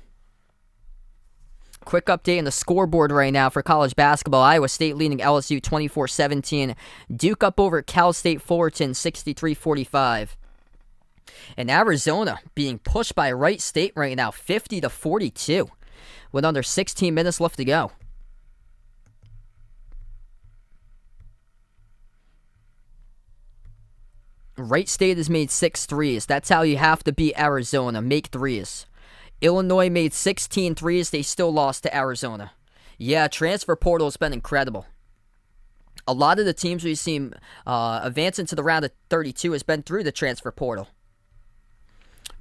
Quick update on the scoreboard right now for college basketball. Iowa State leading LSU 24-17. Duke up over Cal State Fullerton 63-45. And Arizona being pushed by Wright State right now 50-42 with under 16 minutes left to go. Wright State has made 6 threes. That's how you have to beat Arizona. Make threes. Illinois made 16 threes. They still lost to Arizona. Yeah, transfer portal has been incredible. A lot of the teams we've seen advance into the round of 32 has been through the transfer portal.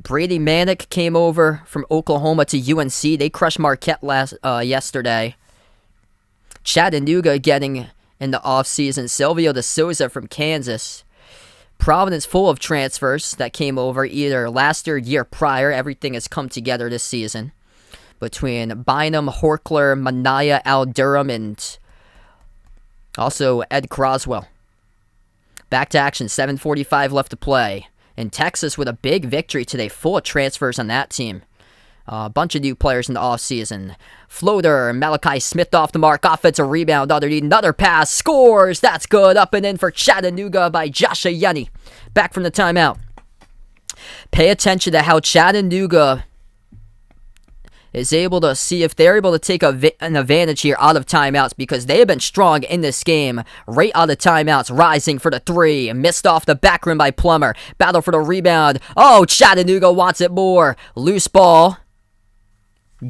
Brady Manick came over from Oklahoma to UNC. They crushed Marquette yesterday. Chattanooga getting in the offseason. Silvio De Souza from Kansas. Providence full of transfers that came over either last year prior. Everything has come together this season. Between Bynum, Horkler, Manaya, Al Durham, and also Ed Croswell. Back to action, 7:45 left to play. And Texas with a big victory today, full of transfers on that team. A bunch of new players in the offseason. Floater, Malachi Smith off the mark. Offensive rebound underneath. Another pass. Scores. That's good. Up and in for Chattanooga by Josh Ayeni. Back from the timeout. Pay attention to how Chattanooga is able to see if they're able to take an advantage here out of timeouts, because they have been strong in this game. Right out of timeouts, rising for the three. Missed off the back rim by Plummer. Battle for the rebound. Oh, Chattanooga wants it more. Loose ball.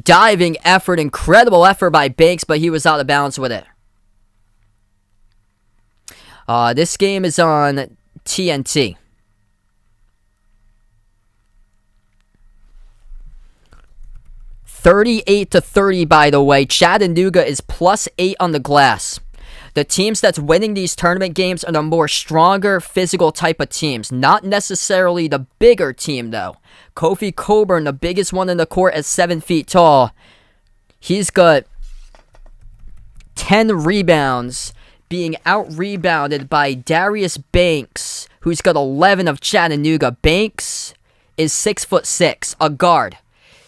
Diving effort, incredible effort by Banks, but he was out of bounds with it. This game is on TNT. $38-30, by the way. Chattanooga is +8 on the glass. The teams that's winning these tournament games are the more stronger, physical type of teams. Not necessarily the bigger team, though. Kofi Coburn, the biggest one in the court at 7 feet tall. He's got 10 rebounds, being out-rebounded by Darius Banks, who's got 11 of Chattanooga. Banks is 6'6", a guard.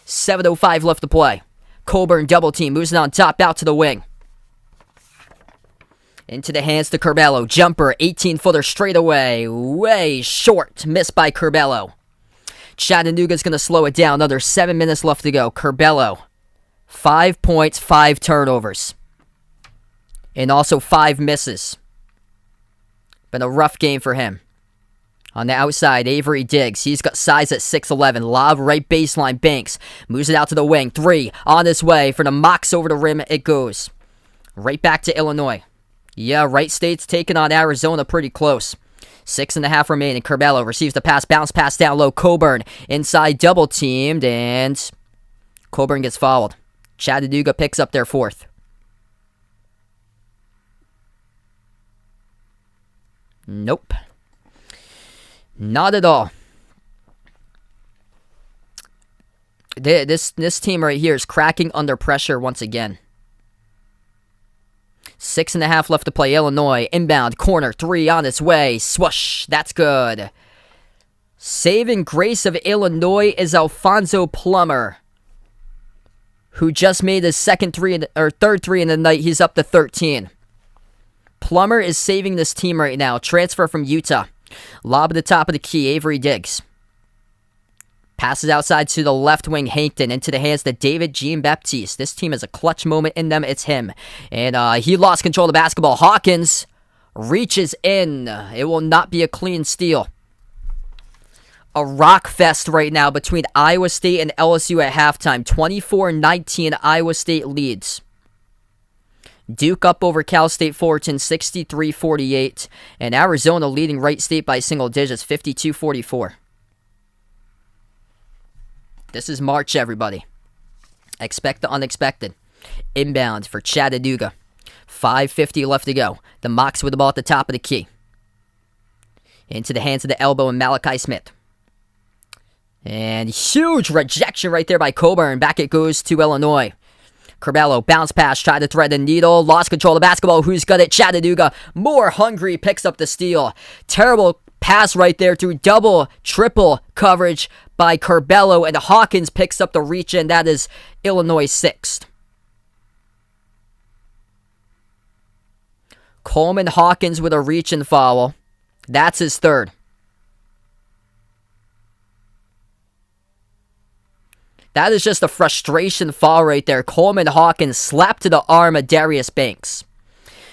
7:05 left to play. Coburn double team, moves it on top, out to the wing. Into the hands to Curbelo. Jumper, 18-footer straight away. Way short. Missed by Curbelo. Chattanooga's going to slow it down. Another 7 minutes left to go. Curbelo, 5 points, 5 turnovers. And also 5 misses. Been a rough game for him. On the outside, Avery Diggs. He's got size at 6'11". Lob right baseline. Banks moves it out to the wing. 3 on his way for the Mocs over the rim. It goes. Right back to Illinois. Yeah, Wright State's taking on Arizona pretty close. 6.5 remaining. Curbelo receives the pass. Bounce pass down low. Coburn inside double teamed. And Coburn gets fouled. Chattanooga picks up their 4th. Nope. Not at all. This team right here is cracking under pressure once again. 6.5 left to play. Illinois inbound corner 3 on its way. Swoosh. That's good. Saving grace of Illinois is Alfonso Plummer, who just made his third three in the night. He's up to 13. Plummer is saving this team right now. Transfer from Utah. Lob at the top of the key. Avery Diggs. Passes outside to the left wing. Hankton into the hands of David Jean-Baptiste. This team has a clutch moment in them. It's him. And he lost control of the basketball. Hawkins reaches in. It will not be a clean steal. A rock fest right now between Iowa State and LSU at halftime. 24-19 Iowa State leads. Duke up over Cal State Fullerton 63-48. And Arizona leading Wright State by single digits 52-44. This is March, everybody. Expect the unexpected. Inbound for Chattanooga. 5:50 left to go. The Mocs with the ball at the top of the key. Into the hands of the elbow and Malachi Smith. And huge rejection right there by Coburn. Back it goes to Illinois. Curbelo, bounce pass, tried to thread the needle, lost control of the basketball. Who's got it? Chattanooga, more hungry, picks up the steal. Terrible pass right there through double, triple coverage by Curbelo, and Hawkins picks up the reach, and that is Illinois' sixth. Coleman Hawkins with a reach and foul. That's his third. That is just a frustration foul right there. Coleman Hawkins slapped to the arm of Darius Banks.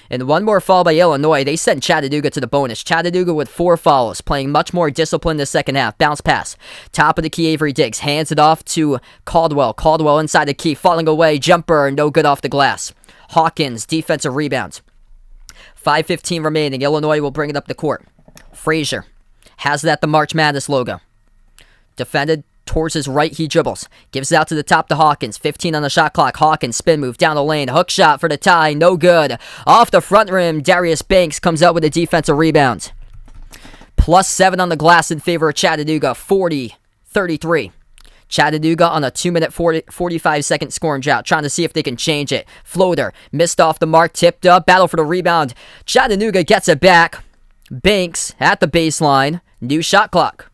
And one more foul by Illinois. They sent Chattanooga to the bonus. Chattanooga with 4 fouls, playing much more disciplined in the second half. Bounce pass. Top of the key, Avery Diggs. Hands it off to Caldwell. Caldwell inside the key, falling away. Jumper, no good off the glass. Hawkins, defensive rebound. 5:15 remaining. Illinois will bring it up the court. Frazier has it at the March Madness logo. Defended towards his right, he dribbles. Gives it out to the top to Hawkins. 15 on the shot clock. Hawkins, spin move down the lane. Hook shot for the tie. No good. Off the front rim, Darius Banks comes out with a defensive rebound. +7 on the glass in favor of Chattanooga. 40-33. Chattanooga on a 2-minute 45-second scoring drought, trying to see if they can change it. Floater, missed off the mark, tipped up, battle for the rebound. Chattanooga gets it back. Banks at the baseline. New shot clock.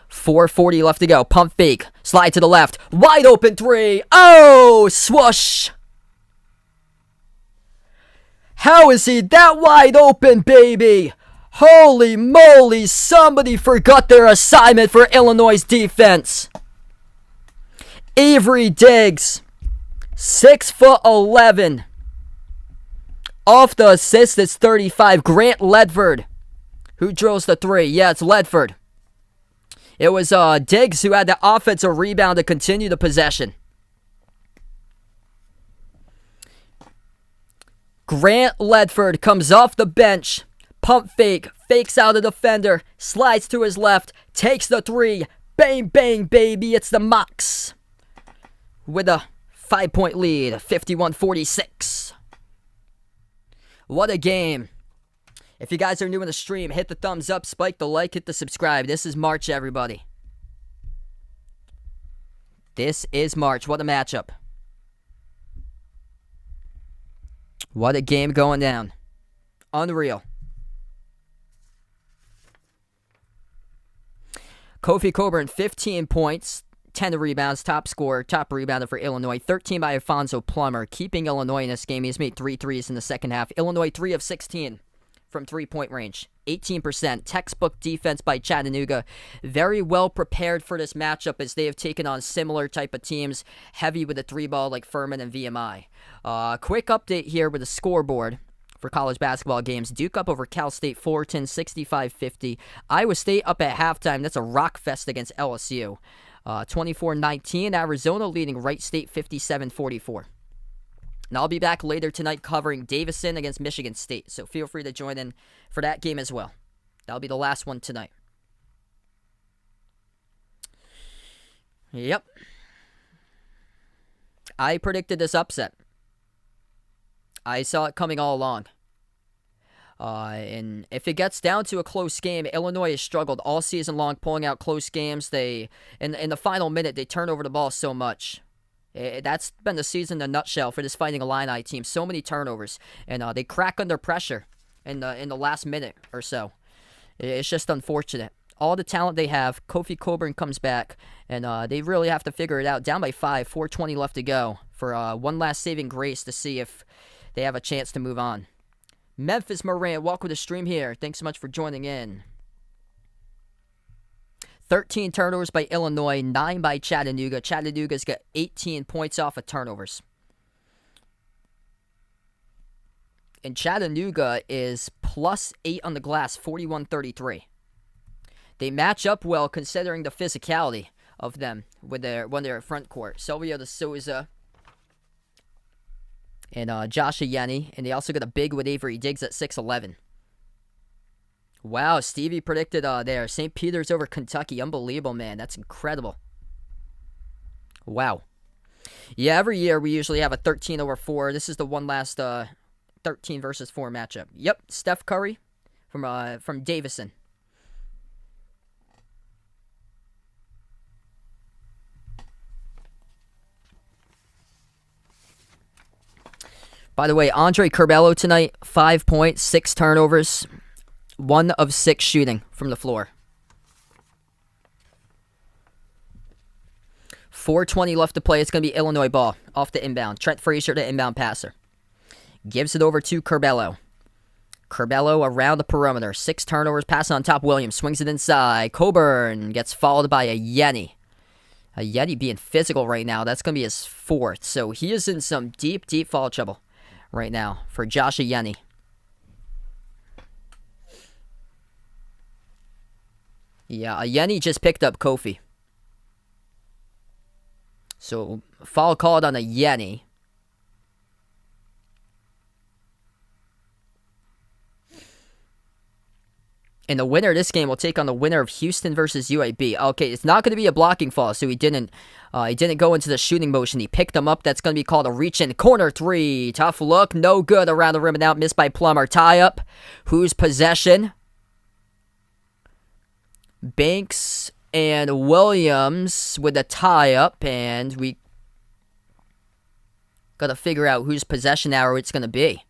4:40 left to go. Pump fake. Slide to the left. Wide open three. Oh, swoosh. How is he that wide open, baby? Holy moly, somebody forgot their assignment for Illinois' defense. Avery Diggs, 6'11". Off the assist, it's 35. Grant Ledford, who drills the three. Yeah, it's Ledford. It was Diggs who had the offensive rebound to continue the possession. Grant Ledford comes off the bench. Pump fake. Fakes out a defender. Slides to his left. Takes the three. Bang, bang, baby. It's the Mocs with a 5-point lead. 51-46. What a game. If you guys are new in the stream, hit the thumbs up, spike the like, hit the subscribe. This is March, everybody. This is March. What a matchup. What a game going down. Unreal. Kofi Coburn, 15 points, 10 rebounds, top scorer, top rebounder for Illinois. 13 by Alfonso Plummer, keeping Illinois in this game. He's made 3 threes in the second half. Illinois 3 of 16 from 3-point range. 18%. Textbook defense by Chattanooga. Very well prepared for this matchup as they have taken on similar type of teams, heavy with the 3-ball like Furman and VMI. Quick update here with the scoreboard for college basketball games. Duke up over Cal State Fullerton, 65-50. Iowa State up at halftime. That's a rock fest against LSU. 24-19. Arizona leading Wright State 57-44. And I'll be back later tonight covering Davidson against Michigan State. So feel free to join in for that game as well. That'll be the last one tonight. Yep. I predicted this upset. I saw it coming all along. And if it gets down to a close game, Illinois has struggled all season long pulling out close games. They in the final minute, they turn over the ball so much. That's been the season in a nutshell for this Fighting Illini team. So many turnovers, and they crack under pressure in the last minute or so. It's just unfortunate. All the talent they have, Kofi Coburn comes back, and they really have to figure it out. Down by 5, 4:20 left to go for one last saving grace to see if they have a chance to move on. Memphis Morant, welcome to the stream here. Thanks so much for joining in. 13 turnovers by Illinois, 9 by Chattanooga. Chattanooga's got 18 points off of turnovers. And Chattanooga is +8 on the glass, 41-33. They match up well considering the physicality of them when they're at front court. Silvio De Souza and Josh Ayeni. And they also got a big with Avery Diggs at 6'11". Wow, Stevie predicted there. St. Peter's over Kentucky. Unbelievable, man. That's incredible. Wow. Yeah, every year we usually have a 13/4. This is the one last 13 versus 4 matchup. Yep, Steph Curry from Davison. By the way, Andre Curbelo tonight, 5 points, 6 turnovers. 1 of 6 shooting from the floor. 4:20 left to play. It's going to be Illinois ball off the inbound. Trent Frazier, the inbound passer. Gives it over to Curbelo. Curbelo around the perimeter. 6 turnovers. Pass on top. Williams swings it inside. Coburn gets followed by a Yeni. A Yeti being physical right now. That's going to be his 4th. So he is in some deep, deep foul trouble right now for Josh Yeni. Yeah, Yeni just picked up Kofi. So foul called on a Yeni. And the winner of this game will take on the winner of Houston versus UAB. Okay, it's not going to be a blocking foul, so he didn't go into the shooting motion. He picked them up. That's going to be called a reach-in. Corner 3. Tough look. No good around the rim and out. Missed by Plummer. Tie-up. Whose possession? Banks and Williams with a tie-up. And we got to figure out whose possession arrow it's going to be.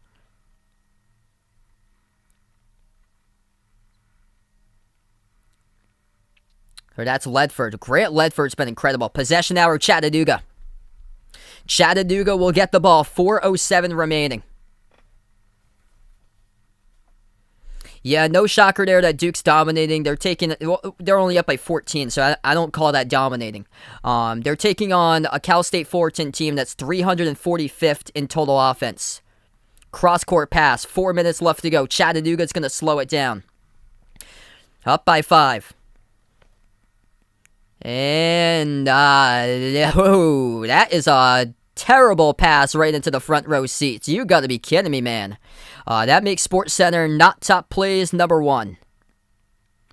Or that's Ledford. Grant Ledford's been incredible. Possession arrow, Chattanooga. Chattanooga will get the ball. 4:07 remaining. Yeah, no shocker there that Duke's dominating. They're only up by 14, so I don't call that dominating. They're taking on a Cal State Fullerton team that's 345th in total offense. Cross-court pass. 4 minutes left to go. Chattanooga's going to slow it down. Up by 5. And, that is a terrible pass right into the front row seats. You gotta be kidding me, man. That makes SportsCenter not top plays number 1.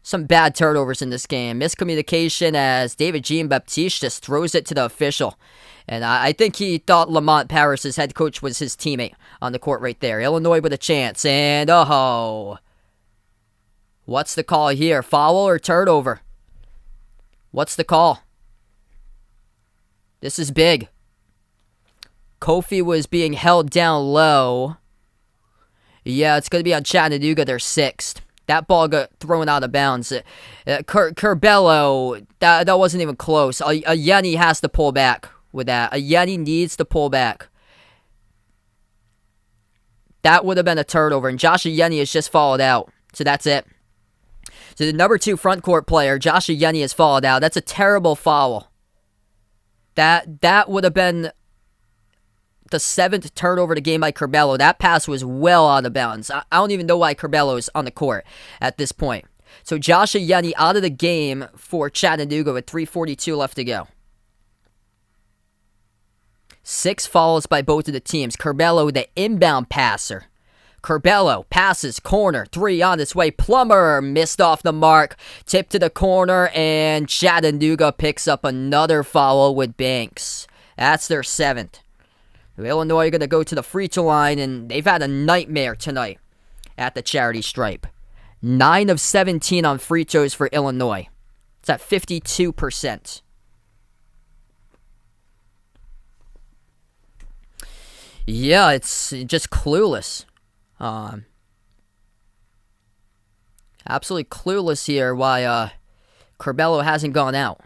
Some bad turnovers in this game. Miscommunication as David Jean-Baptiste just throws it to the official. And I think he thought Lamont Paris, his head coach, was his teammate on the court right there. Illinois with a chance. And, what's the call here? Foul or turnover? What's the call? This is big. Kofi was being held down low. Yeah, it's going to be on Chattanooga. They're 6th. That ball got thrown out of bounds. Curbelo, that wasn't even close. A Yeni has to pull back with that. A Yeni needs to pull back. That would have been a turnover. And Josh Yeni has just fouled out. So that's it. So the number 2 front court player, Josh Yeni, has fouled out. That's a terrible foul. That would have been the 7th turnover of the game by Curbelo. That pass was well out of bounds. I don't even know why Curbelo's on the court at this point. So Josh Yeni out of the game for Chattanooga with 3:42 left to go. 6 fouls by both of the teams. Curbelo, the inbound passer. Curbelo passes, corner, 3 on its way. Plummer missed off the mark. Tip to the corner, and Chattanooga picks up another foul with Banks. That's their 7th. Illinois are going to go to the free throw line, and they've had a nightmare tonight at the charity stripe. 9 of 17 on free throws for Illinois. It's at 52%. Yeah, it's just clueless. Absolutely clueless here why Curbelo hasn't gone out.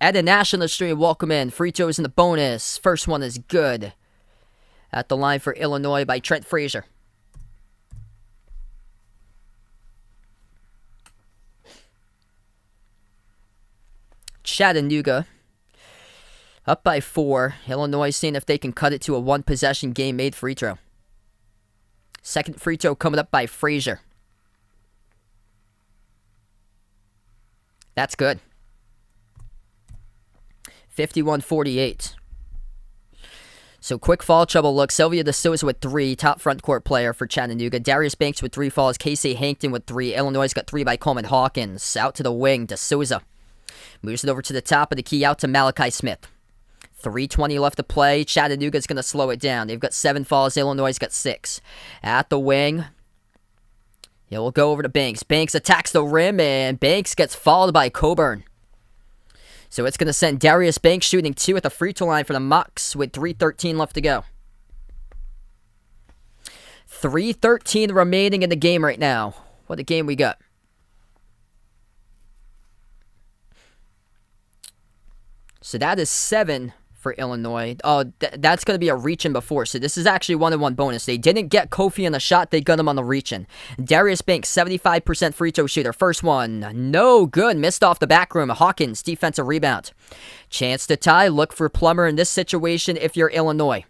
At the national stream, welcome in. Free throws in the bonus. First one is good. At the line for Illinois by Trent Frazier. Chattanooga up by 4. Illinois seeing if they can cut it to a 1-possession game-made free throw. Second free throw coming up by Frazier. That's good. 51-48. So quick foul trouble look. Sylvia DeSouza with 3. Top front court player for Chattanooga. Darius Banks with 3 fouls. Casey Hankton with 3. Illinois got 3 by Coleman Hawkins. Out to the wing. DeSouza moves it over to the top of the key. Out to Malachi Smith. 3:20 left to play. Chattanooga's going to slow it down. They've got 7 fouls. Illinois got 6. At the wing. Yeah, we'll go over to Banks. Banks attacks the rim, and Banks gets fouled by Coburn. So it's going to send Darius Banks shooting 2 at the free throw line for the Mocs with 3:13 left to go. 3:13 remaining in the game right now. What a game we got. So that is 7 for Illinois. Oh, that's going to be a reach-in before. So this is actually 1-1 bonus. They didn't get Kofi on the shot. They got him on the reach-in. Darius Banks, 75% free throw shooter. First one. No good. Missed off the back rim. Hawkins, defensive rebound. Chance to tie. Look for Plummer in this situation if you're Illinois.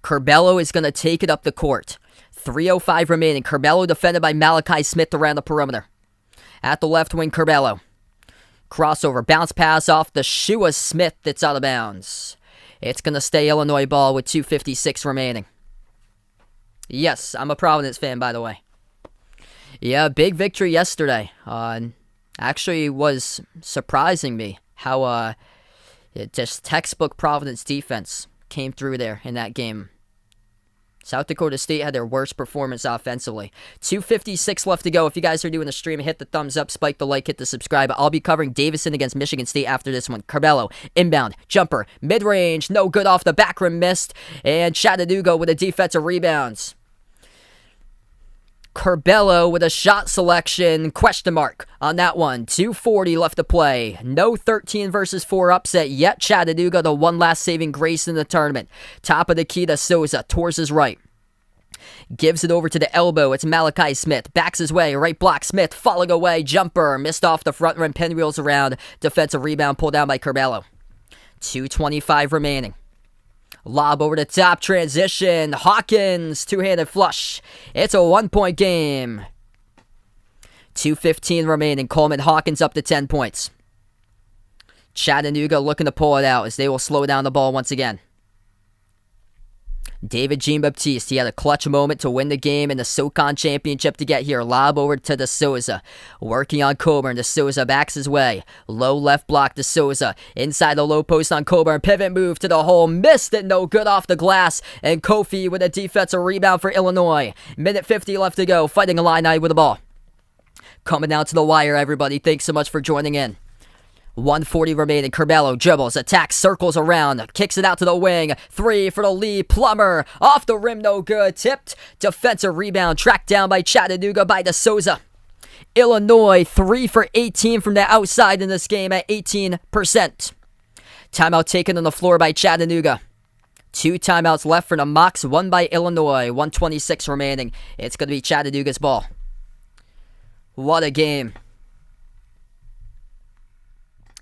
Curbelo is going to take it up the court. 3:05 remaining. Curbelo defended by Malachi Smith around the perimeter. At the left wing, Curbelo. Crossover, bounce pass off the shoe of Smith that's out of bounds. It's going to stay Illinois ball with 2:56 remaining. Yes, I'm a Providence fan, by the way. Yeah, big victory yesterday. Actually was surprising me how just textbook Providence defense came through there in that game. South Dakota State had their worst performance offensively. 2:56 left to go. If you guys are doing the stream, hit the thumbs up, spike the like, hit the subscribe. I'll be covering Davidson against Michigan State after this one. Curbelo, inbound, jumper, mid-range, no good off the back rim, missed. And Chattanooga with a defensive rebounds. Curbelo with a shot selection, question mark on that one. 2:40 left to play. No 13 versus 4 upset yet. Chattanooga, the one last saving grace in the tournament. Top of the key to Souza, towards his right. Gives it over to the elbow. It's Malachi Smith. Backs his way. Right block. Smith falling away. Jumper. Missed off the front rim. Pinwheels around. Defensive rebound pulled down by Curbelo. 2:25 remaining. Lob over the top, transition, Hawkins, two-handed flush. It's a 1-point game. 2:15 remaining, Coleman Hawkins up to 10 points. Chattanooga looking to pull it out as they will slow down the ball once again. David Jean-Baptiste, he had a clutch moment to win the game in the SoCon Championship to get here. Lob over to De Souza. Working on Coburn. De Souza backs his way. Low left block De Souza. Inside the low post on Coburn. Pivot move to the hole. Missed it. No good off the glass. And Kofi with a defensive rebound for Illinois. Minute 50 left to go. Fighting Illini with the ball. Coming down to the wire, everybody. Thanks so much for joining in. 1:40 remaining. Curbelo dribbles, attacks, circles around, kicks it out to the wing. 3 for the lead. Plummer off the rim, no good. Tipped. Defensive rebound tracked down by Chattanooga by De Souza. Illinois 3 for 18 from the outside in this game at 18%. Timeout taken on the floor by Chattanooga. 2 timeouts left for the Mocs, 1 by Illinois. 1:26 remaining. It's going to be Chattanooga's ball. What a game.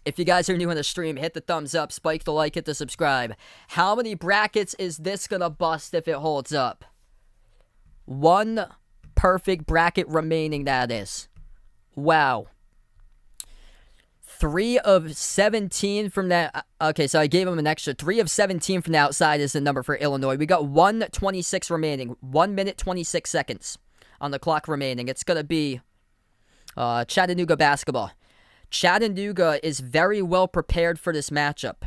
If you guys are new on the stream, hit the thumbs up, spike the like, hit the subscribe. How many brackets is this going to bust if it holds up? 1 perfect bracket remaining, that is. Wow. 3 of 17 from that. Okay, so I gave him an extra. 3 of 17 from the outside is the number for Illinois. We got 1:26 remaining. 1 minute, 26 seconds on the clock remaining. It's going to be Chattanooga basketball. Chattanooga is very well prepared for this matchup.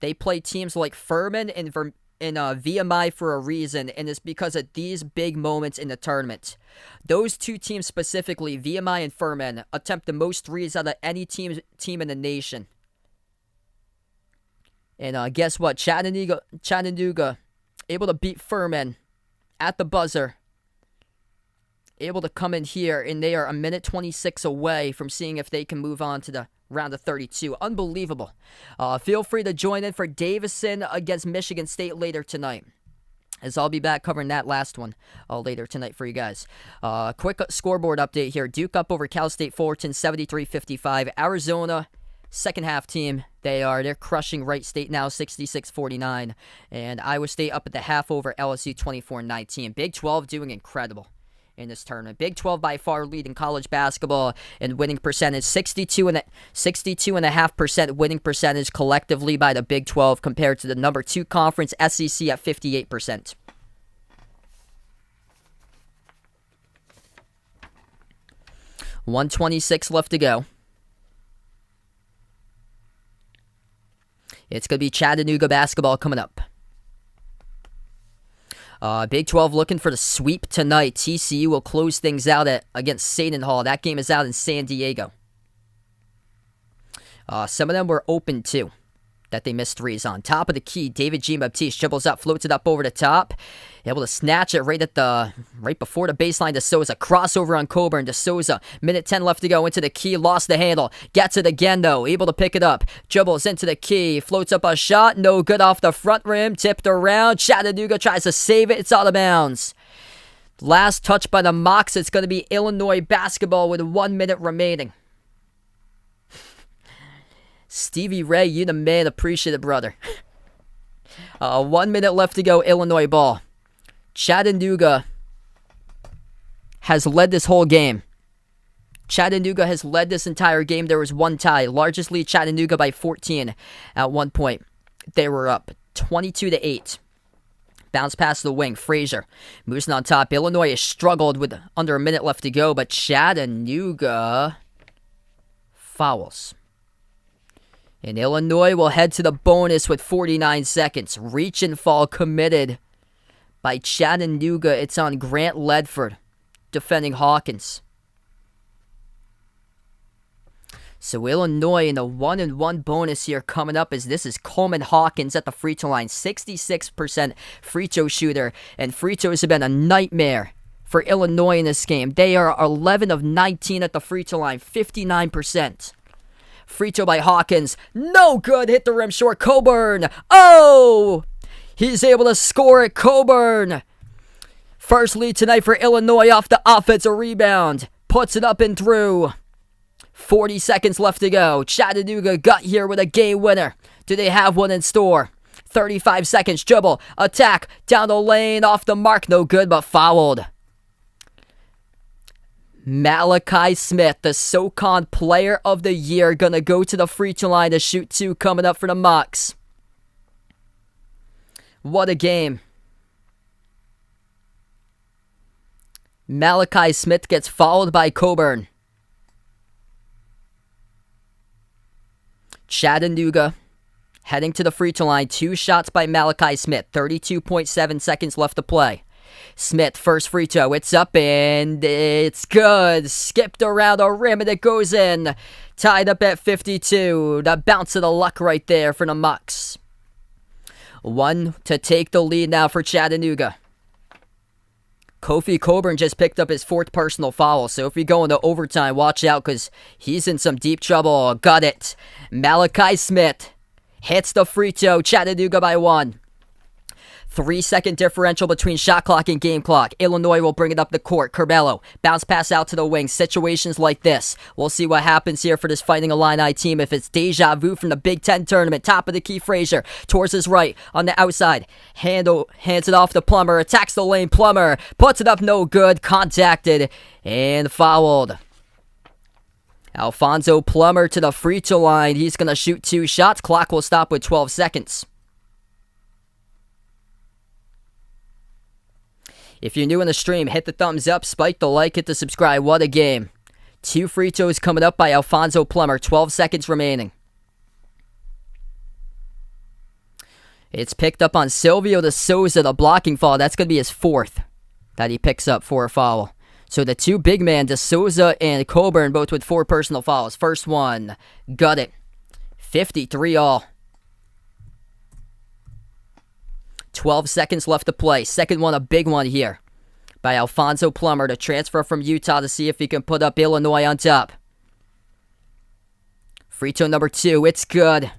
They play teams like Furman and VMI for a reason, and it's because of these big moments in the tournament. Those 2 teams specifically, VMI and Furman, attempt the most threes out of any team in the nation. And guess what? Chattanooga able to beat Furman at the buzzer. Able to come in here, and they are a minute 26 away from seeing if they can move on to the round of 32. Unbelievable. Feel free to join in for Davidson against Michigan State later tonight, as I'll be back covering that last one later tonight for you guys. Quick scoreboard update here. Duke up over Cal State Fullerton 73-55. Arizona, second half team. They're crushing Wright State now 66-49. And Iowa State up at the half over LSU 24-19. Big 12 doing incredible in this tournament. Big 12 by far leading college basketball and winning percentage. 62.5% winning percentage collectively by the Big 12 compared to the number 2 conference SEC at 58%. $126 left to go. It's going to be Chattanooga basketball coming up. Big 12 looking for the sweep tonight. TCU will close things out against Seton Hall. That game is out in San Diego. Some of them were open too. that they missed threes on. Top of the key, David Jean-Baptiste dribbles up, floats it up over the top. Able to snatch it right before the baseline to Souza. Crossover on Coburn to Souza. Minute 10 left to go into the key. Lost the handle. Gets it again though. Able to pick it up. Dribbles into the key. Floats up a shot. No good off the front rim. Tipped around. Chattanooga tries to save it. It's out of bounds. Last touch by the Mocs. It's going to be Illinois basketball with 1 minute remaining. Stevie Ray, you the man. Appreciate it, brother. 1 minute left to go. Illinois ball. Chattanooga has led this whole game. Chattanooga has led this entire game. There was one tie. Largest lead, Chattanooga by 14 at one point. They were up 22-8. Bounce pass to the wing. Frazier moves on top. Illinois has struggled with under a minute left to go, but Chattanooga fouls. And Illinois will head to the bonus with 49 seconds. Reach and fall committed by Chattanooga. It's on Grant Ledford defending Hawkins. So Illinois in the 1-and-1 bonus here coming up as this is Coleman Hawkins at the free throw line. 66% free throw shooter. And free throws have been a nightmare for Illinois in this game. They are 11 of 19 at the free throw line. 59%. Free throw by Hawkins. No good. Hit the rim short. Coburn. Oh! He's able to score it. Coburn. First lead tonight for Illinois off the offensive rebound. Puts it up and through. 40 seconds left to go. Chattanooga got here with a game winner. Do they have one in store? 35 seconds. Dribble. Attack. Down the lane. Off the mark. No good, but fouled. Malachi Smith, the SoCon Player of the Year, gonna go to the free throw line to shoot two coming up for the Mocs. What a game. Malachi Smith gets fouled by Coburn. Chattanooga heading to the free throw line. 2 shots by Malachi Smith. 32.7 seconds left to play. Smith, first free throw. It's up and it's good. Skipped around the rim and it goes in. Tied up at 52. The bounce of the luck right there for the Mocs. 1 to take the lead now for Chattanooga. Kofi Coburn just picked up his 4th personal foul, so if we go into overtime, watch out because he's in some deep trouble. Got it. Malachi Smith hits the free throw. Chattanooga by 1. 3-second differential between shot clock and game clock. Illinois will bring it up the court. Curbelo, bounce pass out to the wing. Situations like this. We'll see what happens here for this Fighting Illini team. If it's deja vu from the Big Ten tournament. Top of the key, Frazier. Towards his right on the outside. Hands it off to Plummer. Attacks the lane. Plummer puts it up. No good. Contacted and fouled. Alfonso Plummer to the free throw line. He's going to shoot 2 shots. Clock will stop with 12 seconds. If you're new in the stream, hit the thumbs up, spike the like, hit the subscribe. What a game. 2 free throws coming up by Alfonso Plummer. 12 seconds remaining. It's picked up on Silvio de Souza, the blocking foul. That's going to be his 4th that he picks up for a foul. So the 2 big men, de Souza and Coburn, both with 4 personal fouls. First one, got it. 53 all. 12 seconds left to play. Second one, a big one here by Alfonso Plummer to transfer from Utah to see if he can put up Illinois on top. Free throw number 2, it's good.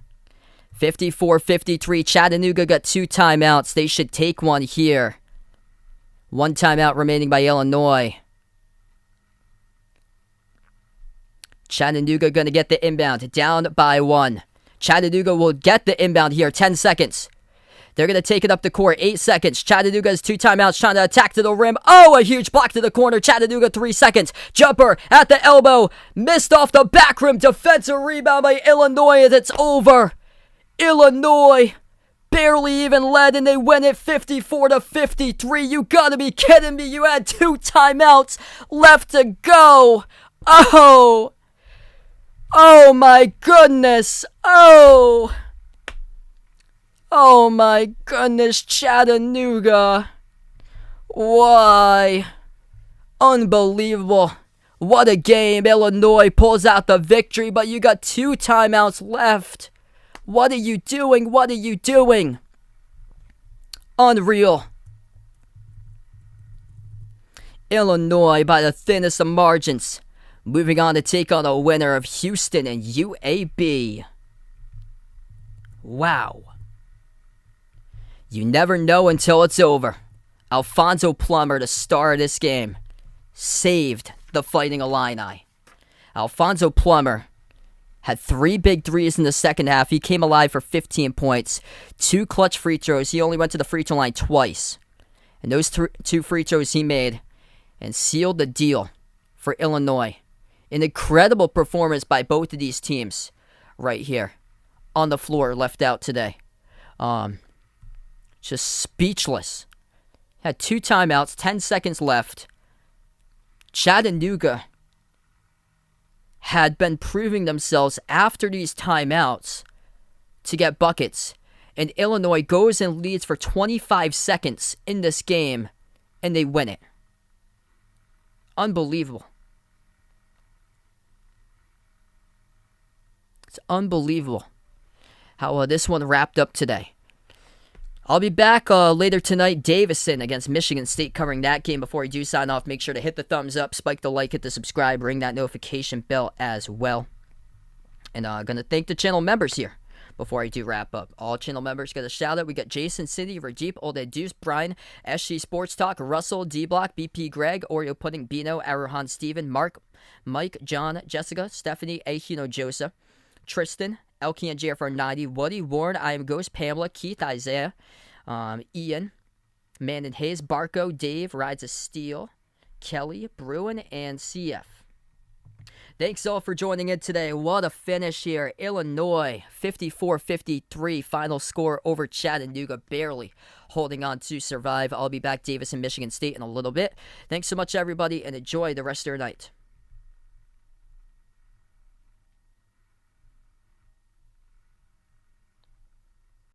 54-53. Chattanooga got 2 timeouts. They should take one here. 1 timeout remaining by Illinois. Chattanooga going to get the inbound. Down by 1. Chattanooga will get the inbound here. 10 seconds. They're going to take it up the court. 8 seconds. Chattanooga has 2 timeouts trying to attack to the rim. Oh, a huge block to the corner. Chattanooga 3 seconds. Jumper at the elbow. Missed off the back rim. Defensive rebound by Illinois as it's over. Illinois barely even led and they win it 54-53. You gotta be kidding me. You had 2 timeouts left to go. Oh my goodness. Oh my goodness, Chattanooga. Why? Unbelievable. What a game. Illinois pulls out the victory, but you got 2 timeouts left. What are you doing? What are you doing? Unreal. Illinois by the thinnest of margins. Moving on to take on a winner of Houston and UAB. Wow. You never know until it's over. Alfonso Plummer, the star of this game, saved the Fighting Illini. Alfonso Plummer had 3 big threes in the second half. He came alive for 15 points. 2 clutch free throws. He only went to the free throw line twice. And those 2 free throws he made and sealed the deal for Illinois. An incredible performance by both of these teams right here on the floor left out today. Just speechless. Had 2 timeouts, 10 seconds left. Chattanooga had been proving themselves after these timeouts to get buckets. And Illinois goes and leads for 25 seconds in this game, and they win it. Unbelievable. It's unbelievable how this one wrapped up today. I'll be back later tonight. Davison against Michigan State, covering that game. Before I do sign off, make sure to hit the thumbs up, spike the like, hit the subscribe, ring that notification bell as well. And I'm going to thank the channel members here before I do wrap up. All channel members get a shout out. We got Jason, Cindy, Rajeep, Old Ed Deuce, Brian, SG Sports Talk, Russell, D-Block, BP Greg, Oreo Pudding, Bino, Aruhan Steven, Mark, Mike, John, Jessica, Stephanie, Ahino Joseph, Tristan, Elkie and JFR90, Woody, Warren, I Am Ghost, Pamela, Keith, Isaiah, Ian, Man and Hayes, Barco, Dave, Rides of Steel, Kelly, Bruin, and CF. Thanks all for joining in today. What a finish here. Illinois, 54-53, final score over Chattanooga, barely holding on to survive. I'll be back, Davis and Michigan State, in a little bit. Thanks so much, everybody, and enjoy the rest of your night.